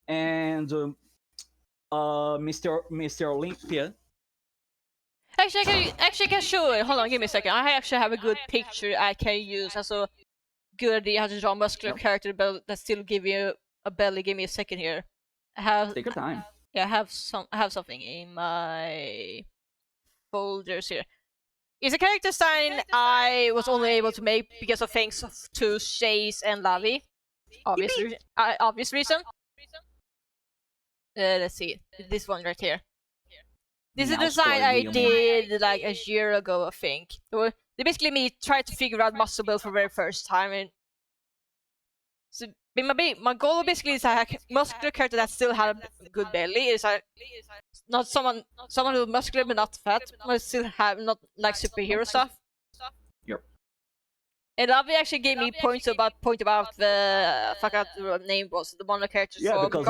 And Mr. Olympia. Actually, I can show it. Hold on, give me a second. I actually have a good picture I can use as a good idea how to draw a muscular character, but that still give you a belly. Give me a second here. Take your time. Yeah, I have something in my folders here. It's a character design I was only able to make because of thanks to Chase and Lavi. Obvious reason. Let's see. This one right here. This is a design I did like a year ago, I think. They basically me tried to figure out muscle build for the very first time, and so my goal basically is like a muscular character that still had a good belly. Is like not someone who's muscular but not fat, but still have not like superhero stuff. Yep. And Lavi actually gave me points about the I forgot what the name was, the one of the characters. Yeah, because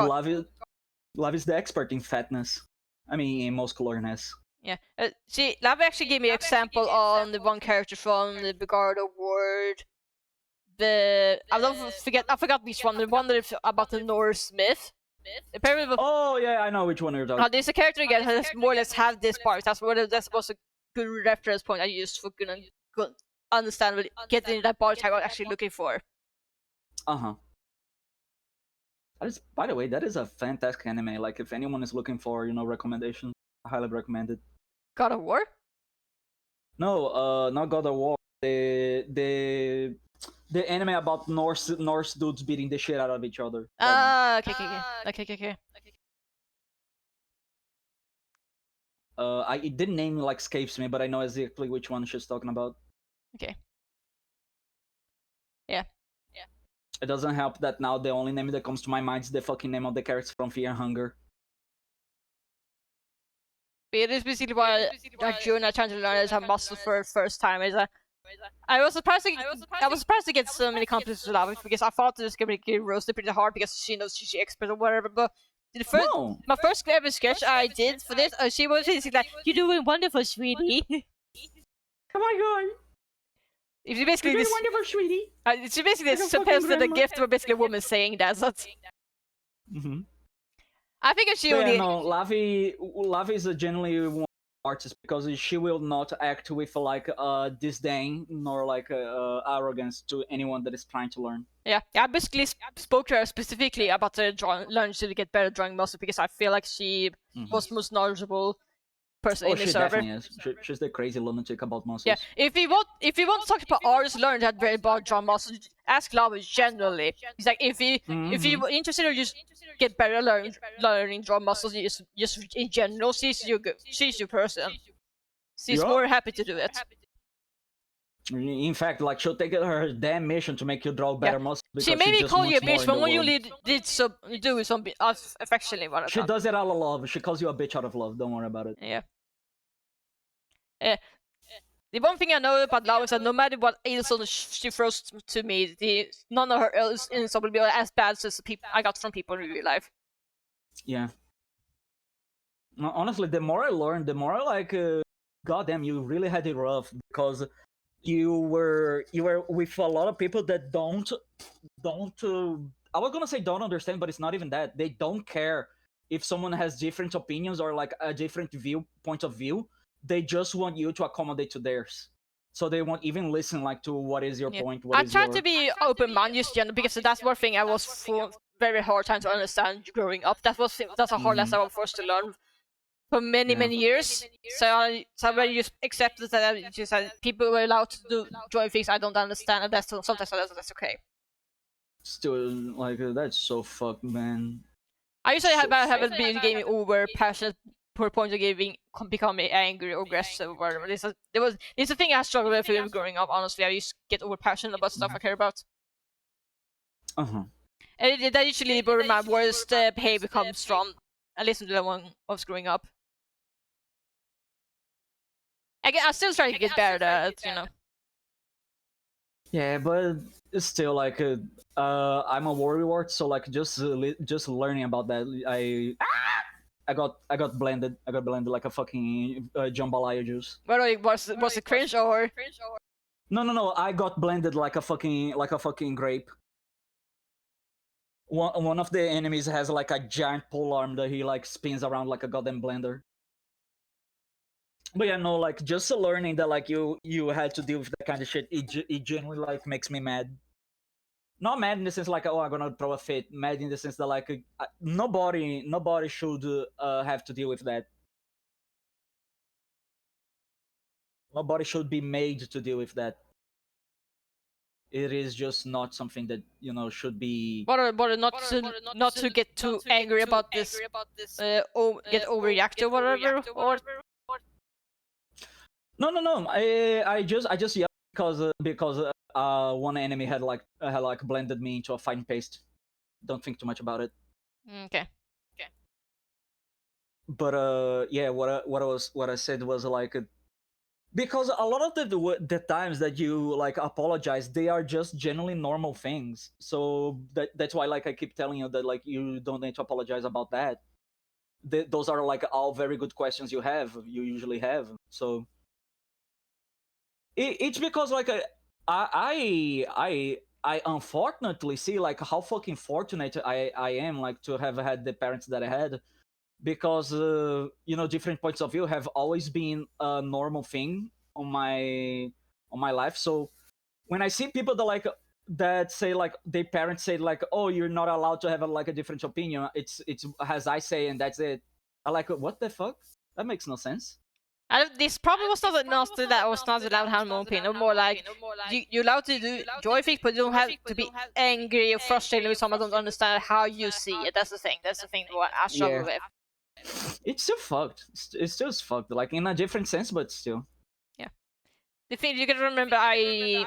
Lavi's the expert in fatness. I mean, in muscularness. Yeah. Lavi actually gave me an example on the one character from the Bigard Award. I forgot which one. The one that about the Norse myth. Apparently, oh yeah, I know which one you're talking. There's a character again who more or less have this part. That was a good reference point I used for good understand what getting that body type I'm actually looking for. By the way, that is a fantastic anime. Like, if anyone is looking for, recommendations, I highly recommend it. God of War? No, not God of War. The anime about Norse dudes beating the shit out of each other. Okay. The name like escapes me, but I know exactly which one she's talking about. Okay. Yeah. It doesn't help that now the only name that comes to my mind is the fucking name of the character from Fear and Hunger. But it is basically why Juna trying to learn how to muscle for the first time. I was surprised to get so many compliments to Lavi because I thought it was gonna get roasted pretty hard because she knows she's expert or whatever. But my first ever sketch I did for this, she was basically like, "You're doing wonderful, sweetie." Oh my god! It's basically You're doing wonderful, sweetie. It's basically supposed to the gift for basically a woman saying that. So I think if she only Lavi is a genuinely artist because she will not act with like disdain nor like arrogance to anyone that is trying to learn. Yeah, I basically spoke to her specifically about the learning to get better drawing muscle because I feel like she was most knowledgeable person in the server. Definitely is. She's the crazy lunatic about muscles. Yeah, if you want to talk about artists learn that very about drawing muscles, ask Lavi generally. It's like if you're interested or just get better learning drawing muscles, just in general, she's your person. She's more happy to do it. In fact, like she'll take her damn mission to make you draw better muscles. She maybe call you a bitch, but when you do some affectionately. She does it out of love. She calls you a bitch out of love. Don't worry about it. Yeah. The one thing I know about Lau is that no matter what insult she throws to me, none of her insults will be as bad as the people I got from people in real life. Yeah. Honestly, the more I learned, the more like, goddamn, you really had it rough because you were with a lot of people that don't. I was gonna say don't understand, but it's not even that. They don't care if someone has different opinions or like a different point of view. They just want you to accommodate to theirs, so they won't even listen like to what is your point. I tried to be open-minded because that's one thing I was for very hard time to understand growing up. That's a hard lesson I was forced to learn for many years. So when you accept that just people were allowed to join things I don't understand, and sometimes that's okay. Still, like that's so fucked, man. I usually haven't been gaming over passionate per point of becoming angry or aggressive or whatever. It's a thing I struggled with growing up. Honestly, I used to get over passionate about stuff I care about. And that usually where my worst behavior comes from. At least when I was growing up. I still try to get better at it, you know. Yeah, but it's still like I'm a warrior, so like just learning about that, I got blended. I got blended like a fucking jambalaya juice. But like, was it cringe or? No. I got blended like a fucking grape. One of the enemies has like a giant pole arm that he like spins around like a goddamn blender. But yeah, no, like just learning that like you had to deal with that kind of shit. It genuinely like makes me mad. Not mad in the sense like, oh, I'm gonna throw a fit. Mad in the sense that like nobody should have to deal with that. Nobody should be made to deal with that. It is just not something that should be. But not to get too angry about this. Get overreact or whatever. Or No. I just yelled because one enemy had like blended me into a fine paste. Don't think too much about it. okay. But yeah, what I said was like, because a lot of the times that you like apologize, they are just genuinely normal things. So that's why like I keep telling you that like you don't need to apologize about that. Those are like all very good questions you usually have. So it's because like I unfortunately see like how fucking fortunate I am like to have had the parents that I had, because different points of view have always been a normal thing on my life. So when I see people that say like their parents say like, oh, you're not allowed to have like a different opinion, it's as I say and that's it, I like, what the fuck, that makes no sense. This probably was not that I was not allowed to have my own opinion. More like you're allowed to do joy things, but you don't have to be angry or frustrated with someone who don't understand how you see it. That's the thing. That's the thing what I struggle with. It's still fucked. It's still fucked, like in a different sense, but still. Yeah. The thing you gotta remember, I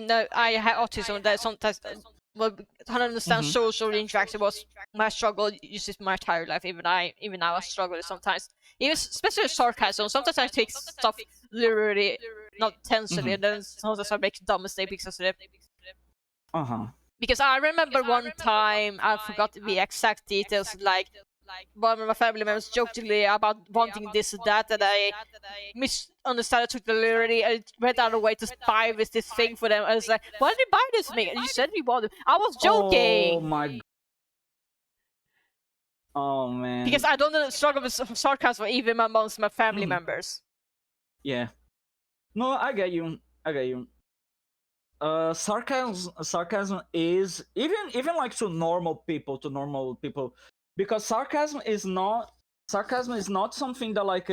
know I have autism. That sometimes, well, to understand social interaction was my struggle. Uses my entire life. Even now I struggle with sometimes. Even especially sarcasm. Sometimes I take stuff literally, not intentionally, and then sometimes I make dumb mistakes because of it. Because I remember one time, I forgot the exact details, like one of my family members jokingly about wanting this or that, and I misunderstood, took the literally, and went out of the way to buy this thing for them. I was like, why did you buy this for me? And you said you wanted. I was joking! Oh my. Oh man. Because I don't struggle with sarcasm even amongst my family members. Yeah. No, I get you. Sarcasm is even like to normal people, because sarcasm is not something that like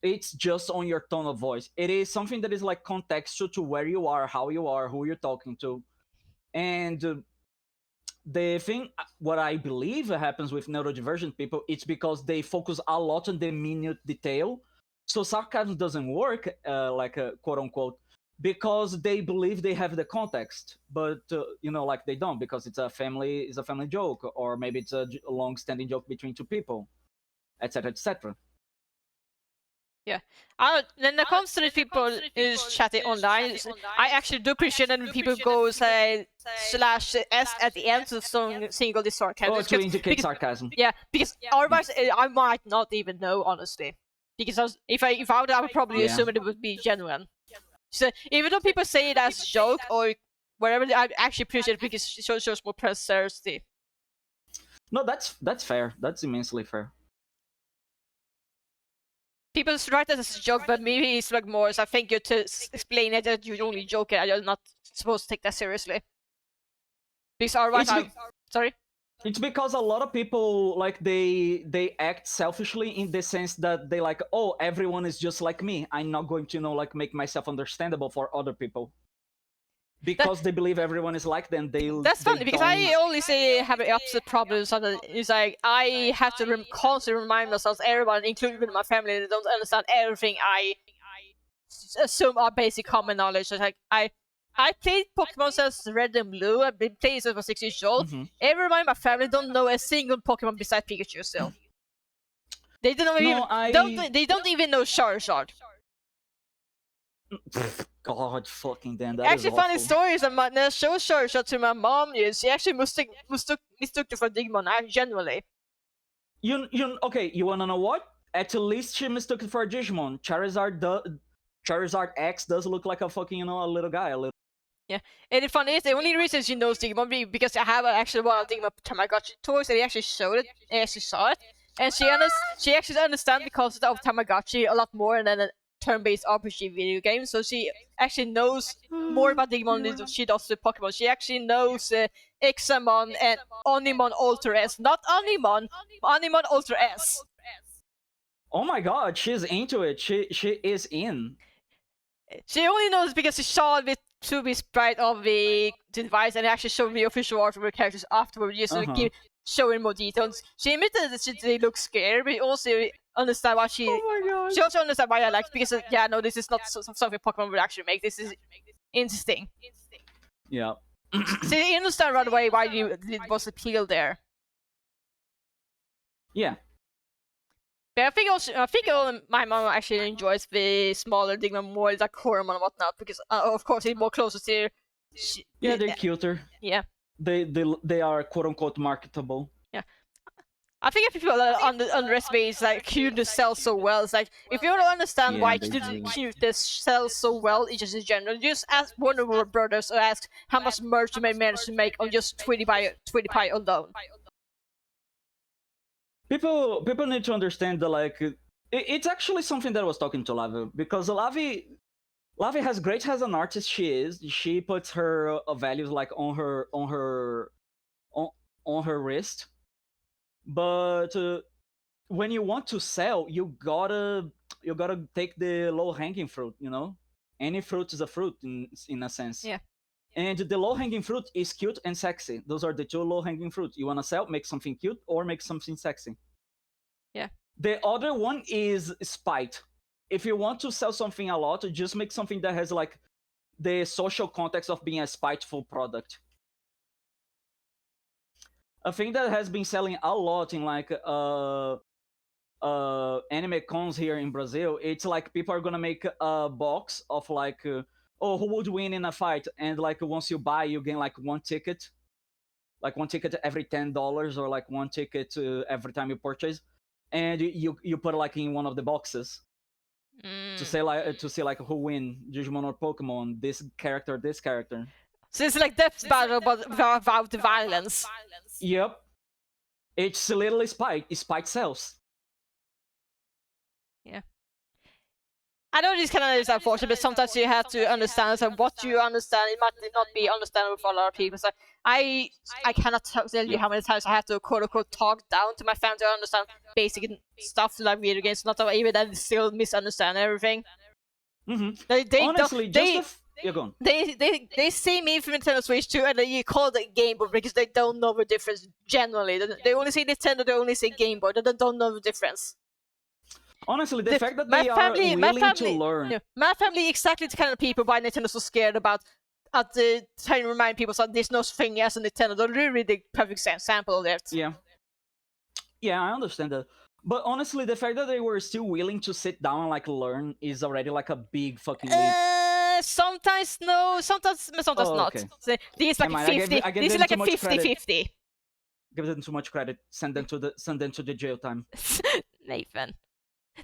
it's just on your tone of voice. It is something that is like contextual to where you are, how you are, who you're talking to. And the thing, what I believe happens with neurodivergent people, it's because they focus a lot on the minute detail. So sarcasm doesn't work, like quote unquote, because they believe they have the context, but like they don't, because it's a family joke, or maybe it's a long-standing joke between two people, etc., etc. Yeah. When it comes to the people who's chatting online, I actually do appreciate that when people go say /s at the end of some single this sarcasm. Oh, to indicate sarcasm. Yeah, because otherwise I might not even know, honestly. Because if I would, I would probably assume it would be genuine. So even though people say it as a joke or whatever, I actually appreciate it because it shows more sincerity. No, that's fair. That's immensely fair. People write that as a joke, but maybe it's like more. So I think you to explain it that you're only joking and you're not supposed to take that seriously. Because otherwise, sorry. It's because a lot of people like they act selfishly in the sense that they like, oh, everyone is just like me, I'm not going to like make myself understandable for other people, because they believe everyone is like them. That's funny because I always have the opposite problem. So it's like I have to constantly remind myself, everyone, including my family, they don't understand everything I assume are basic common knowledge. So like I played Pokemon since Red and Blue. I've been playing since I was 6 years old. Everyone in my family don't know a single Pokemon besides Pikachu still. They don't even know Charizard. God fucking damn, that is Actually, funny awful. story is that the show shot to my mom. She actually mistook it for Digimon. Genuinely. Okay, you wanna know what? At least she mistook it for a Digimon. Charizard X does look like a fucking, a little guy, a little. Yeah, and the fun is the only reason she knows Digimon because I have actually one of Digimon Tamagotchi toys and he actually showed it and she saw it and she actually understands the concept of Tamagotchi a lot more than a turn-based RPG video game. So she actually knows more about Digimon than she does with Pokemon. She actually knows Examon and Onimon Ultra S, not Onimon, Onimon Ultra S. Oh my god, she's into it. She is in. She only knows because she saw the 2B sprite of the device and actually showed the official art of her characters afterwards, just to keep showing more details. She admitted that they look scared, but also understand why she. Oh my god. She also understands why I like it because yeah, no, this is not something Pokemon would actually make. This is interesting. Yeah. She understand right away why it was appeal there. Yeah. But I think my mom actually enjoys the smaller Digimon more, like Koromon and whatnot, because of course it's more closer to. Yeah, they're cuter. Yeah. They are quote unquote marketable. Yeah. I think if people underestimate like cuteness sells so well. It's like if you don't understand why cuteness sells so well, it's just in general. Just ask Warner Brothers or ask how much merch they managed to make on just Twitty Pie alone. People need to understand that it's actually something that I was talking to Lavi, because Lavi has an artist. She puts her values like on her wrist, but when you want to sell, you gotta take the low hanging fruit. Any fruit is a fruit in a sense. Yeah. And the low hanging fruit is cute and sexy. Those are the two low hanging fruits. You wanna sell, make something cute or make something sexy. Yeah. The other one is spite. If you want to sell something a lot, just make something that has like the social context of being a spiteful product. A thing that has been selling a lot in like anime cons here in Brazil, it's like people are gonna make a box of like who would win in a fight, and like once you buy, you gain like one ticket every $10, or like one ticket every time you purchase, and you put like in one of the boxes to see like who win, Digimon or Pokemon, this character. So it's like death battle, but without the violence. Yep. It's literally spite sells. Yeah. I know this kind of is unfortunate, but sometimes you have to understand. So what you understand, it might not be understandable for a lot of people. So I cannot tell you how many times I have to quote unquote talk down to my family to understand basic stuff like video games. Not that even that they still misunderstand everything. Mm-hmm. Honestly, you're gone. They see me from Nintendo Switch too, and you call it Game Boy because they don't know the difference. Generally, they only say Nintendo, they only say Game Boy. They don't know the difference. Honestly, the fact that they are willing to learn. Yeah, my family exactly the kind of people why Nintendo's so scared about at the trying to remind people that there's no thing as a Nintendo. They're really the perfect example of that. Yeah, I understand that. But honestly, the fact that they were still willing to sit down and like learn is already like a big fucking leap. Sometimes no, sometimes not. Okay. So, this is like a 50. This is like a 50-50. Give them too much credit. Send them to the jail time. Nathan.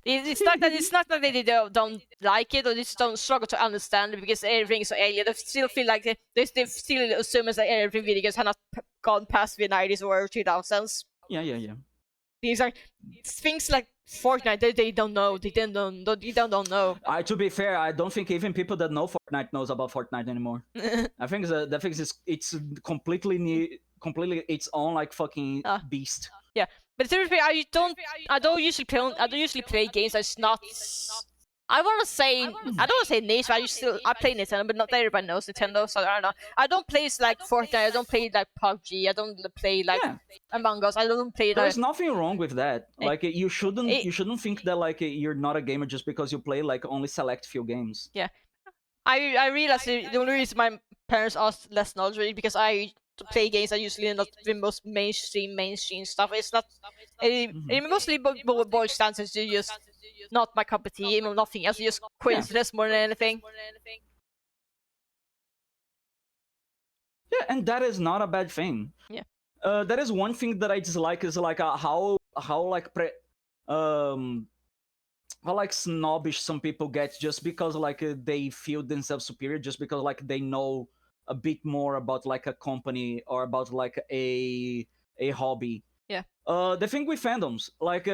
It's not that they don't like it or they just don't struggle to understand it because everything is so alien. They still feel like they still assume that everything video games have not gone past the 90s or 2000s. Yeah. These are things like Fortnite. They don't know. They don't know. To be fair, I don't think even people that know Fortnite knows about Fortnite anymore. I think it's completely its own like fucking beast. Yeah, but seriously, I don't usually play games that's not. I don't want to say niche, but I play Nintendo, but not everybody knows Nintendo, so I don't know. I don't play like Fortnite, I don't play like PUBG, I don't play like Among Us, I don't play. There's nothing wrong with that. Like you shouldn't think that like you're not a gamer just because you play like only select few games. Yeah, I realize the only reason my parents are less knowledgeable because I play games are usually not the most mainstream stuff. It's not. It mostly boils down to just not my cup of tea, nothing else, just coincidence more than anything. Yeah, and that is not a bad thing. Yeah. That is one thing that I dislike is like how like how like snobbish some people get just because like they feel themselves superior just because like they know a bit more about like a company or about like a hobby. Yeah. The thing with fandoms, like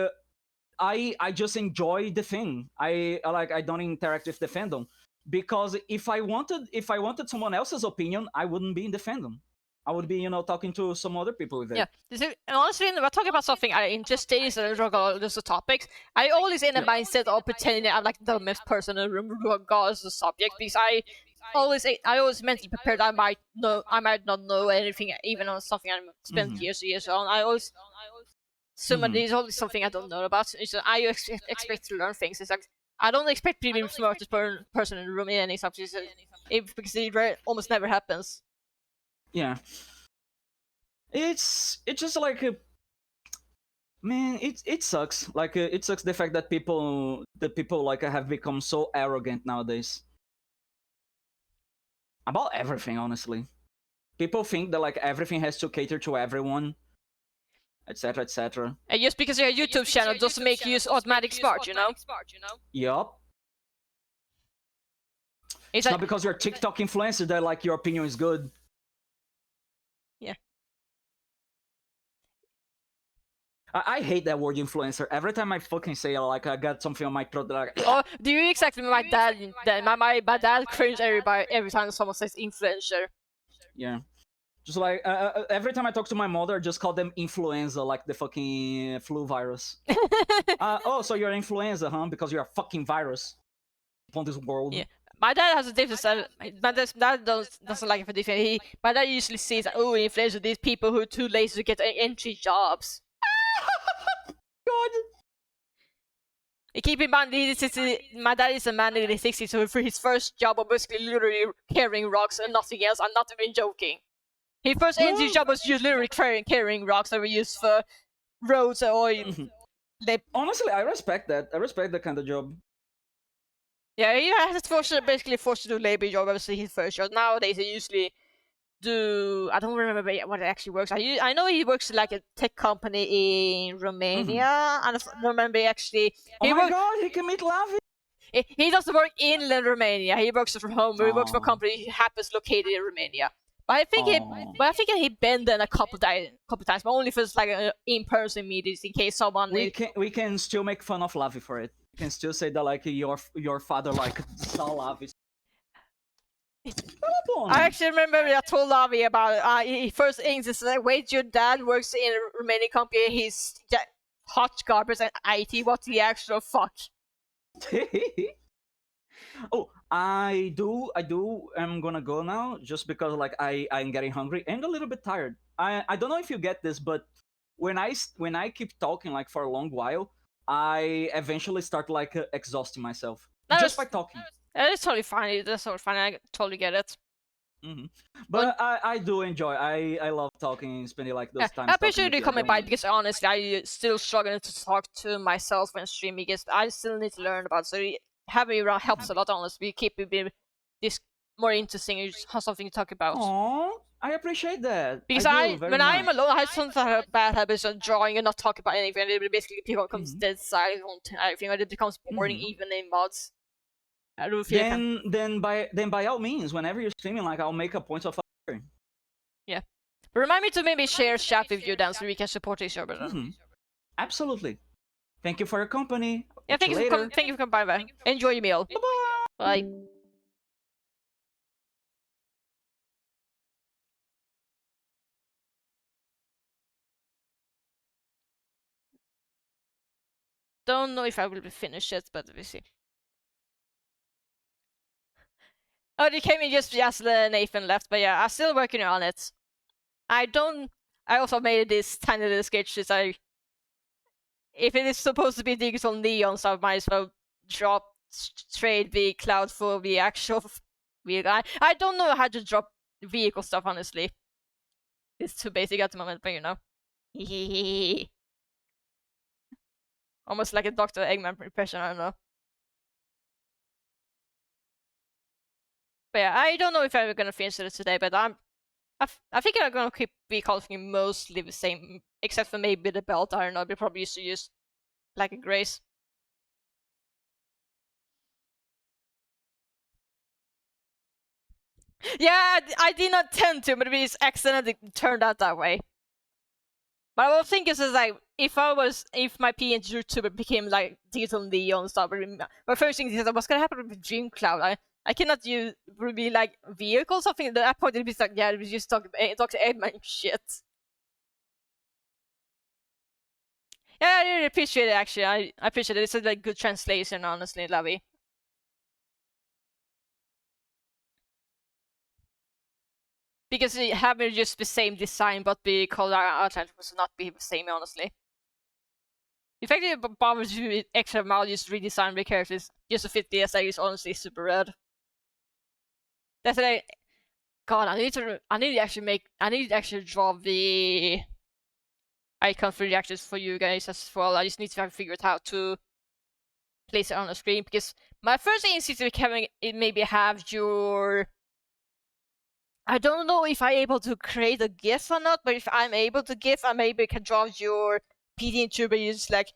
I just enjoy the thing. I don't interact with the fandom because if I wanted someone else's opinion, I wouldn't be in the fandom. I would be, talking to some other people with it. Yeah, honestly, when we're talking about something I interested in, regardless of topics, I always in a mindset of pretending I'm like the dumbest person in the room regardless of the subject, because I always mentally prepared I might not know anything, even on something I spent years on. I always there's always something I don't know about. So I expect to learn things. It's like I don't expect to be the smartest person in the room in any subject, because it almost never happens. Yeah. It's just like man, it sucks. Like it sucks the fact that people like have become so arrogant nowadays about everything. Honestly, people think that like everything has to cater to everyone, etc., etc. And just because you're a YouTube channel doesn't make you automatic smart, you know? Yup. It's not because you're a TikTok influencer that like your opinion is good. Yeah. I hate that word influencer. Every time I fucking say it, like I got something on my throat that like. Oh, do you exactly my dad? My dad cringe every time someone says influencer. Yeah. Just like every time I talk to my mother, I just call them influenza, like the fucking flu virus. Oh, so you're influenza, huh? Because you're a fucking virus upon this world. Yeah. My dad has a different style. My dad doesn't like it for different. My dad usually sees, oh, influencer, these people who are too lazy to get entry jobs. God. Keep in mind, my dad is a man in the 60s, so for his first job was basically literally carrying rocks and nothing else. I'm not even joking. His first entry job was just literally carrying rocks that were used for roads or. Honestly, I respect that. I respect that kind of job. Yeah, he has basically forced to do labor job. Obviously, his first job. Nowadays, he usually do. I don't remember what it actually works. I know he works like a tech company in Romania. I don't remember actually. Oh my god, he can meet Lavi. He doesn't work in Romania. He works from home. He works for a company happens located in Romania. But I think he'd been there a couple times, but only for like in-person meetings in case someone. We can still make fun of Lavi for it. We can still say that like your father like saw Lavi. I actually remember I told Lavi about he first things is like, wait, your dad works in a Romanian company. He's hot garbage and IT. What the actual fuck? Oh, I do. I'm gonna go now just because like I'm getting hungry and a little bit tired. I don't know if you get this, but when I keep talking like for a long while, I eventually start like exhausting myself just by talking. That's totally fine. That's totally fine. I totally get it. But I do enjoy. I love talking, spending like those times. I appreciate you coming by because honestly, I still struggling to talk to myself when streaming because I still need to learn about. So having you around helps a lot. Honestly, keep it this more interesting. Something to talk about. Aww, I appreciate that. Because when I'm alone, I have some bad habits of drawing and not talking about anything. It basically becomes dead silent on everything. It becomes boring even in mods. I do feel then by all means, whenever you're streaming, like I'll make a point of. Yeah. Remind me to maybe share chat with you then so we can support each other. Absolutely. Thank you for your company. Yeah, thank you for coming by. Enjoy your meal. Bye-bye. Bye. Don't know if I will be finished yet, but we'll see. Oh, they came in just Nathan left, but yeah, I'm still working on it. I also made this tiny little sketch that if it is supposed to be digital neon, so I might as well trade the cloud for the actual vehicle. I don't know how to drop vehicle stuff, honestly. It's too basic at the moment, but you know. Almost like a Dr. Eggman impression, I don't know. But yeah, I don't know if I'm gonna finish it today, but I think I'm gonna keep be calling mostly the same, except for maybe the belt. I don't know. We probably used to use like a Grace. Yeah, I did not tend to, but it just accidentally turned out that way. But I was thinking is like if my PNGtuber became like digital Neo and stuff, my first thing is what's gonna happen with Dream Cloud? I cannot use be like vehicle something. At that point, it'd be like yeah, it was just Dr. Eggman shit. Yeah, I really appreciate it. Actually, I appreciate it. It's a like good translation, honestly, Lovey. Because having just the same design but the color outline would not be the same, honestly. The fact that it bothers you with extra amount just redesign the characters just to fit the SI is honestly super rad. That's like, God, I need to actually draw the icon for reactions for you guys as well. I just need to figure out how to place it on the screen because my first instinct is having it maybe have your. I don't know if I'm able to create a GIF or not, but if I'm able to GIF, I maybe can draw your PNGtuber just like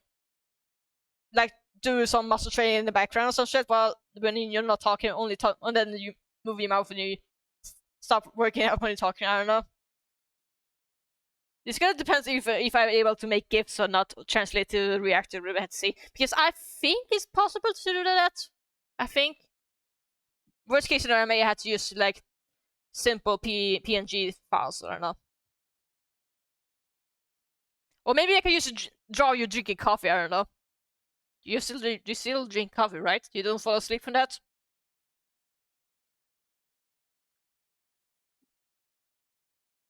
do some muscle training in the background or some shit while when you're not talking, only talk, and then you move your mouth when you stop working out when you're talking. I don't know. It's gonna depend if I'm able to make GIFs or not translate to Reactor. Let's see, because I think it's possible to do that. I think worst case scenario, I may have to use like simple PNG files. I don't know. Or maybe I can use draw you drinking coffee. I don't know. You still drink coffee, right? You don't fall asleep from that.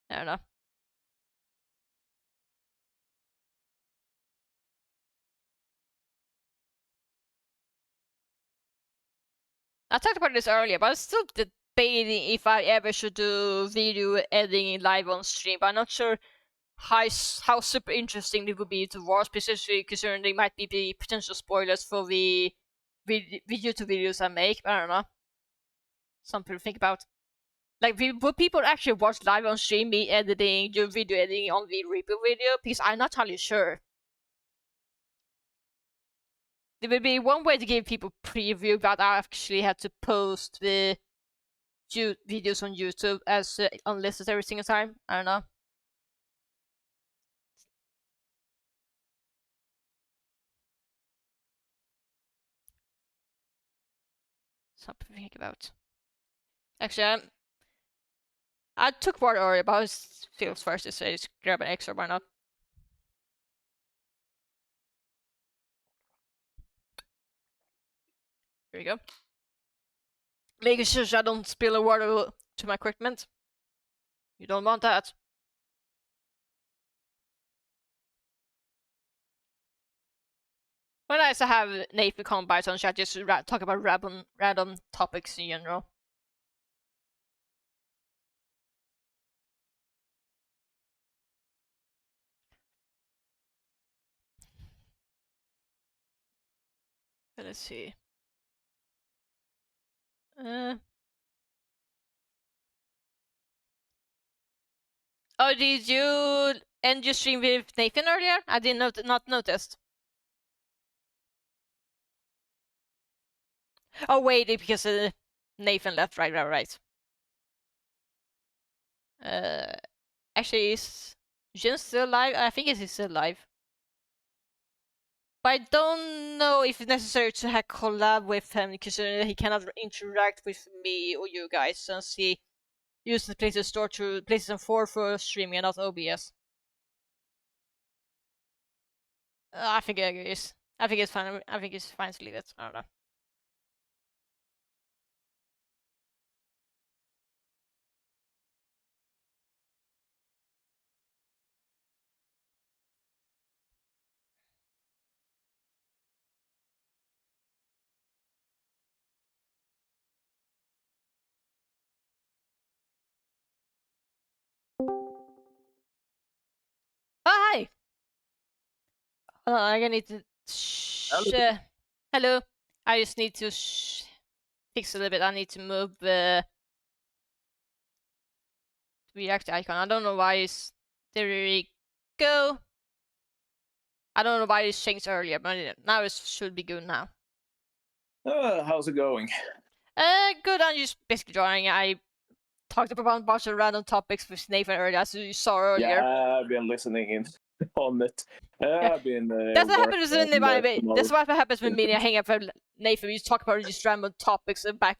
I don't know. I talked about this earlier, but I'm still debating if I ever should do video editing live on stream. But I'm not sure how super interesting it would be to watch, especially considering there might be the potential spoilers for the video to videos I make. But I don't know. Something to think about. Like, would people actually watch live on stream me editing, do video editing on the replay video? Because I'm not totally sure. There would be one way to give people preview, but I actually had to post the videos on YouTube as unlisted every single time. I don't know. Something to think about. Actually, I took water earlier, but I was feels first to say just grab an extra. Why not? Here we go. Making sure I don't spill the water to my equipment. You don't want that. Well, nice to have Nathan come by on chat just to talk about random topics in general. Let's see. Oh, did you end your stream with Nathan earlier? I didn't not noticed. Oh wait, because Nathan left. Right. Actually, is Jin still alive? I think he's still alive. But I don't know if it's necessary to have collab with him because he cannot interact with me or you guys since he uses PlayStation Store to PlayStation 4 for streaming and not OBS. I think it is. I think it's fine. I think it's fine to leave it. I don't know. Oh hi! Hold on, I need to Hello. I just need to fix a little bit. I need to move react icon. I don't know why it's there we go. I don't know why it's changed earlier, but now it should be good now. How's it going? Good. I'm just basically drawing. I talked about a bunch of random topics with Nathan earlier, as you saw earlier. Yeah, I've been listening in on it. I've been. That's what happens with me. That's what happens with me and I hang out with Nathan. We just talk about just random topics and back.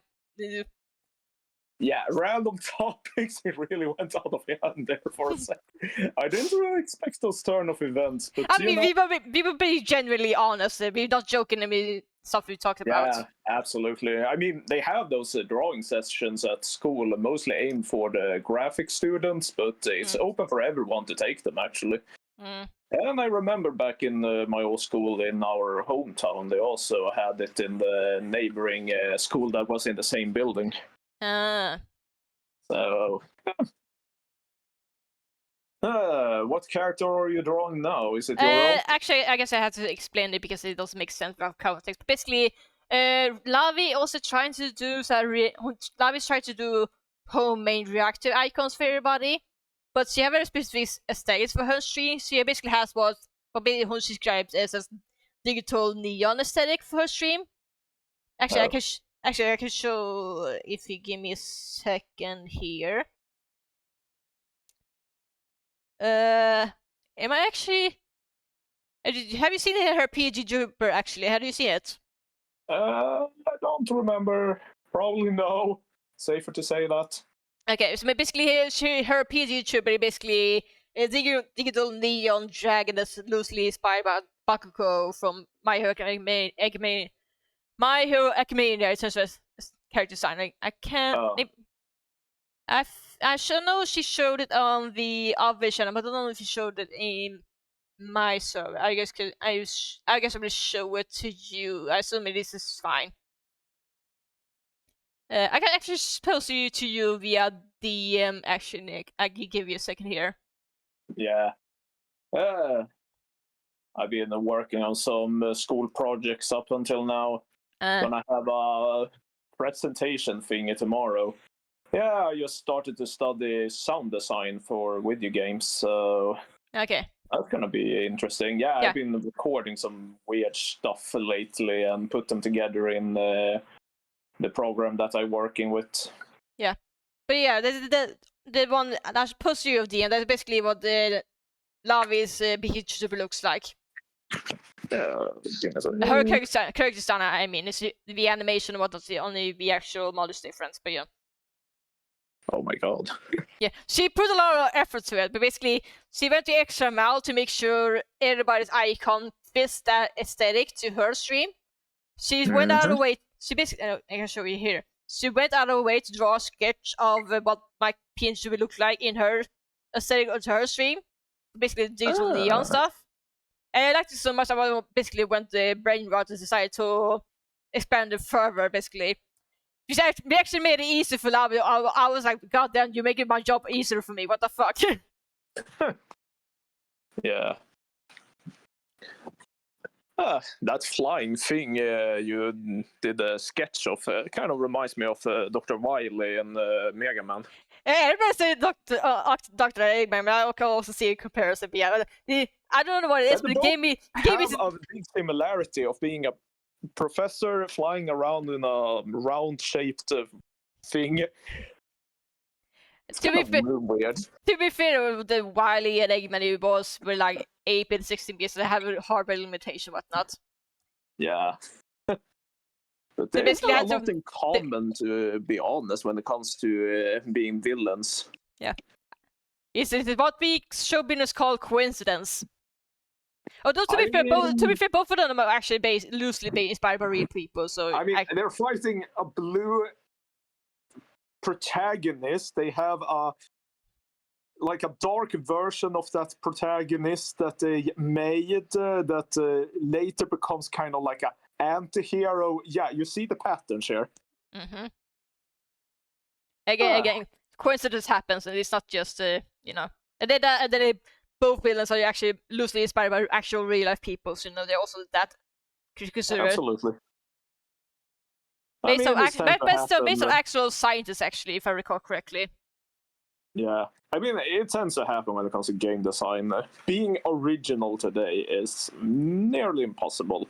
Yeah, random topics. It really went out of hand there for a second. I didn't really expect those turn of events, but I mean, we will be genuinely honest. We're not joking. I mean, stuff we talked about. Yeah, absolutely. I mean, they have those drawing sessions at school, mostly aimed for the graphic students, but it's open for everyone to take them, actually. And I remember back in my old school in our hometown, they also had it in the neighboring school that was in the same building. So, what character are you drawing now? Is it your own? Actually, I guess I have to explain it because it doesn't make sense without context. Basically, Lavi also trying to do Lavi's trying to do homemade reactive icons for everybody, but she has very specific aesthetics for her stream. She basically has what she describes as a digital neon aesthetic for her stream. Actually, I can show if you give me a second here. Am I actually? Have you seen her PNGtuber actually? Have you seen it? I don't remember. Probably no. Safer to say that. Okay, so basically, her PNGtuber basically a digital neon dragon that's loosely inspired by Bakugo from My Hero Academia. My Hero Academia in terms of character design. I can't. Oh. I should know she showed it on the Obvious channel, but I don't know if she showed it in my server. I guess I'm gonna show it to you. I assume this is fine. I can actually post it to you via DM. Actually, Nick, I can give you a second here. Yeah. I've been working on some school projects up until now. Gonna have a presentation thingy tomorrow. Yeah, I just started to study sound design for video games, so okay, that's gonna be interesting. Yeah, I've been recording some weird stuff lately and put them together in the program that I'm working with. Yeah, but yeah, the one that's post you of the end. That's basically what the Lavi's PNGtuber looks like. Her character design, I mean, is the animation and whatnot, only the actual models difference, but yeah. Oh my god. Yeah, she put a lot of effort to it, but basically, she went the extra mile to make sure everybody's icon fits that aesthetic to her stream. She went out of the way. She basically, I can show you here. She went out of the way to draw a sketch of what my PNG would look like in her aesthetic onto her stream. Basically, digital neon stuff. And I liked it so much, I basically went the brain rot and decided to expand it further, basically. We actually made it easy for Lavi. I was like, God damn, you're making my job easier for me. What the fuck? Yeah. That flying thing you did a sketch of kind of reminds me of Dr. Wily and Mega Man. Everybody say Dr. Eggman, but I can also see a comparison. But yeah, I don't know what it is, but it gave me a big similarity of being a professor flying around in a round-shaped thing. It's to be fair, the Wily and Eggman boss were like 8-bit, 16-bit, so they have a hardware limitation, whatnot. Yeah. But they basically have nothing common, to be honest, when it comes to being villains. Yeah. Is it what we showbizness call coincidence? Although to be fair, both of them are actually loosely inspired by real people. So I mean, they're fighting a blue protagonist. They have a dark version of that protagonist that they made that later becomes kind of like a anti-hero. Yeah, you see the patterns here. Mm-hmm. Again, coincidence happens, and it's not just and then they both villains are actually loosely inspired by actual real life people, so they're also that considered. Absolutely. Based Based on actual scientists, actually, if I recall correctly. Yeah, I mean, it tends to happen when it comes to game design. Being original today is nearly impossible.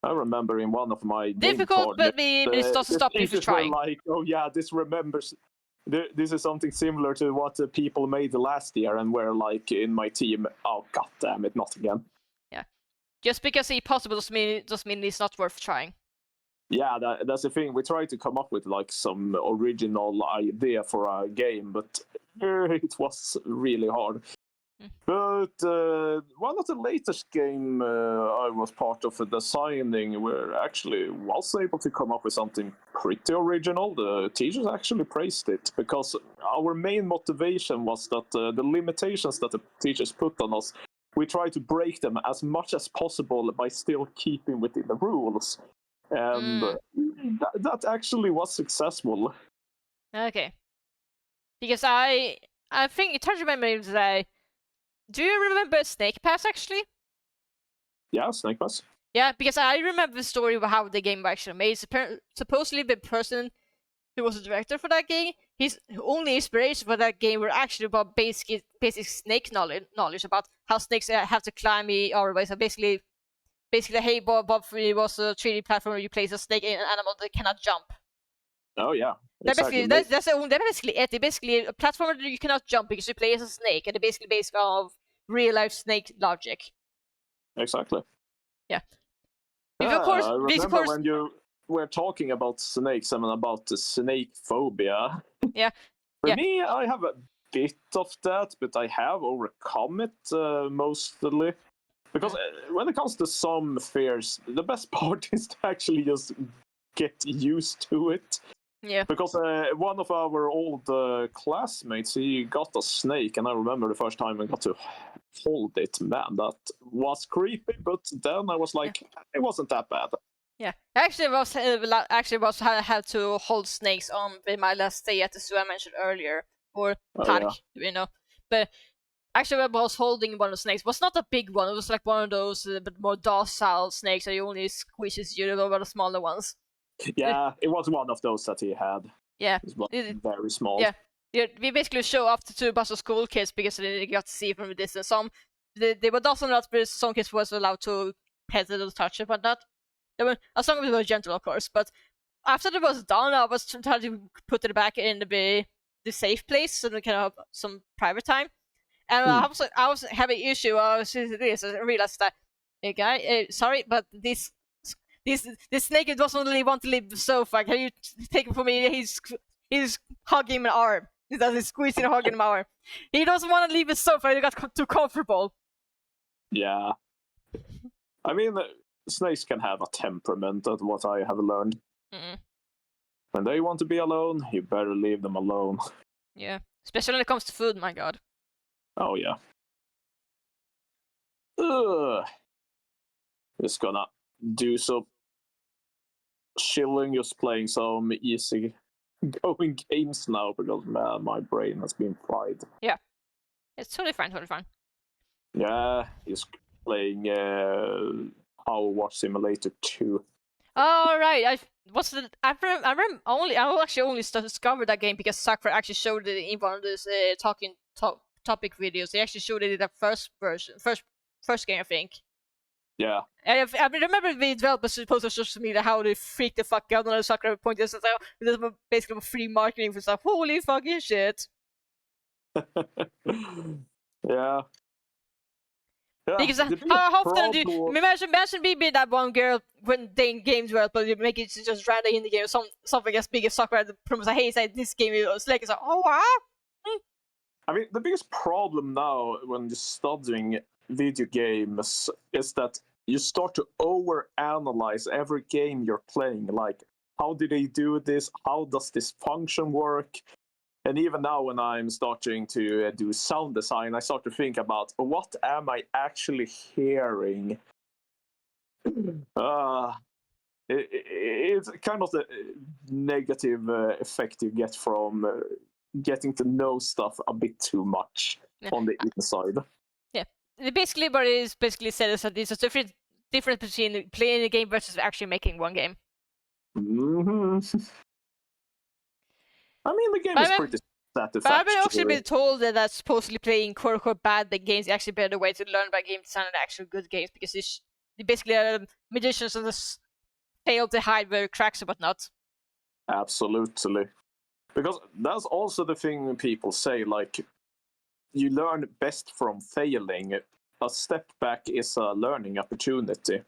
I remember in one of my difficult, but it doesn't stop you from trying. Like, oh yeah, this remembers. This is something similar to what people made last year, and we're like in my team. Oh god damn it, not again. Yeah, just because it's possible doesn't mean it's not worth trying. Yeah, that's the thing. We try to come up with like some original idea for a game, but it was really hard. But one of the latest game I was part of designing, we actually was able to come up with something pretty original. The teachers actually praised it because our main motivation was that the limitations that the teachers put on us, we try to break them as much as possible by still keeping within the rules. And that actually was successful. Okay. Because I think it's hard to remember that. Do you remember Snake Pass, actually? Yeah, Snake Pass. Yeah, because I remember the story of how the game was actually made. Supposedly, the person who was the director for that game, his only inspiration for that game were actually about basic snake knowledge about how snakes have to climb or ways. So basically, hey, Bob Free was a 3D platform where you place a snake in an animal that cannot jump. Oh yeah. Exactly. That's basically it. It's basically a platform that you cannot jump because you play as a snake, and it's basically based off real life snake logic. Exactly. Yeah. I remember when you were talking about snakes, I mean about the snake phobia. Yeah. For me, I have a bit of that, but I have overcome it mostly. Because when it comes to some fears, the best part is to actually just get used to it. Yeah. Because one of our old classmates, he got a snake, and I remember the first time I got to hold it. Man, that was creepy. But then I was like, it wasn't that bad. Yeah, I had to hold snakes on in my last day at the zoo I mentioned earlier, or park, But actually, I was holding one of the snakes. It was not a big one. It was like one of those but more docile snakes that only squeezes you over the smaller ones. Yeah, it was one of those that he had. Yeah. It was very small. Yeah, we basically show up to 2 bus of school kids because they got to see it from a distance. They were docile enough, but some kids was allowed to pet it or touch it, but not. As long as it was gentle, of course. But after it was done, I was trying to put it back in the safe place so we can have some private time. And I was having an issue. I realized that, hey guy, sorry, but this snake doesn't really want to leave the sofa. Can you take it for me? He's hugging my arm. He's squeezing and hugging my arm. He doesn't want to leave the sofa. He got too comfortable. Yeah. I mean, snakes can have a temperament, that's what I have learned. When they want to be alone, you better leave them alone. Yeah. Especially when it comes to food, my god. Oh, yeah. Ugh. Just gonna do some chilling, just playing some easy going games now because man, my brain has been fried. Yeah. It's totally fine. Yeah, just playing Watch Simulator 2. Oh right, I actually only discovered that game because Sakura actually showed it in one of those topic videos. They actually showed it in the first game, I think. Yeah. I remember the developers supposed to show me how they freaked the fuck out when Sakura pointed this out. This was basically free marketing for stuff. Holy fucking shit. Yeah. Because how often do you imagine me being that one girl when they in games where but you make it just random in the game something as big as Sakura promise like, hey, this game is like, it's like, oh wow. I mean, the biggest problem now when you're studying video games is that you start to overanalyze every game you're playing. Like, how did they do this? How does this function work? And even now, when I'm starting to do sound design, I start to think about what am I actually hearing? It's kind of the negative effect you get from getting to know stuff a bit too much on the inside. basically what it is basically said is that there's a difference between playing a game versus actually making one game. Mm-hmm. I mean, the game is pretty But I've satisfactory. also been told that supposedly playing quote-unquote bad games is actually a better way to learn about game design and actual good games, because they basically magicians and just fail to hide their cracks and whatnot. Absolutely. Because that's also the thing people say, like, you learn best from failing. A step back is a learning opportunity.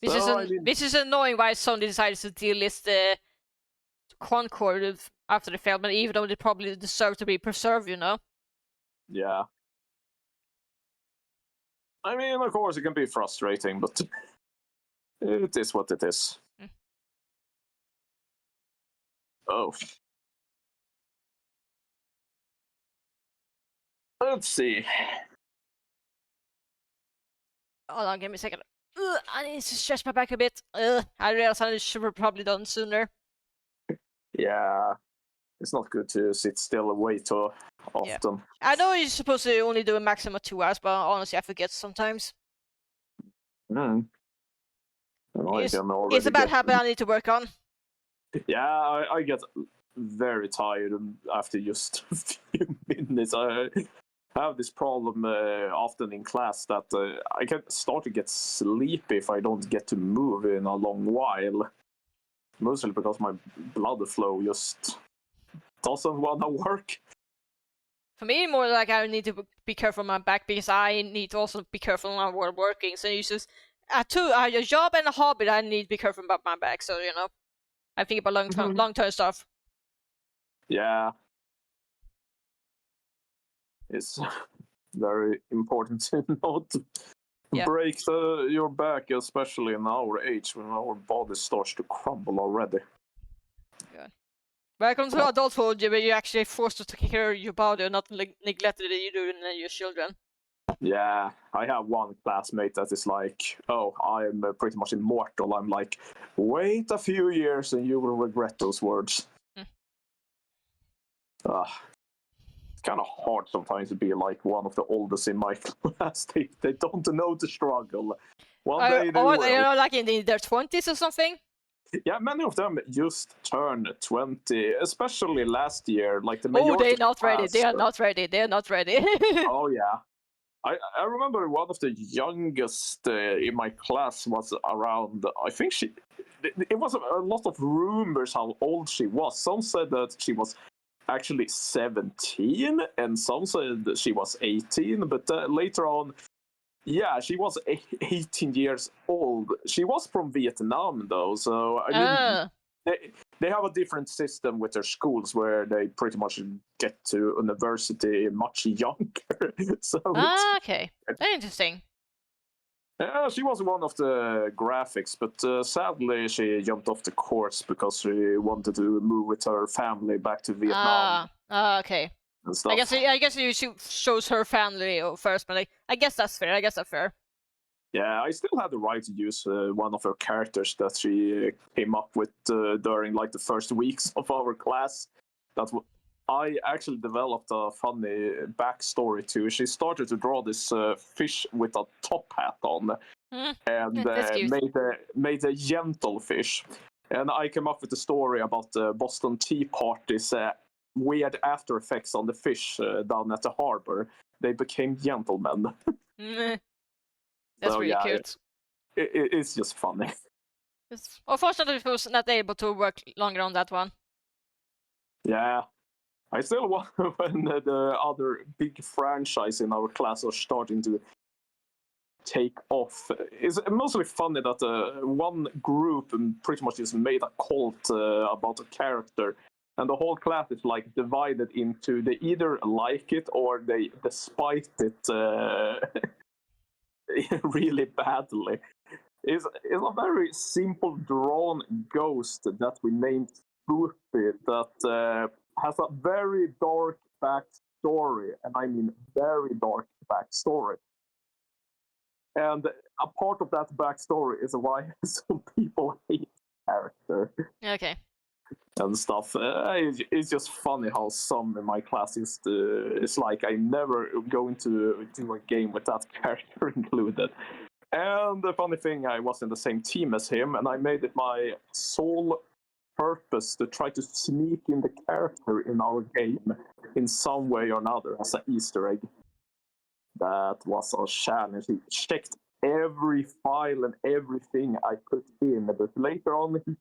Which is annoying why Sony decided to delist the Concord after the film, but even though they probably deserve to be preserved, you know? Yeah. I mean, of course, it can be frustrating, but it is what it is. Oh. Let's see. Hold on, give me a second. I need to stretch my back a bit. I realized I should have probably done sooner. Yeah. It's not good to sit still way too often. Yeah. I know you're supposed to only do a maximum of 2 hours, but honestly, I forget sometimes. It's a bad habit I need to work on. Yeah, I get very tired after just a few minutes. I have this problem often in class that I can start to get sleepy if I don't get to move in a long while. Mostly because my blood flow just doesn't want to work. For me, more like I need to be careful on my back, because I need to also be careful while working. So it's just a job and a hobby that I need to be careful about my back. So, you know, I think about long-term stuff. Yeah. It's very important to not break your back, especially in our age when our body starts to crumble already. Good. Welcome to adulthood, where you're actually forced to take care of your body and not neglected that you do in your children. Yeah, I have one classmate that is like, oh, I'm pretty much immortal. I'm like, wait a few years and you will regret those words. It's kind of hard sometimes to be like one of the oldest in my class. They don't know the struggle. One day they will. They are like in their 20s or something? Yeah, many of them just turned 20, especially last year. Like the majority. Oh, they're not ready. They are not ready. They are not ready. Oh yeah. I remember one of the youngest in my class was around, I think it was a lot of rumors how old she was. Some said that she was actually 17 and some said that she was 18, but later on, yeah, she was 18 years old. She was from Vietnam though, so I mean, they have a different system with their schools where they pretty much get to university much younger. So okay, very interesting. Yeah, she was one of the graphics, but sadly she jumped off the course because she wanted to move with her family back to Vietnam. Okay. I guess you shows her family first, but I guess that's fair. Yeah, I still had the right to use one of her characters that she came up with during like the first weeks of our class. I actually developed a funny backstory to. She started to draw this fish with a top hat on, and made a gentle fish. And I came up with a story about the Boston Tea Party's weird after effects on the fish down at the harbor. They became gentlemen. That's really cute. It's just funny. Unfortunately, I was not able to work longer on that one. Yeah. I still want when the other big franchise in our class are starting to take off. It's mostly funny that one group pretty much just made a cult about a character, and the whole class is like divided into they either like it or they despise it really badly. It's a very simple drawn ghost that we named Spoopy that has a very dark backstory, and I mean very dark backstory. And a part of that backstory is why some people hate the character. Okay. and stuff. It's just funny how some in my class is like I never going to do a game with that character included. And the funny thing, I was in the same team as him, and I made it my sole purpose to try to sneak in the character in our game in some way or another as an Easter egg. That was a challenge. He checked every file and everything I put in, but later on he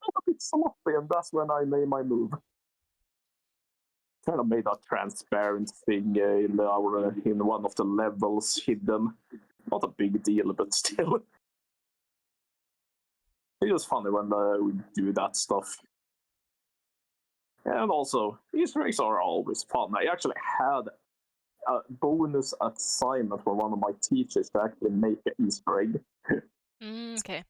got a bit sloppy, and that's when I made my move. Kind of made a transparent thing in one of the levels hidden. Not a big deal, but still. It was funny when we do that stuff. And also, Easter eggs are always fun. I actually had a bonus assignment for one of my teachers to actually make an Easter egg. Okay.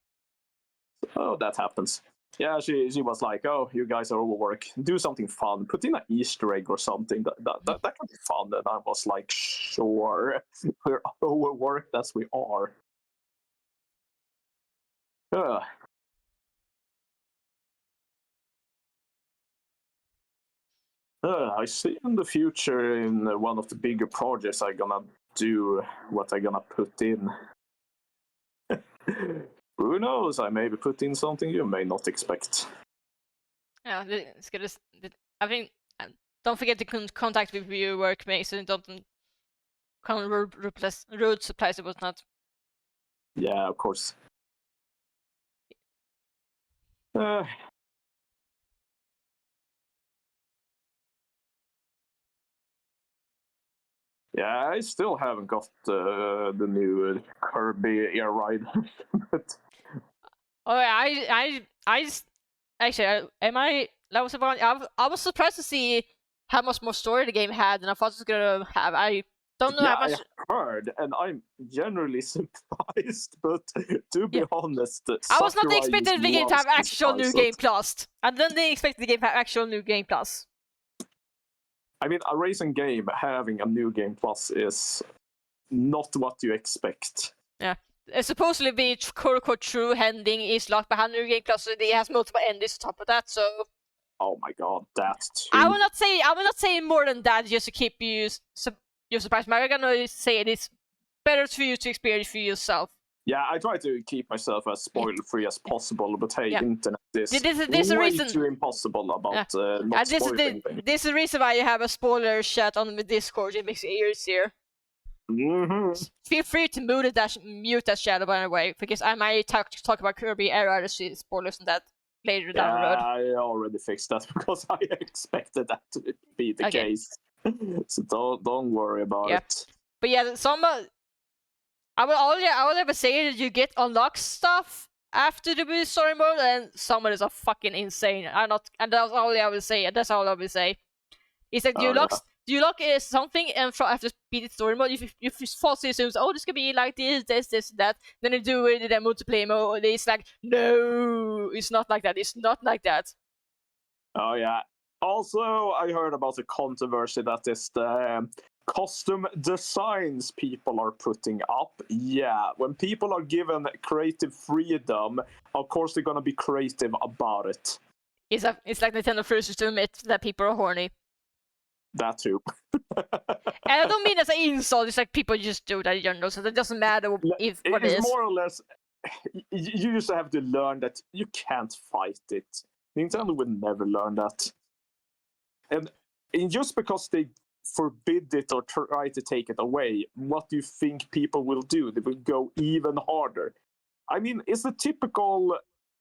So that happens. Yeah, she was like, "Oh, you guys are overworked. Do something fun. Put in an Easter egg or something. That can be fun." And I was like, "Sure, we're overworked as we are." I see in the future in one of the bigger projects I'm gonna do what I'm gonna put in. Who knows? I maybe put in something you may not expect. Yeah, it's good. I think don't forget to contact with your workmates and don't come road supplies and whatnot. Yeah, of course. Yeah, I still haven't got the new Kirby Air Ride. But... Oh, I actually, that was about. I was surprised to see how much more story the game had than I thought it was gonna have. I don't know how much. I heard, and I'm generally surprised. But to be honest, I was not expecting the game to have actual new game plus, and then they expected the game to have actual new game plus. I mean, a racing game having a new game plus is not what you expect. Yeah. It's supposedly be quote true ending is locked behind new game plus, so it has multiple endings on top of that, so... Oh my god, that's too... I will not say more than that just to keep you surprised. I'm gonna say it is better for you to experience for yourself. Yeah, I try to keep myself as spoiler-free as possible, but hey, internet is way too impossible about not spoiling things. This is the reason why you have a spoiler chat on the Discord. It makes it easier. Feel free to mute that chat, by the way, because I might talk about Kirby Air Ride spoilers and that later down the road. I already fixed that because I expected that to be the case. So don't worry about it. But yeah, I will ever say that you get unlocked stuff after the story mode, and some of these are fucking insane. And that's all I will say. That's all I will say. Is that you lock something, and after beat story mode, if you falsely assume, oh, this could be like this, that, then you do it in a multiplayer mode. It's like, no, it's not like that. It's not like that. Oh yeah. Also, I heard about the controversy that is the custom designs people are putting up. Yeah, when people are given creative freedom, of course they're gonna be creative about it. It's like Nintendo refuses to admit that people are horny. That too. And I don't mean as an insult, it's like people just do that in general, so it doesn't matter what it is. It's more or less, you just have to learn that you can't fight it. Nintendo would never learn that. And just because they forbid it or try to take it away, what do you think people will do? They will go even harder. I mean, it's the typical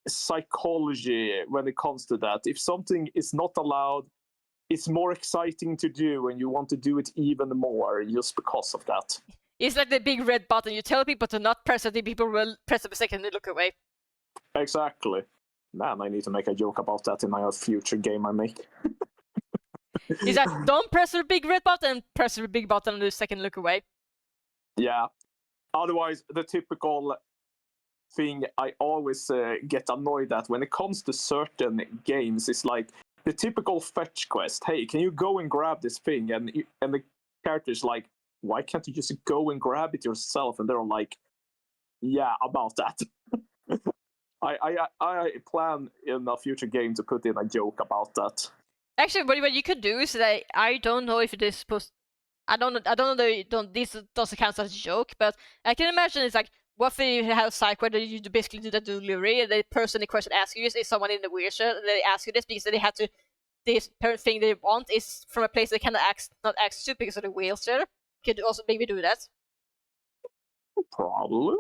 psychology when it comes to that. If something is not allowed, it's more exciting to do, and you want to do it even more just because of that. It's like the big red button. You tell people to not press it, the people will press it a second and they look away. Exactly. Man, I need to make a joke about that in my future game I make. Is that don't press the big red button, press the big button and the second look away. Yeah. Otherwise, the typical thing I always get annoyed at when it comes to certain games is like the typical fetch quest. Hey, can you go and grab this thing? And the character's like, why can't you just go and grab it yourself? And they're like, yeah, about that. I plan in a future game to put in a joke about that. Actually, what you could do is that I don't know if it is supposed. I don't know. This doesn't count as a joke, but I can imagine it's like, what if you have a site where you basically do the delivery, and the person in question asks you is someone in the wheelchair, and they ask you this because they have to. This thing they want is from a place they cannot not access to because of the wheelchair. Could also maybe do that. Probably.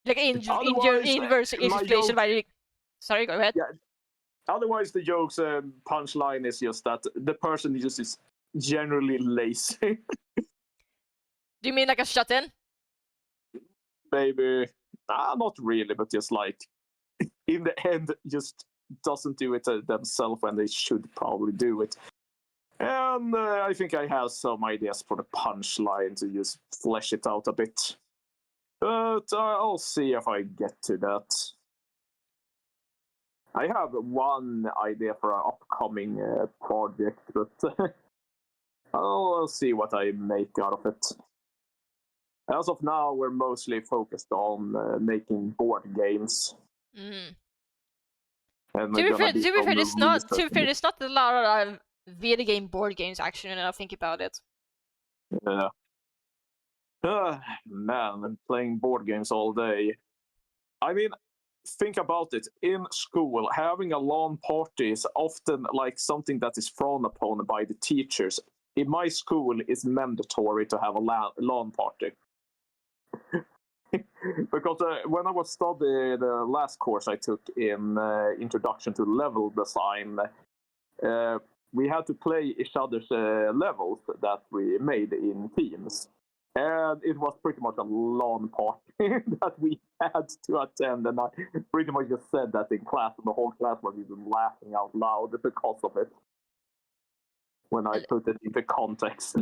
Like inverse inflation by. Sorry, go ahead. Yeah. Otherwise, the joke's punchline is just that the person just is generally lazy. Do you mean like a shut-in? Maybe. Not really, but just like, in the end, just doesn't do it themselves when they should probably do it. And I think I have some ideas for the punchline to just flesh it out a bit. But I'll see if I get to that. I have one idea for an upcoming project, but I'll see what I make out of it. As of now, we're mostly focused on making board games. Mm. And To be fair, there's not a lot of video game board games actually. Now I think about it. Yeah. Man, I'm playing board games all day. I mean, think about it. In school, having a LAN party is often like something that is frowned upon by the teachers. In my school, it's mandatory to have a LAN party. Because when I was studying the last course I took in Introduction to Level Design, we had to play each other's levels that we made in teams. And it was pretty much a LAN party that we had to attend. And I pretty much just said that in class, and the whole class was even laughing out loud because of it. When I put it into context.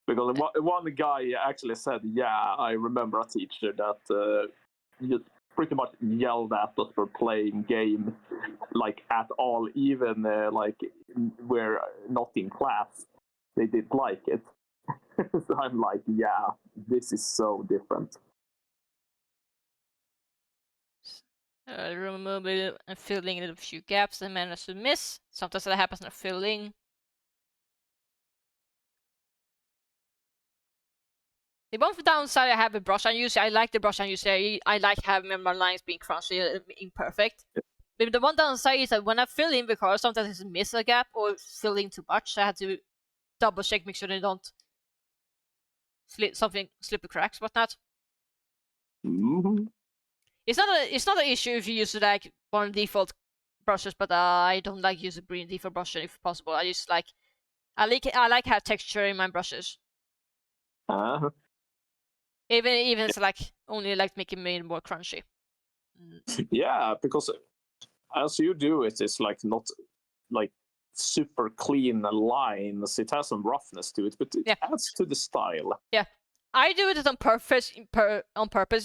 Because one guy actually said, yeah, I remember a teacher that just pretty much yelled at us for playing game, like at all, even like we're not in class. They didn't like it. So I'm like, yeah, this is so different. Remove and filling in a few gaps I managed to miss. Sometimes that happens in filling. The one downside I have with brush I'm using, I like the brush I'm using. I like having my lines being crunchy, imperfect. But the one downside is that when I fill in the color, sometimes I miss a gap or fill in too much. So I have to double check, make sure they don't slip the cracks, whatnot. Mm-hmm. It's not an issue if you use like one default brushes, but I don't like using green default brushes if possible. I just like I like have texture in my brushes. Uh-huh. Even it's like only like making me more crunchy. Yeah, because as you do it, it's like not like super clean lines. It has some roughness to it, but it adds to the style. Yeah, I do it on purpose.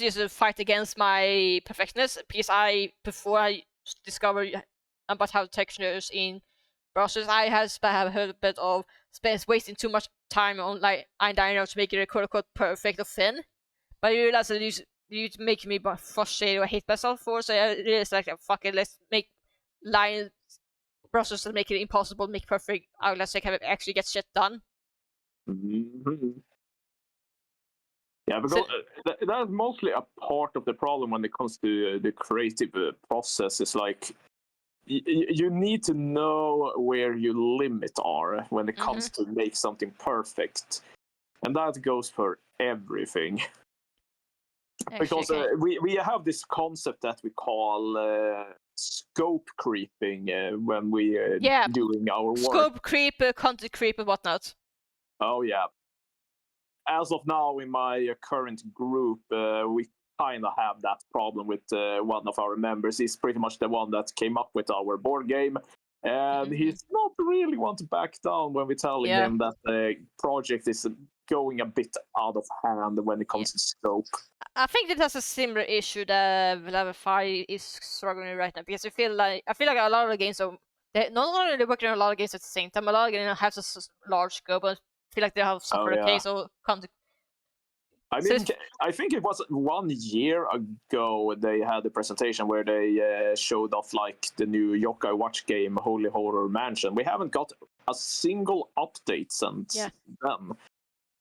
Just to fight against my perfectness. Because before I discovered about how textures in brushes, I have heard a bit of wasting too much time on like eyeliner to make it quote unquote perfect or thin. But I realized that you make me frustrated or hate myself for. So I realized like, fuck it, let's make line brushes that make it impossible to make perfect outlines so I can actually get shit done. Mm-hmm. Yeah, because that's mostly a part of the problem when it comes to the creative process. It's like you need to know where your limits are when it comes to make something perfect, and that goes for everything. Because we have this concept that we call scope creeping when we doing our work. Scope creep, content creep, and whatnot. Oh yeah. As of now, in my current group, we kind of have that problem with one of our members. He's pretty much the one that came up with our board game. And he's not really want to back down when we're telling him that the project is going a bit out of hand when it comes to scope. I think that that's a similar issue that Level 5 is struggling with right now, because I feel like a lot of the games are not only they're working on a lot of games at the same time, a lot of games have a large scope, but I feel like they have some case or content. I mean, I think it was 1 year ago they had a presentation where they showed off like the new Yokai Watch game, Holy Horror Mansion. We haven't got a single update since then.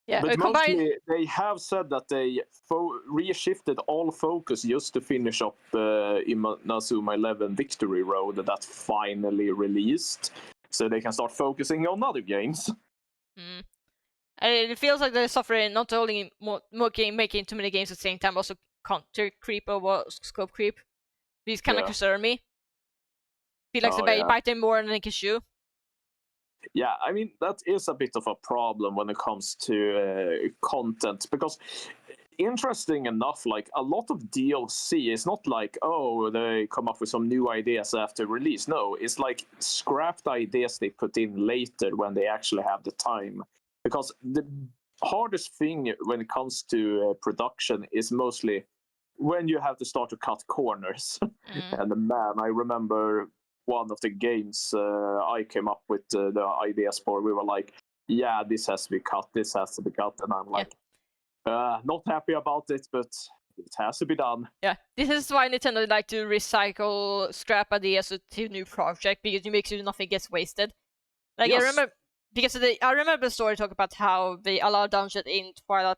Yeah, but mostly they have said that they reshifted all focus just to finish up Inazuma 11 Victory Road that finally released, so they can start focusing on other games. It feels like they're suffering not only making too many games at the same time, also content creep or scope creep. These kind of concern me. Feel like they bite them more than they can chew. Yeah, I mean, that is a bit of a problem when it comes to content, because interesting enough, like a lot of DLC is not like, oh, they come up with some new ideas after release. No, it's like scrapped ideas they put in later when they actually have the time. Because the hardest thing when it comes to production is mostly when you have to start to cut corners. And man, I remember one of the games I came up with the ideas for, we were like, yeah, this has to be cut, and I'm like, not happy about it, but it has to be done. Yeah, this is why Nintendo like to recycle scrap ideas to new project, because it makes sure nothing gets wasted. Like, yes. I remember the story talk about how they allowed dungeon in Twilight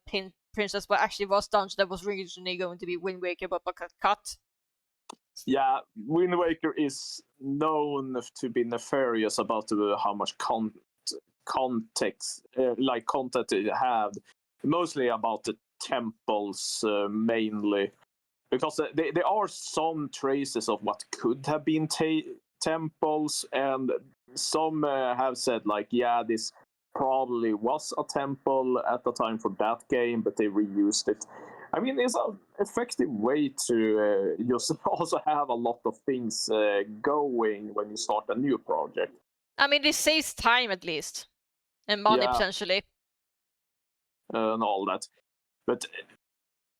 Princess, but actually was dungeon that was originally going to be Wind Waker, but got cut. Yeah, Wind Waker is known to be nefarious about how much context, content it had, mostly about the temples mainly, because there are some traces of what could have been temples, and some have said like, yeah, this probably was a temple at the time for that game, but they reused it. I mean, it's an effective way to just also have a lot of things going when you start a new project. I mean, this saves time at least, and money potentially, and all that. But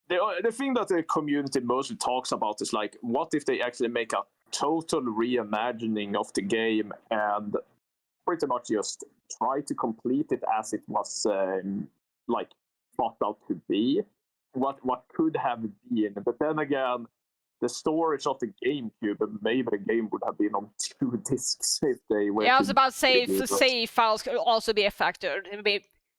the thing that the community mostly talks about is like, what if they actually make a total reimagining of the game and pretty much just try to complete it as it was like thought out to be, what could have been. But then again, the storage of the GameCube, maybe the game would have been on 2 discs if they were. Yeah, I was about to say save files could also be a factor.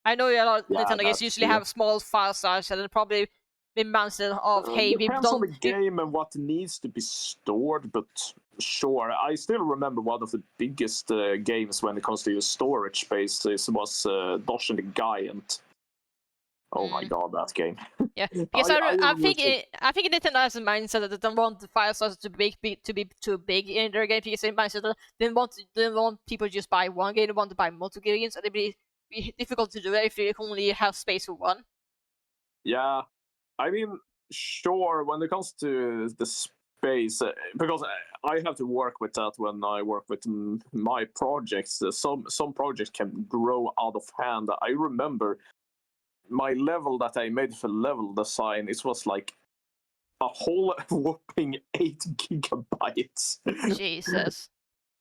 I know a lot of Nintendo games usually have small file size, and probably been mindset of, hey, we depends on the game and what needs to be stored, but sure. I still remember one of the biggest games when it comes to storage space was Doshin the Giant. Oh my god, that game. Yeah, because I think Nintendo has a mindset that they don't want the file size to be too big in their game, because they mindset that they don't want people to just buy one game, they want to buy multiple games, and it'd be difficult to do it if you only have space for one. Yeah, I mean, sure, when it comes to the space, because I have to work with that when I work with my projects. Some projects can grow out of hand. I remember my level that I made for level design, it was like a whole whopping 8 gigabytes. Jesus.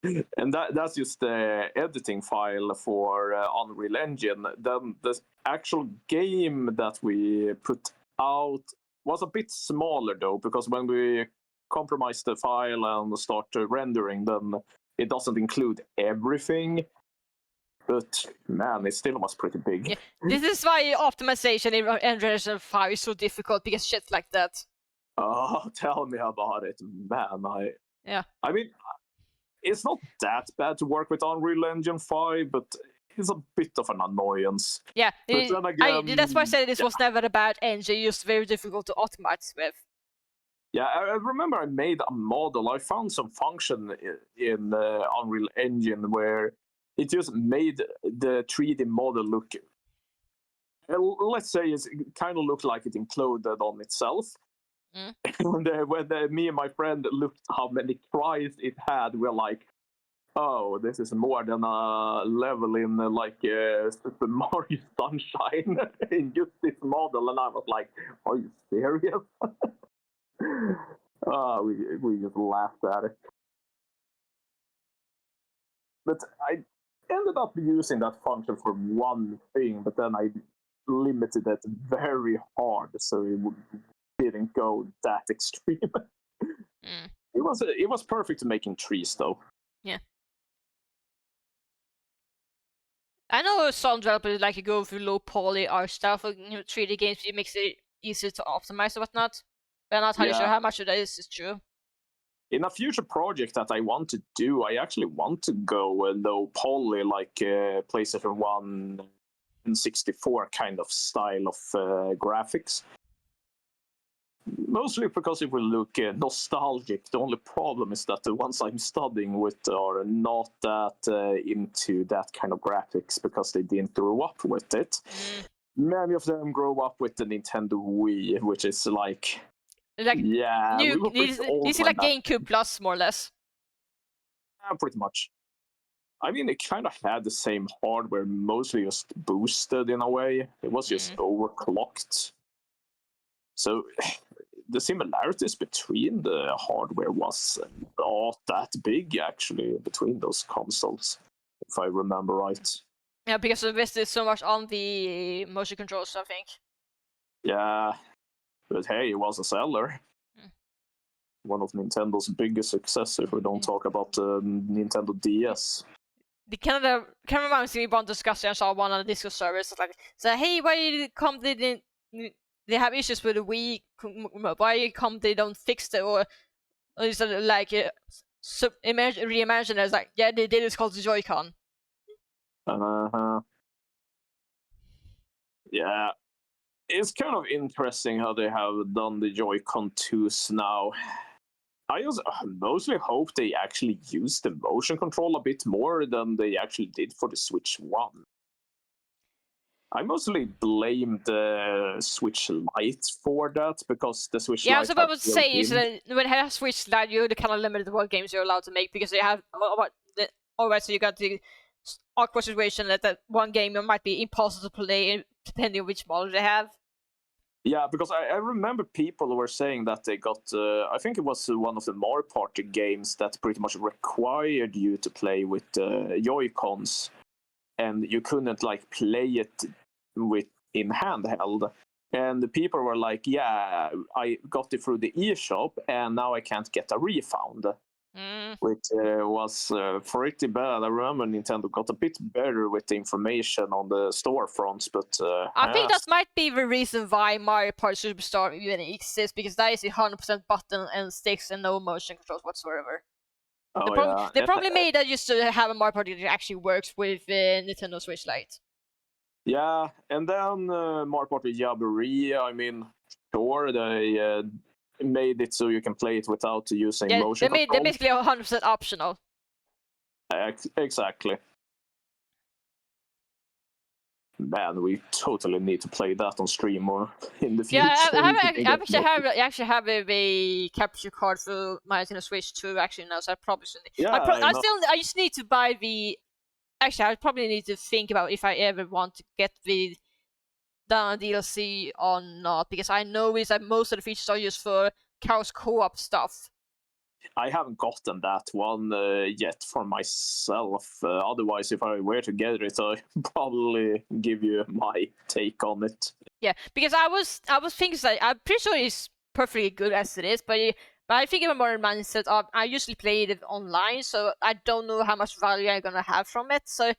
And that's just the editing file for Unreal Engine. Then the actual game that we put out was a bit smaller though, because when we compromise the file and start rendering, then it doesn't include everything. But man, it still was pretty big. Yeah. This is why optimization in Unreal 5 is so difficult, because shit like that. Oh, tell me about it, man. I mean, it's not that bad to work with Unreal Engine 5, but it's a bit of an annoyance. Yeah, that's why I said this was never a bad engine, just very difficult to optimize with. Yeah, I remember I made a model. I found some function in Unreal Engine where it just made the 3D model look, let's say, it kind of looked like it imploded on itself. And when me and my friend looked how many tries it had, we're like, oh, this is more than a level in Super Mario Sunshine in just this model. And I was like, are you serious? We just laughed at it. But I ended up using that function for one thing, but then I limited it very hard, so it didn't go that extreme. It was perfect making trees, though. Yeah. I know some developers like to go through low poly art style for 3D games. It makes it easier to optimize and whatnot. But I'm not entirely sure how much of that is true. In a future project that I want to do, I actually want to go low poly, like PlayStation 1 and 64 kind of style of graphics. Mostly because it will look nostalgic. The only problem is that the ones I'm studying with are not that into that kind of graphics because they didn't grow up with it. Many of them grow up with the Nintendo Wii, which is like yeah, new, we were pretty old. This is like GameCube Plus, more or less. Yeah, pretty much. I mean, it kind of had the same hardware, mostly just boosted in a way. It was just overclocked. So the similarities between the hardware was not that big, actually, between those consoles, if I remember right. Yeah, because they invested so much on the motion controls, I think. Yeah, but hey, it was a seller. One of Nintendo's biggest success, if we don't talk about Nintendo DS. The kind of reminds me of one discussion I saw one on the Discord servers. It's like, so hey, why come they have issues with the Wii? Why come they don't fix it, or is it like reimagine it? It's like, yeah, they did. It's called the Joy-Con. Yeah, it's kind of interesting how they have done the Joy-Con 2s now. I mostly hope they actually use the motion control a bit more than they actually did for the Switch 1. I mostly blame the Switch Lite for that, because the Switch Lite... Yeah, I was about to say, is that when you have Switch Lite, you're kind of limited to what games you're allowed to make, because you have... Alright, so you got the awkward situation that one game might be impossible to play, depending on which model they have. Yeah, because I remember people were saying that they got... I think it was one of the Mario Party games that pretty much required you to play with Joy-Cons, and you couldn't like play it in handheld. And the people were like, yeah, I got it through the eShop, and now I can't get a refund. Which was pretty bad. I remember Nintendo got a bit better with the information on the storefronts, but... I think that might be the reason why Mario Party Superstar even exists, because that is 100% button and sticks and no motion controls whatsoever. They probably made that just to have a Mario Party that actually works with Nintendo Switch Lite. Yeah, and then Mario Party Jamboree, I mean, sure, they made it so you can play it without using motion control. They're basically 100% optional. Exactly. Man, we totally need to play that on stream or in the future. Yeah, I actually have a capture card for my Nintendo Switch 2 actually now, so I probably shouldn't. Yeah, I just need to buy the... Actually, I probably need to think about if I ever want to get the DLC or not, because I know is that most of the features are used for Chaos Co-op stuff. I haven't gotten that one yet for myself. Otherwise, if I were to get it, I'd probably give you my take on it. Yeah, because I was thinking that I'm pretty sure it's perfectly good as it is, but I think I'm more in mindset of I usually play it online, so I don't know how much value I'm gonna have from it. So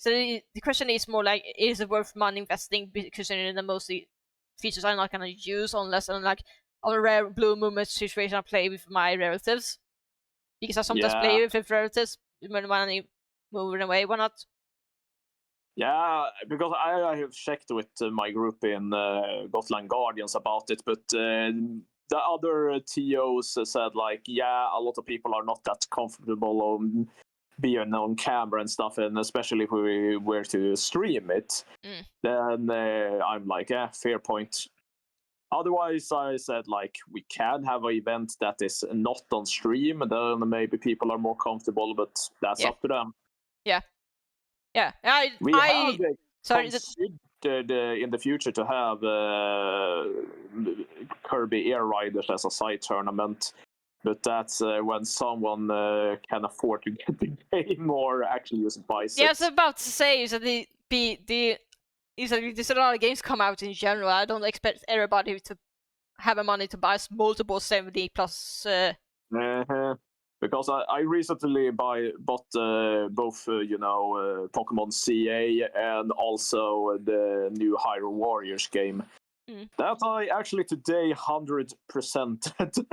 the question is more like, is it worth money investing, considering the mostly features I'm not gonna use unless I'm like on a rare blue moment situation I play with my relatives, because I sometimes play with relatives when I'm moving away. Why not? Yeah, because I have checked with my group in Gotland Guardians about it, but the other TOs said like, yeah, a lot of people are not that comfortable on being on camera and stuff, and especially if we were to stream it, then I'm like, yeah, fair point. Otherwise, I said, like, we can have an event that is not on stream, and then maybe people are more comfortable, but that's up to them. Yeah. Yeah. We have considered in the future to have Kirby Air Riders as a side tournament, but that's when someone can afford to get the game or actually use biceps. Yeah, I was about to say, is that the there's a lot of games come out in general. I don't expect everybody to have the money to buy multiple 70 plus. Because I recently bought both Pokemon CA and also the new Hyrule Warriors game. That I actually today 100%.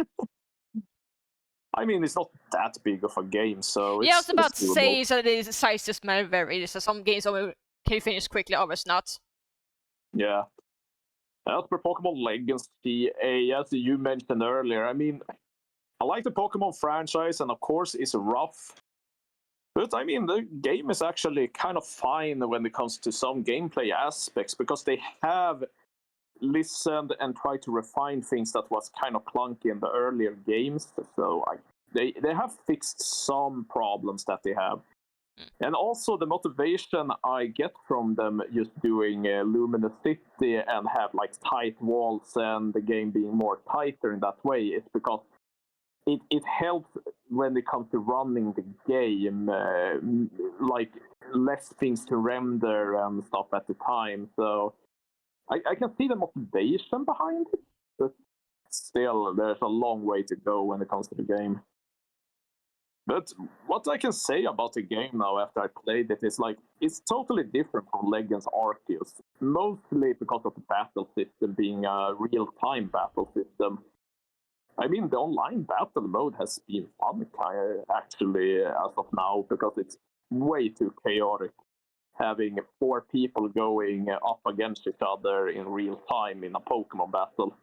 I mean, it's not that big of a game, so yeah, I was about it's to say that the size just varies. So some games can you finish quickly, others not. Yeah. As for Pokemon Legends CA, as you mentioned earlier, I mean, I like the Pokemon franchise, and of course, it's rough. But I mean, the game is actually kind of fine when it comes to some gameplay aspects, because they have listened and tried to refine things that was kind of clunky in the earlier games. So they have fixed some problems that they have. And also the motivation I get from them just doing Luminous City and have like tight walls and the game being more tighter in that way is because it helps when it comes to running the game, like less things to render and stuff at the time. So I can see the motivation behind it, but still there's a long way to go when it comes to the game. But what I can say about the game now after I played it is like it's totally different from Legends Arceus, mostly because of the battle system being a real-time battle system. I mean, the online battle mode has been fun actually as of now, because it's way too chaotic, having 4 people going up against each other in real time in a Pokemon battle.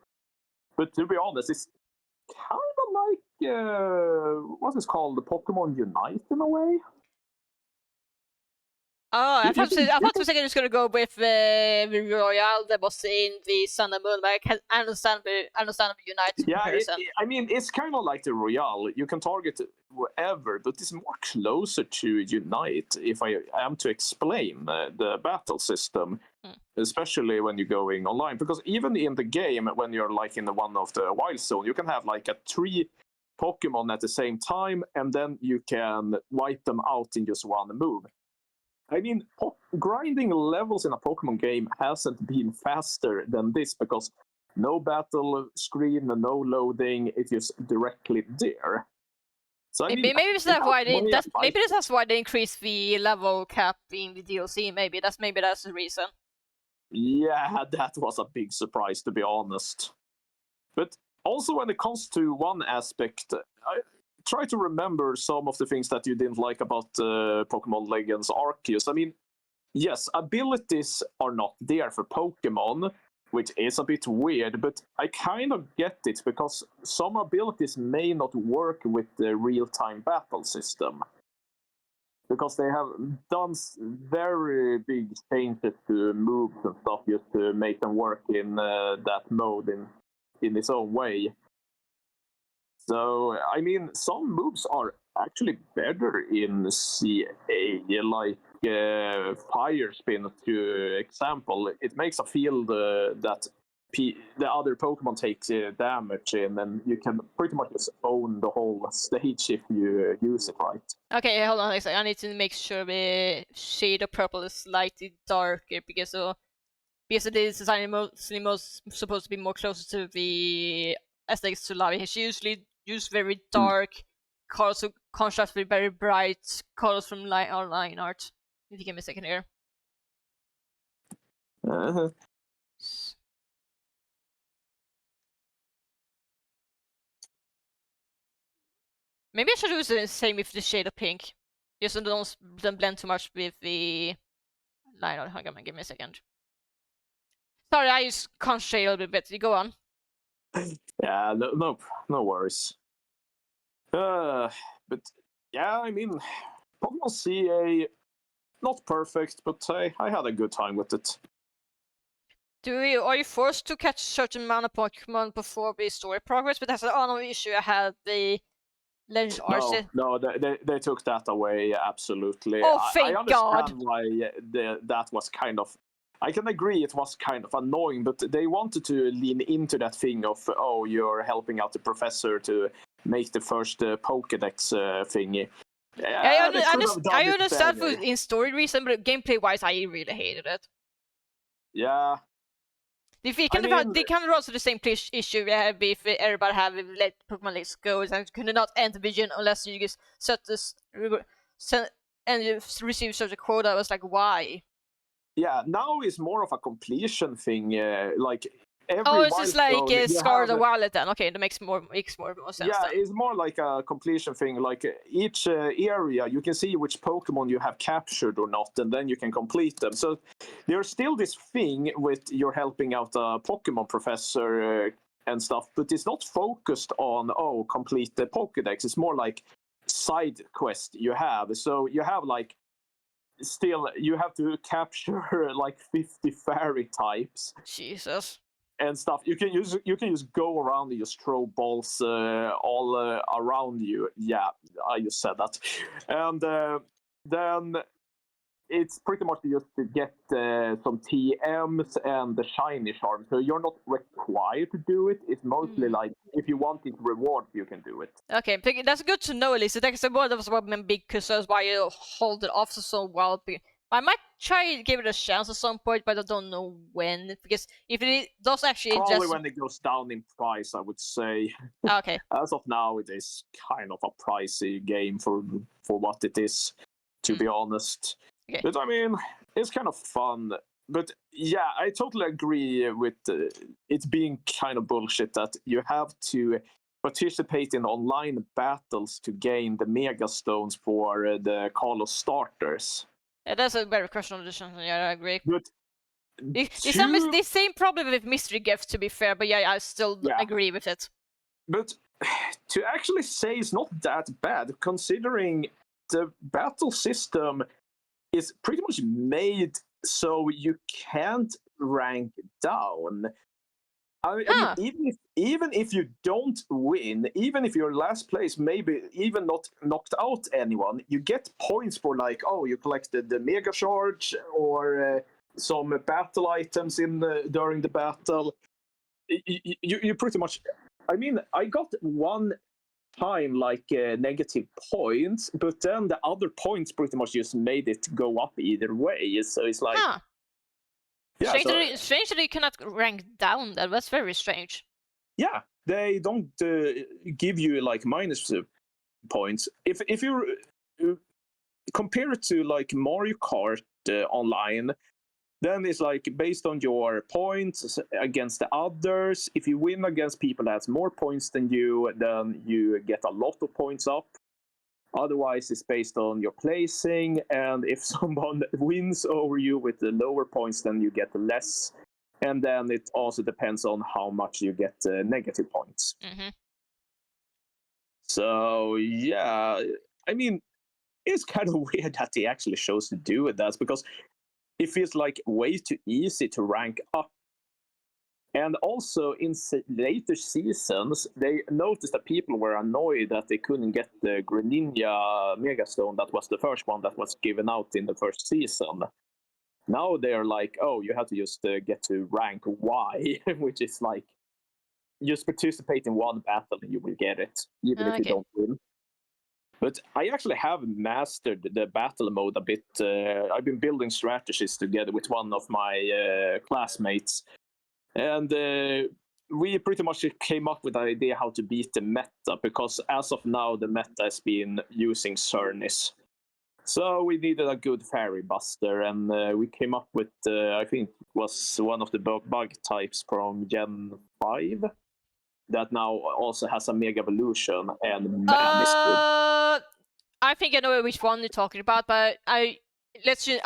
But to be honest, it's kind of like what is called the Pokemon Unite in a way. Oh, I thought for a second it was going to go with the Royale that was in the Sun and Moon, but I can understand the Unite comparison. I mean, it's kind of like the Royale. You can target wherever, but it's more closer to Unite, if I am to explain the battle system, especially when you're going online. Because even in the game, when you're like in one of the Wild Zone, you can have like 3 Pokemon at the same time, and then you can wipe them out in just one move. I mean, grinding levels in a Pokemon game hasn't been faster than this, because no battle screen, no loading, it's just directly there. So maybe that's why they increased the level cap in the DLC. Maybe that's the reason. Yeah, that was a big surprise, to be honest. But also when it comes to one aspect, I try to remember some of the things that you didn't like about Pokemon Legends Arceus. I mean, yes, abilities are not there for Pokemon, which is a bit weird, but I kind of get it, because some abilities may not work with the real-time battle system. Because they have done very big changes to moves and stuff just to make them work in that mode in its own way. So, I mean, some moves are actually better in CA, like Fire Spin, to example. It makes a field that the other Pokemon takes damage in, and you can pretty much just own the whole stage if you use it right. Okay, hold on a second. I need to make sure the shade of purple is slightly darker, because it is supposed to be more closer to the aesthetics to Lavi. She usually use very dark colors to contrast with very bright colors from line art. If you give me a second here. Maybe I should use the same with the shade of pink, just so don't blend too much with the line art. Hang on, give me a second. Sorry, I just concentrate a little bit. You go on. Yeah, no worries. But yeah, I mean, Pokemon CA, not perfect, but I had a good time with it. Are you forced to catch a certain amount of Pokemon before the story progress? But that's another issue I had. The Legends Arceus. No, they took that away, absolutely. Oh, thank I understand God. why that was kind of... I can agree it was kind of annoying, but they wanted to lean into that thing of, oh, you're helping out the professor to make the first Pokédex thingy. Yeah, I understand in story reason, but gameplay-wise, I really hated it. Yeah. They kind of also the same issue we have if everybody have let Pokemon Leagues go and could not enter Vision unless you just set this and you receive such a quota. I was like, why? Yeah, now it's more of a completion thing. Like every it's just like Scar the Wallet then. Okay, that makes more sense. Yeah, then. It's more like a completion thing. Like each area, you can see which Pokemon you have captured or not, and then you can complete them. So there's still this thing with you're helping out a Pokemon professor and stuff, but it's not focused on complete the Pokédex. It's more like side quest you have. So you have like still you have to capture like 50 fairy types. Jesus. And stuff. You can just go around and just throw balls all around you. Yeah, I just said that. And then it's pretty much just to get some TMs and the shiny charm. So you're not required to do it. It's mostly like if you want it reward, you can do it. Okay, that's good to know at least. That's one of my big concerns why you hold it off for so well. I might try to give it a chance at some point, but I don't know when. Because if it does actually probably when it goes down in price, I would say. Okay. As of now, it is kind of a pricey game for what it is, to be honest. Okay. But I mean, it's kind of fun. But yeah, I totally agree with it being kind of bullshit that you have to participate in online battles to gain the Mega Stones for the Call of Starters. Yeah, that's a very questionable decision. Yeah, I agree. But the same problem with mystery gifts, to be fair, but yeah, I still agree with it. But to actually say it's not that bad, considering the battle system is pretty much made so you can't rank down. I mean, even if you don't win, even if you're last place, maybe even not knocked out anyone, you get points for like, you collected the Mega Charge or some battle items during the battle. You pretty much. I mean, I got one time like negative points, but then the other points pretty much just made it go up either way. So it's like. Yeah, strange that you cannot rank down. That's very strange. Yeah, they don't give you like minus points. If you compare it to like Mario Kart online, then it's like based on your points against the others. If you win against people that has more points than you, then you get a lot of points up. Otherwise, it's based on your placing, and if someone wins over you with the lower points, then you get less. And then it also depends on how much you get negative points. Mm-hmm. So, yeah, I mean, it's kind of weird that they actually chose to do that, because it feels like way too easy to rank up. And also, in later seasons, they noticed that people were annoyed that they couldn't get the Greninja Megastone. That was the first one that was given out in the first season. Now they're like, you have to just get to rank Y, which is like, just participate in one battle and you will get it, even if you don't win. But I actually have mastered the battle mode a bit. I've been building strategies together with one of my classmates. And we pretty much came up with the idea how to beat the meta, because as of now, the meta has been using Cernis. So we needed a good fairy buster, and we came up with, I think it was one of the bug types from Gen 5 that now also has a Mega Evolution, and man, is good. I think I know which one you're talking about, but I let you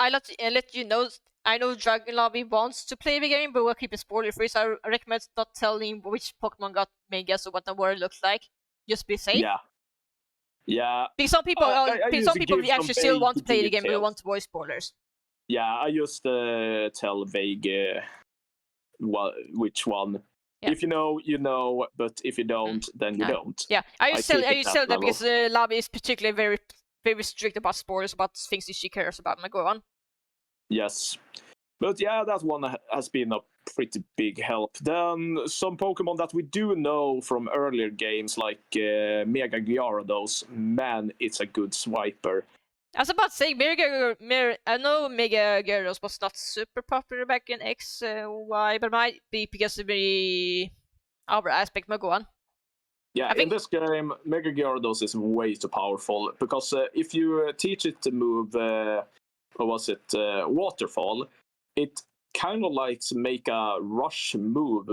know. I know Dragonlavvy wants to play the game, but we'll keep it spoiler free. So I recommend not telling which Pokemon got Megas or what the world looks like. Just be safe. Yeah. Because some people, actually still want to play the game, but want to voice spoilers. Yeah, I just tell vague which one. Yeah. If you know, you know, but if you don't, then you don't. Yeah, I just tell that because Lavi is particularly very, very strict about spoilers, about things that she cares about. Now go on. Yes. But yeah, that one has been a pretty big help. Then some Pokemon that we do know from earlier games, like Mega Gyarados, man, it's a good swiper. I was about to say, I know Mega Gyarados was not super popular back in X, Y, but it might be because of the other aspect. But go on. Yeah, in this game, Mega Gyarados is way too powerful because if you teach it to move, Waterfall, it kind of like to make a rush move.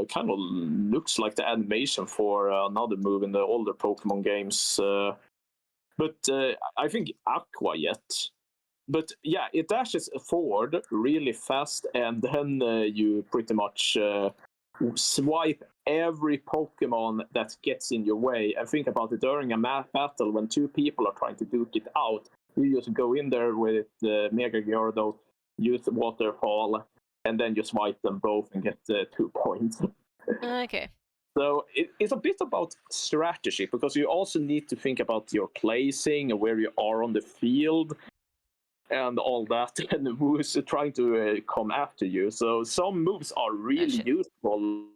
Kind of looks like the animation for another move in the older Pokemon games. But I think Aqua yet. But yeah, it dashes forward really fast, and then you pretty much swipe every Pokemon that gets in your way. And think about it, during a battle when two people are trying to duke it out, you just go in there with Mega Gyarados, use Waterfall, and then you swipe them both and get 2 points. Okay. So it's a bit about strategy, because you also need to think about your placing and where you are on the field and all that, and who's trying to come after you. So some moves are really useful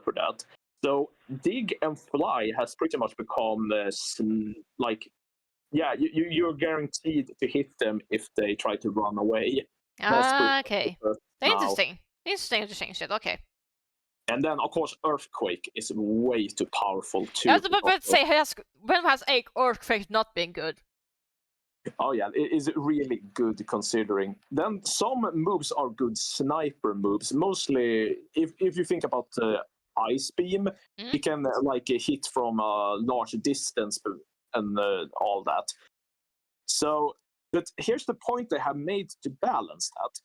for that. So Dig and Fly has pretty much become you're guaranteed to hit them if they try to run away. Okay. Interesting shit. Okay. And then, of course, Earthquake is way too powerful too. I was about to say, when has Earthquake not been good? Oh yeah, it is really good considering. Then some moves are good sniper moves. Mostly, if you think about Ice Beam, you can hit from a large distance and all that. So, but here's the point they have made to balance that.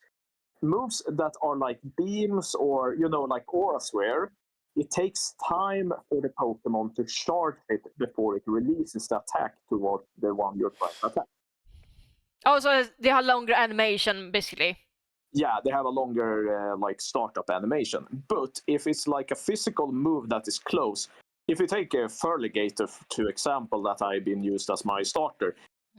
Moves that are like beams or, like Aura Sphere, it takes time for the Pokemon to charge it before it releases the attack towards the one you're trying to attack. Oh, so they have longer animation, basically. Yeah, they have a longer startup animation. But if it's like a physical move that is close, if you take a Feraligatr to example that I've been used as my starter,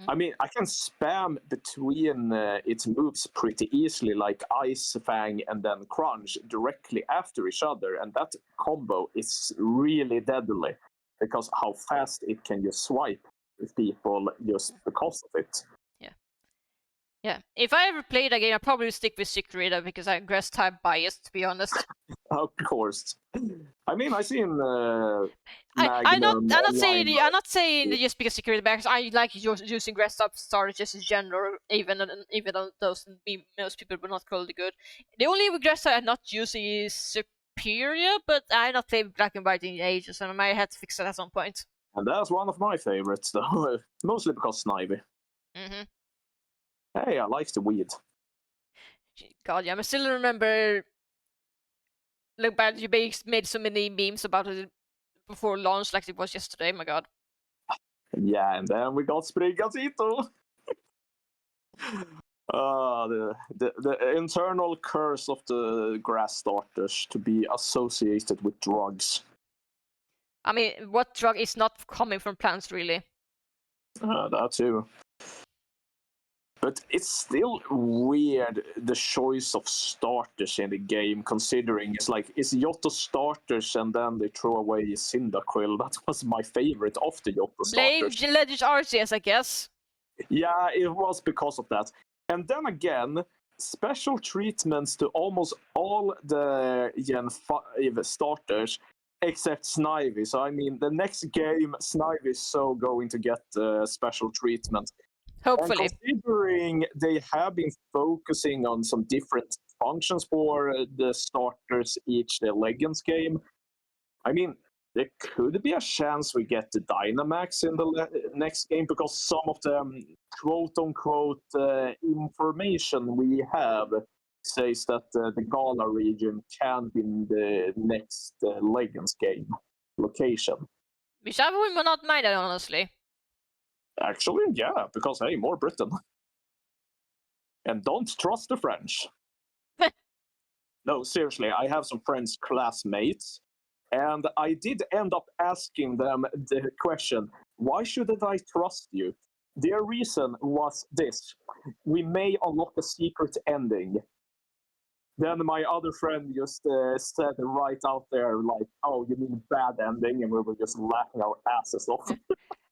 I mean, I can spam between its moves pretty easily, like Ice Fang and then Crunch directly after each other, and that combo is really deadly because how fast it can just swipe with people just because of it. Yeah. If I ever played a game, I'd probably stick with Securita because I'm grass type biased, to be honest. Of course. I mean, I've seen. I'm not saying just because Securita biased. I like using grass type starters in general, even though those most people would not call it good. The only grass type I'm not using is Superior, but I not played Black and White in ages, and I might have to fix that at some point. And that's one of my favorites, though, mostly because Snivy. Hey, I like the weed. God, yeah, I still remember. Look back, you made so many memes about it before launch, like it was yesterday. My God. Yeah, and then we got Sprigatito. The internal curse of the grass starters to be associated with drugs. I mean, what drug is not coming from plants, really? That too. But it's still weird, the choice of starters in the game, considering it's Yoto starters and then they throw away Cyndaquil. That was my favorite of the Yoto starters. Blame Legends Arceus, I guess. Yeah, it was because of that. And then again, special treatments to almost all the Gen 5 starters except Snivy. So, I mean, the next game, Snivy is so going to get special treatment. Hopefully. And considering they have been focusing on some different functions for the starters each Legends game, I mean, there could be a chance we get the Dynamax in the next game, because some of the quote-unquote information we have says that the Gala region can be in the next Legends game location. Which I would not mind that, honestly. Actually, yeah, because, hey, more Britain. And don't trust the French. No, seriously, I have some French classmates, and I did end up asking them the question, why shouldn't I trust you? Their reason was this: we may unlock a secret ending. Then my other friend just said right out there, like, oh, you mean bad ending? And we were just laughing our asses off.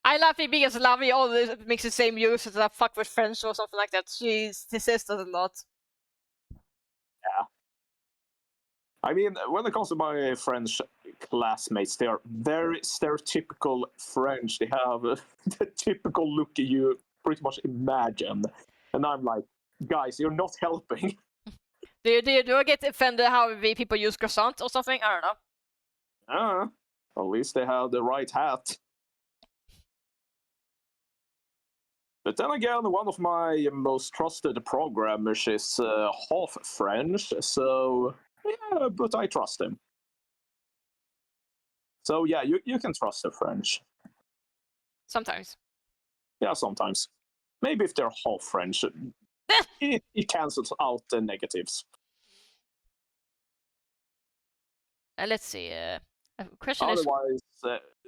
I laughing because Lavi always makes the same use as a fuck with French or something like that. She says that a lot. Yeah. I mean, when it comes to my French classmates, they are very stereotypical French. They have the typical look you pretty much imagine. And I'm like, guys, you're not helping. Do you get offended how people use croissant or something? I don't know. At least they have the right hat. But then again, one of my most trusted programmers is half French, so yeah, but I trust him. So yeah, you can trust the French. Sometimes. Yeah, sometimes. Maybe if they're half French, it cancels out the negatives. Let's see. Question Otherwise,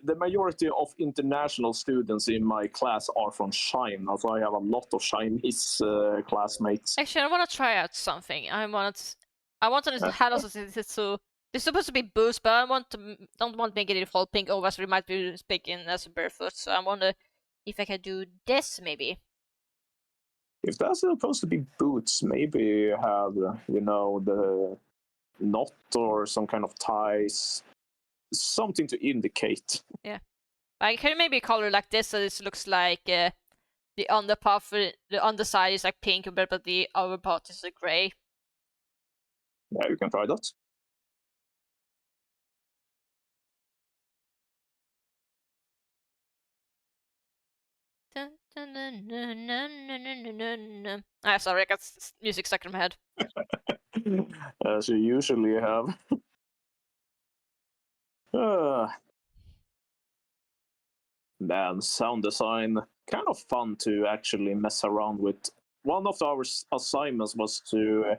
the majority of international students in my class are from China, so I have a lot of Chinese classmates. Actually, I want to try out something. I want to have also so it's supposed to be boost, but I don't want to make it default pink over, so we might be speaking as a barefoot. So I wonder if I can do this maybe. If that's supposed to be boots, maybe you have, the knot or some kind of ties, something to indicate. Yeah, I can maybe color like this, so this looks like the underpart, the underside is like pink, but the other part is gray. Yeah, you can try that. Sorry, I got music stuck in my head. As you usually have. Man, sound design, kind of fun to actually mess around with. One of our assignments was to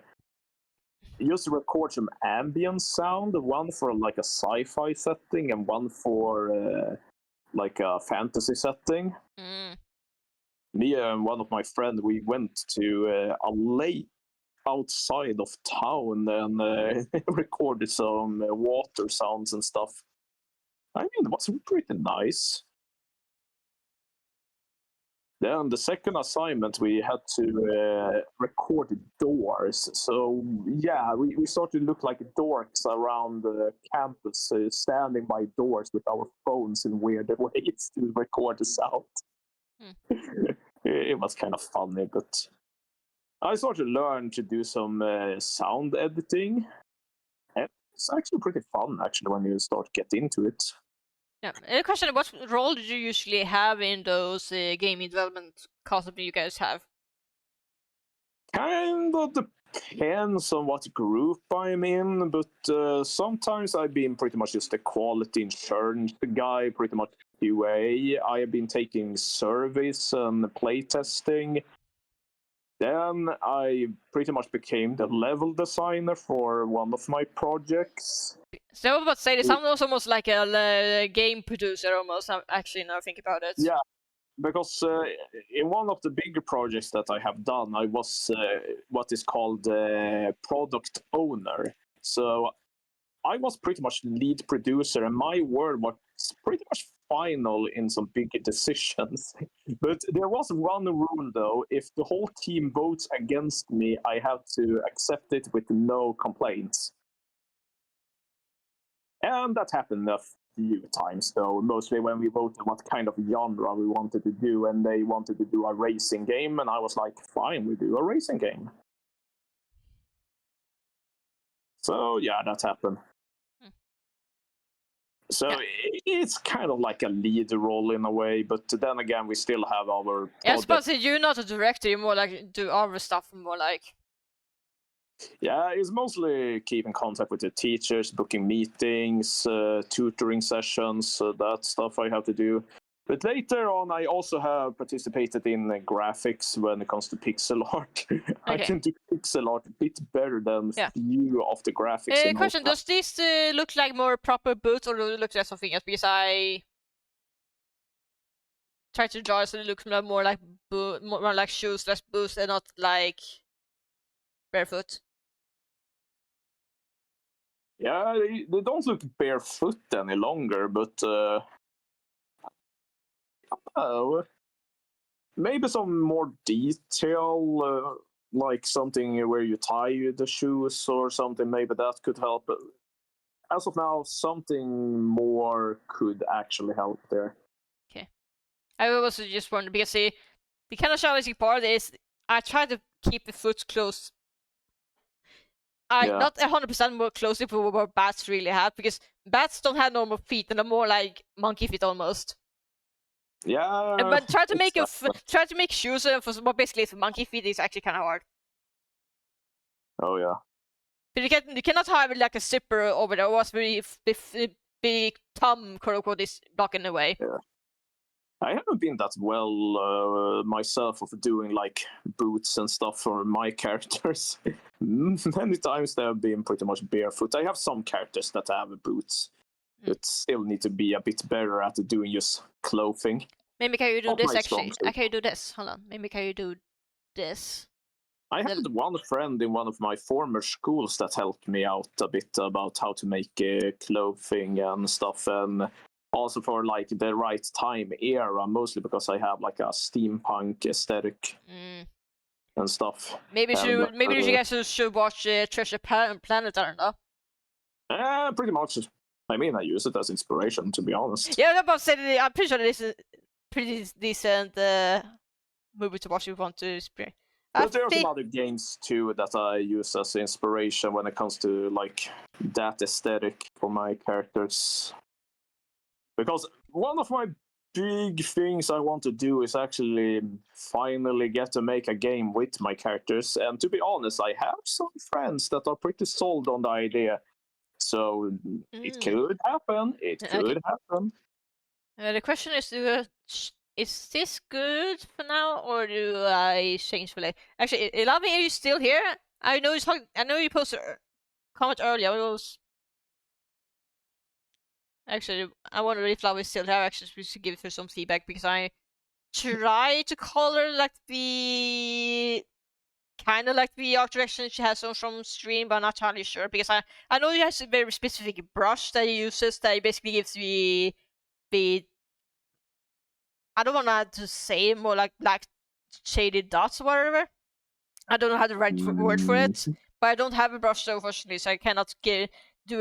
just record some ambient sound, one for like a sci-fi setting and one for like a fantasy setting. Me and one of my friends, we went to a lake outside of town and recorded some water sounds and stuff. I mean, it was pretty nice. Then the second assignment, we had to record doors. So yeah, we started to look like dorks around the campus, standing by doors with our phones in weird ways to record the sound. It was kind of funny, but I started to learn to do some sound editing. It's actually pretty fun, actually, when you start to get into it. Yeah. A question: what role did you usually have in those gaming development concepts you guys have? Kind of depends on what group I'm in, but sometimes I've been pretty much just a quality insurance guy, pretty much QA. I have been taking service and playtesting. Then I pretty much became the level designer for one of my projects. So I was about to say this sounds almost like a game producer, almost. Actually, now I think about it. Yeah, because in one of the bigger projects that I have done, I was what is called product owner. So I was pretty much the lead producer, and my word was pretty much final in some big decisions. But there was one rule, though: if the whole team votes against me, I have to accept it with no complaints. And that happened a few times, though, mostly when we voted what kind of genre we wanted to do, and they wanted to do a racing game, and I was like, fine, we do a racing game. So yeah, that happened. So yeah. It's kind of like a lead role in a way, but then again, we still have our. Yeah, I suppose you're not a director; you're more like do other stuff, more like. Yeah, it's mostly keeping contact with the teachers, booking meetings, tutoring sessions, that stuff I have to do. But later on, I also have participated in graphics when it comes to pixel art. Okay. I can do pixel art a bit better than few of the graphics. Question: does this look like more proper boots, or does it look like something else? Because I try to draw so it looks more like more like shoes, less boots, and not like barefoot. Yeah, they don't look barefoot any longer, but Oh, maybe some more detail, like something where you tie the shoes or something. Maybe that could help. But as of now, something more could actually help there. Okay. I also just wonder because the kind of challenging part is I try to keep the foot close. Not 100% more closely to what bats really have, because bats don't have normal feet and they're more like monkey feet almost. Yeah. But try to make shoes for what basically is monkey feet is actually kind of hard. Oh yeah. But you cannot have like a zipper over there, or else the thumb quote unquote is blocking the way. Yeah. I haven't been that well myself of doing like boots and stuff for my characters. Many times they have been pretty much barefoot. I have some characters that have boots, but still need to be a bit better at doing just clothing. Maybe can you do this actually? Can you do this? Hold on. Maybe can you do this? I had one friend in one of my former schools that helped me out a bit about how to make clothing and stuff, and also for like the right time era, mostly because I have like a steampunk aesthetic and stuff. Maybe you guys should watch Treasure Planet, I don't know. Pretty much. I mean, I use it as inspiration, to be honest. Yeah, I'm pretty sure this is pretty decent movie to watch if you want to inspire. But there are some other games too that I use as inspiration when it comes to like that aesthetic for my characters. Because one of my big things I want to do is actually finally get to make a game with my characters. And to be honest, I have some friends that are pretty sold on the idea. So it could happen. It could happen. The question is this good for now, or do I change for later? Actually, Elavi, are you still here? I know you posted a comment earlier. Actually, I wonder if Lavi is still here. Actually, we should give her some feedback, because I try to color like the kind of like the art direction she has on from stream, but I'm not entirely sure, because I know he has a very specific brush that he uses that basically gives the I don't want to say more like black shaded dots or whatever. I don't know how the right word for it, but I don't have a brush, so unfortunately, so I cannot do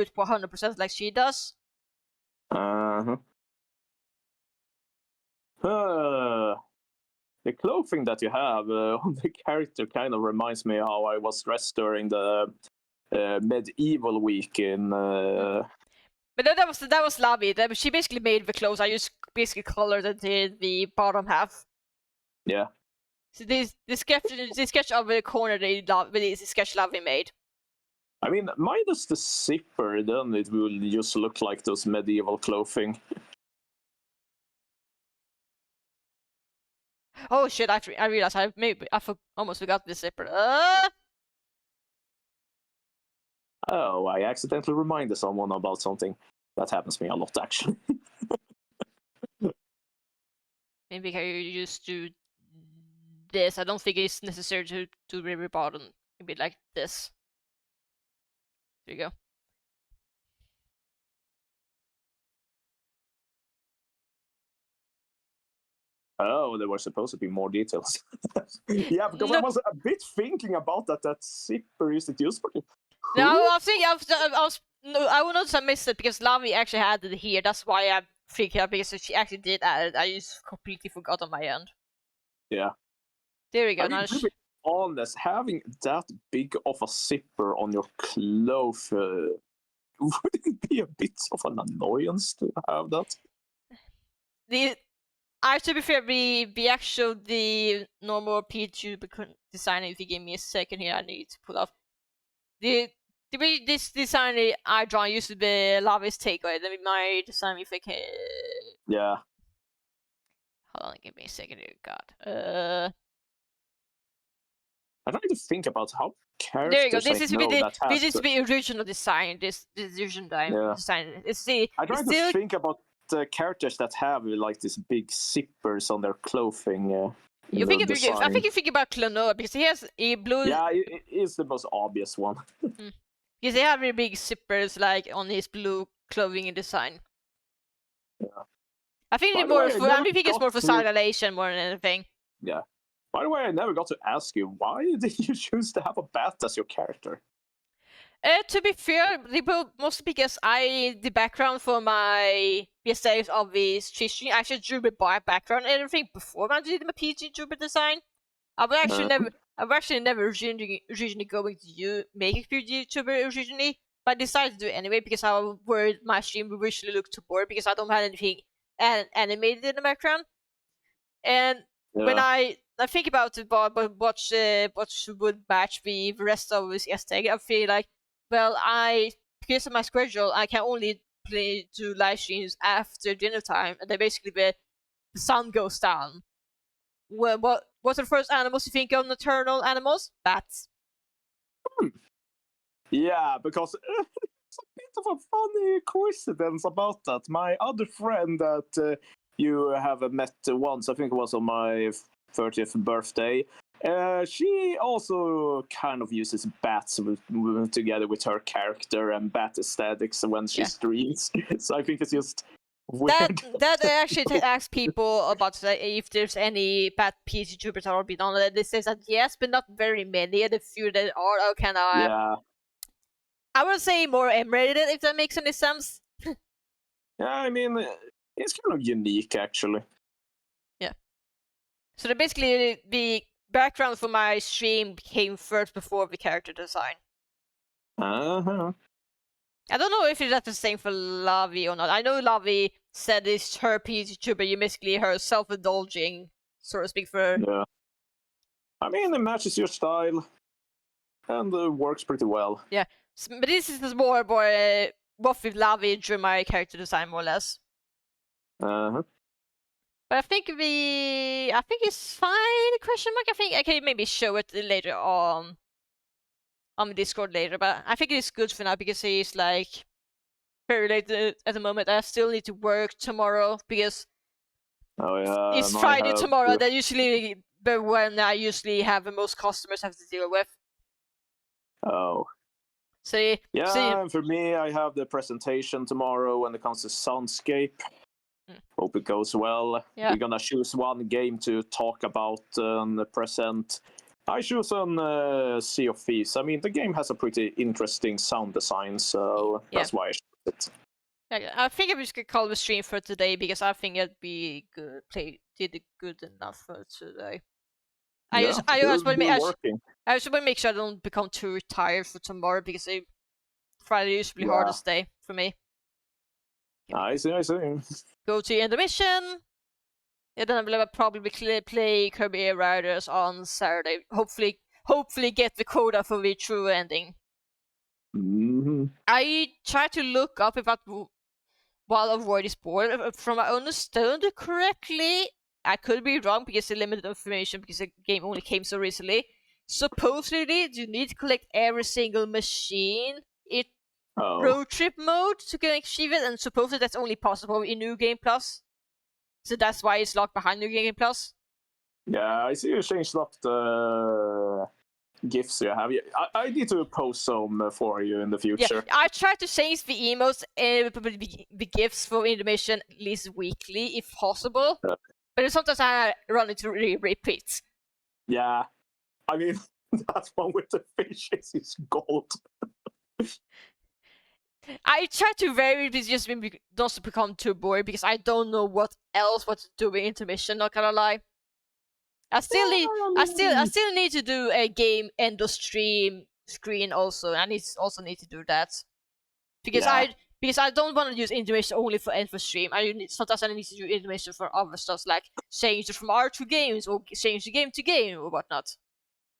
it 100% like she does. The clothing that you have on the character kind of reminds me how I was dressed during the medieval week in. But that was Lavi. She basically made the clothes. I just basically colored it in the bottom half. Yeah. So the sketch of the corner the sketch Lavi made. I mean, minus the zipper, then it will just look like those medieval clothing. Oh shit! I realized I almost forgot the zipper. Oh, I accidentally reminded someone about something. That happens to me a lot, actually. Maybe I just do this. I don't think it's necessary to do the bottom. Maybe like this. There you go. Oh, there were supposed to be more details. Yeah, because I was a bit thinking about that zipper is it used for it? No, I will not miss it because Lavi actually had it here. That's why I figured out, because she actually did add it. I just completely forgot on my end. Yeah. There we go. I mean, to be honest, having that big of a zipper on your clothes wouldn't it be a bit of an annoyance to have that? To be fair, the normal PNGtuber designer, if you give me a second here, I need to pull up. This design I draw used to be Lavi's takeaway. Let me my design if I can. Yeah. Hold on, give me a second here. God. I'm trying to think about how characters. There you go. This is the original design. This original design. I'm trying to think about the characters that have like these big zippers on their clothing. I think you think about Clonoa, because he has a blue. Yeah, it is the most obvious one. Because they have really big zippers like on his blue clothing and design. Yeah. I think it's more for stylization more than anything. Yeah. By the way, I never got to ask you, why did you choose to have a bat as your character? To be fair, mostly because the background for my aesthetics of this stream, I actually drew my background and everything before I did my PNGtuber design. I was actually never originally going to make a PNGtuber originally, but I decided to do it anyway because I was worried my stream would visually look too boring because I don't have anything animated in the background. And when I think about it, but what would match the rest of this aesthetic, I feel like, well, because of my schedule, I can only do live streams after dinner time, and then basically the sun goes down. Well, what's the first animals you think of? Nocturnal animals? Bats. Yeah, because it's a bit of a funny coincidence about that. My other friend that you have met once, I think it was on my 30th birthday, she also kind of uses bats together with her character and bat aesthetics when she streams. So I think it's just weird. That actually asks people about if there's any bat PNGtubers that are being on it. They say that yes, but not very many. And the few that are kind of. Yeah. I would say more M-rated, if that makes any sense. Yeah, I mean, it's kind of unique, actually. Yeah. So basically, the background for my stream came first before the character design. Uh-huh. I don't know if that's the same for Lavvy or not. I know Lavvy said it's her PNGtuber, you basically her self-indulging, so to speak, for... Yeah. I mean, it matches your style, and works pretty well. Yeah. But this is more what with Lavvy drew my character design, more or less. Uh-huh. But I think it's fine, question mark. I think I can maybe show it later on Discord later, but I think it's good for now because it's like very late at the moment. I still need to work tomorrow because it's Friday tomorrow. That usually when I usually have the most customers have to deal with. Oh. And for me, I have the presentation tomorrow when it comes to Soundscape. Hope it goes well. Yeah. We're gonna choose one game to talk about and present. I choose on Sea of Thieves. I mean, the game has a pretty interesting sound design, so that's why I chose it. Yeah, I think we should call the stream for today because I think it'd be good. Did it good enough for today. I just want to make sure I don't become too tired for tomorrow because Friday is usually the hardest day for me. I see. Go to Intermission. And then I will probably play Kirby Air Riders on Saturday. Hopefully get the quota for the true ending. Mm-hmm. I tried to look up about while a void is born. From I understood correctly, I could be wrong because of limited information because the game only came so recently. Supposedly, you need to collect every single machine in road trip mode to achieve it, and supposedly that's only possible in New Game Plus. So that's why it's locked behind New Game Plus. Yeah, I see you changed up the GIFs you have. I need to post some for you in the future. Yeah, I try to change the emotes and the GIFs for Intermission at least weekly, if possible. But sometimes I run into repeats. Yeah. I mean, that one with the fishes is gold. I try to vary this just not become too boring because I don't know what to do with Intermission, not gonna lie. I still need to do a game end of stream screen also. I also need to do that. Because I don't want to use Intermission only for end of stream. Sometimes I need to do Intermission for other stuff like change it from R2 games or change the game to game or whatnot.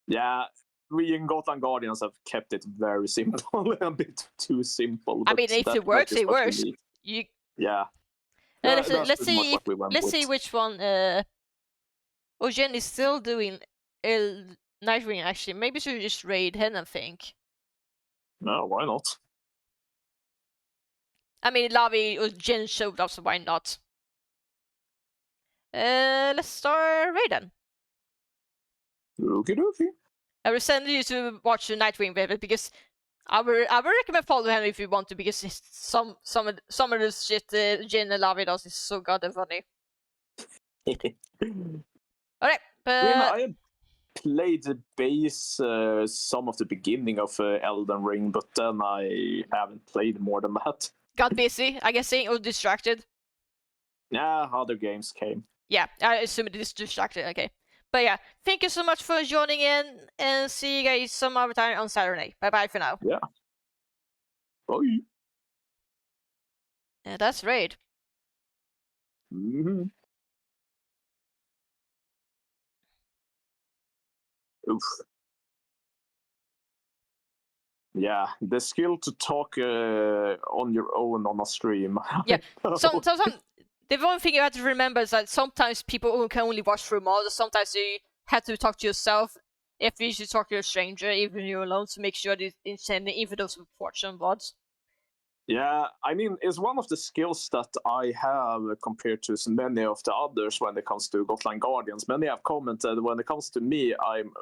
Yeah, we in Gotham Guardians have kept it very simple, a bit too simple. I mean, if it works, it works. Let's see which one. Jen is still doing Nightwing. Actually, maybe she should just raid him. I think. No, why not? I mean, Lavvy or Jen showed up, so why not? Let's start raid. Okie dokie. I will send you to watch the Nightwing video because I would recommend follow him if you want to, because some of this shit Dragonlavvy does is so goddamn funny. Alright, but I have played the base some of the beginning of Elden Ring, but then I haven't played more than that. got busy, I guess, or distracted. Yeah, other games came. Yeah, I assume it is distracted. Okay, but yeah, thank you so much for joining in, and see you guys some other time on Saturday. Bye bye for now. Yeah. Bye. And that's Raid. Mm-hmm. Oof. Yeah, the skill to talk on your own on a stream. Yeah, some the one thing you have to remember is that sometimes people can only watch through mods. Sometimes you have to talk to yourself. If you should talk to a stranger, even you're alone, to make sure that it's sending even those watch on mods. Yeah, I mean, it's one of the skills that I have compared to many of the others when it comes to Gotland Guardians. Many have commented when it comes to me, I'm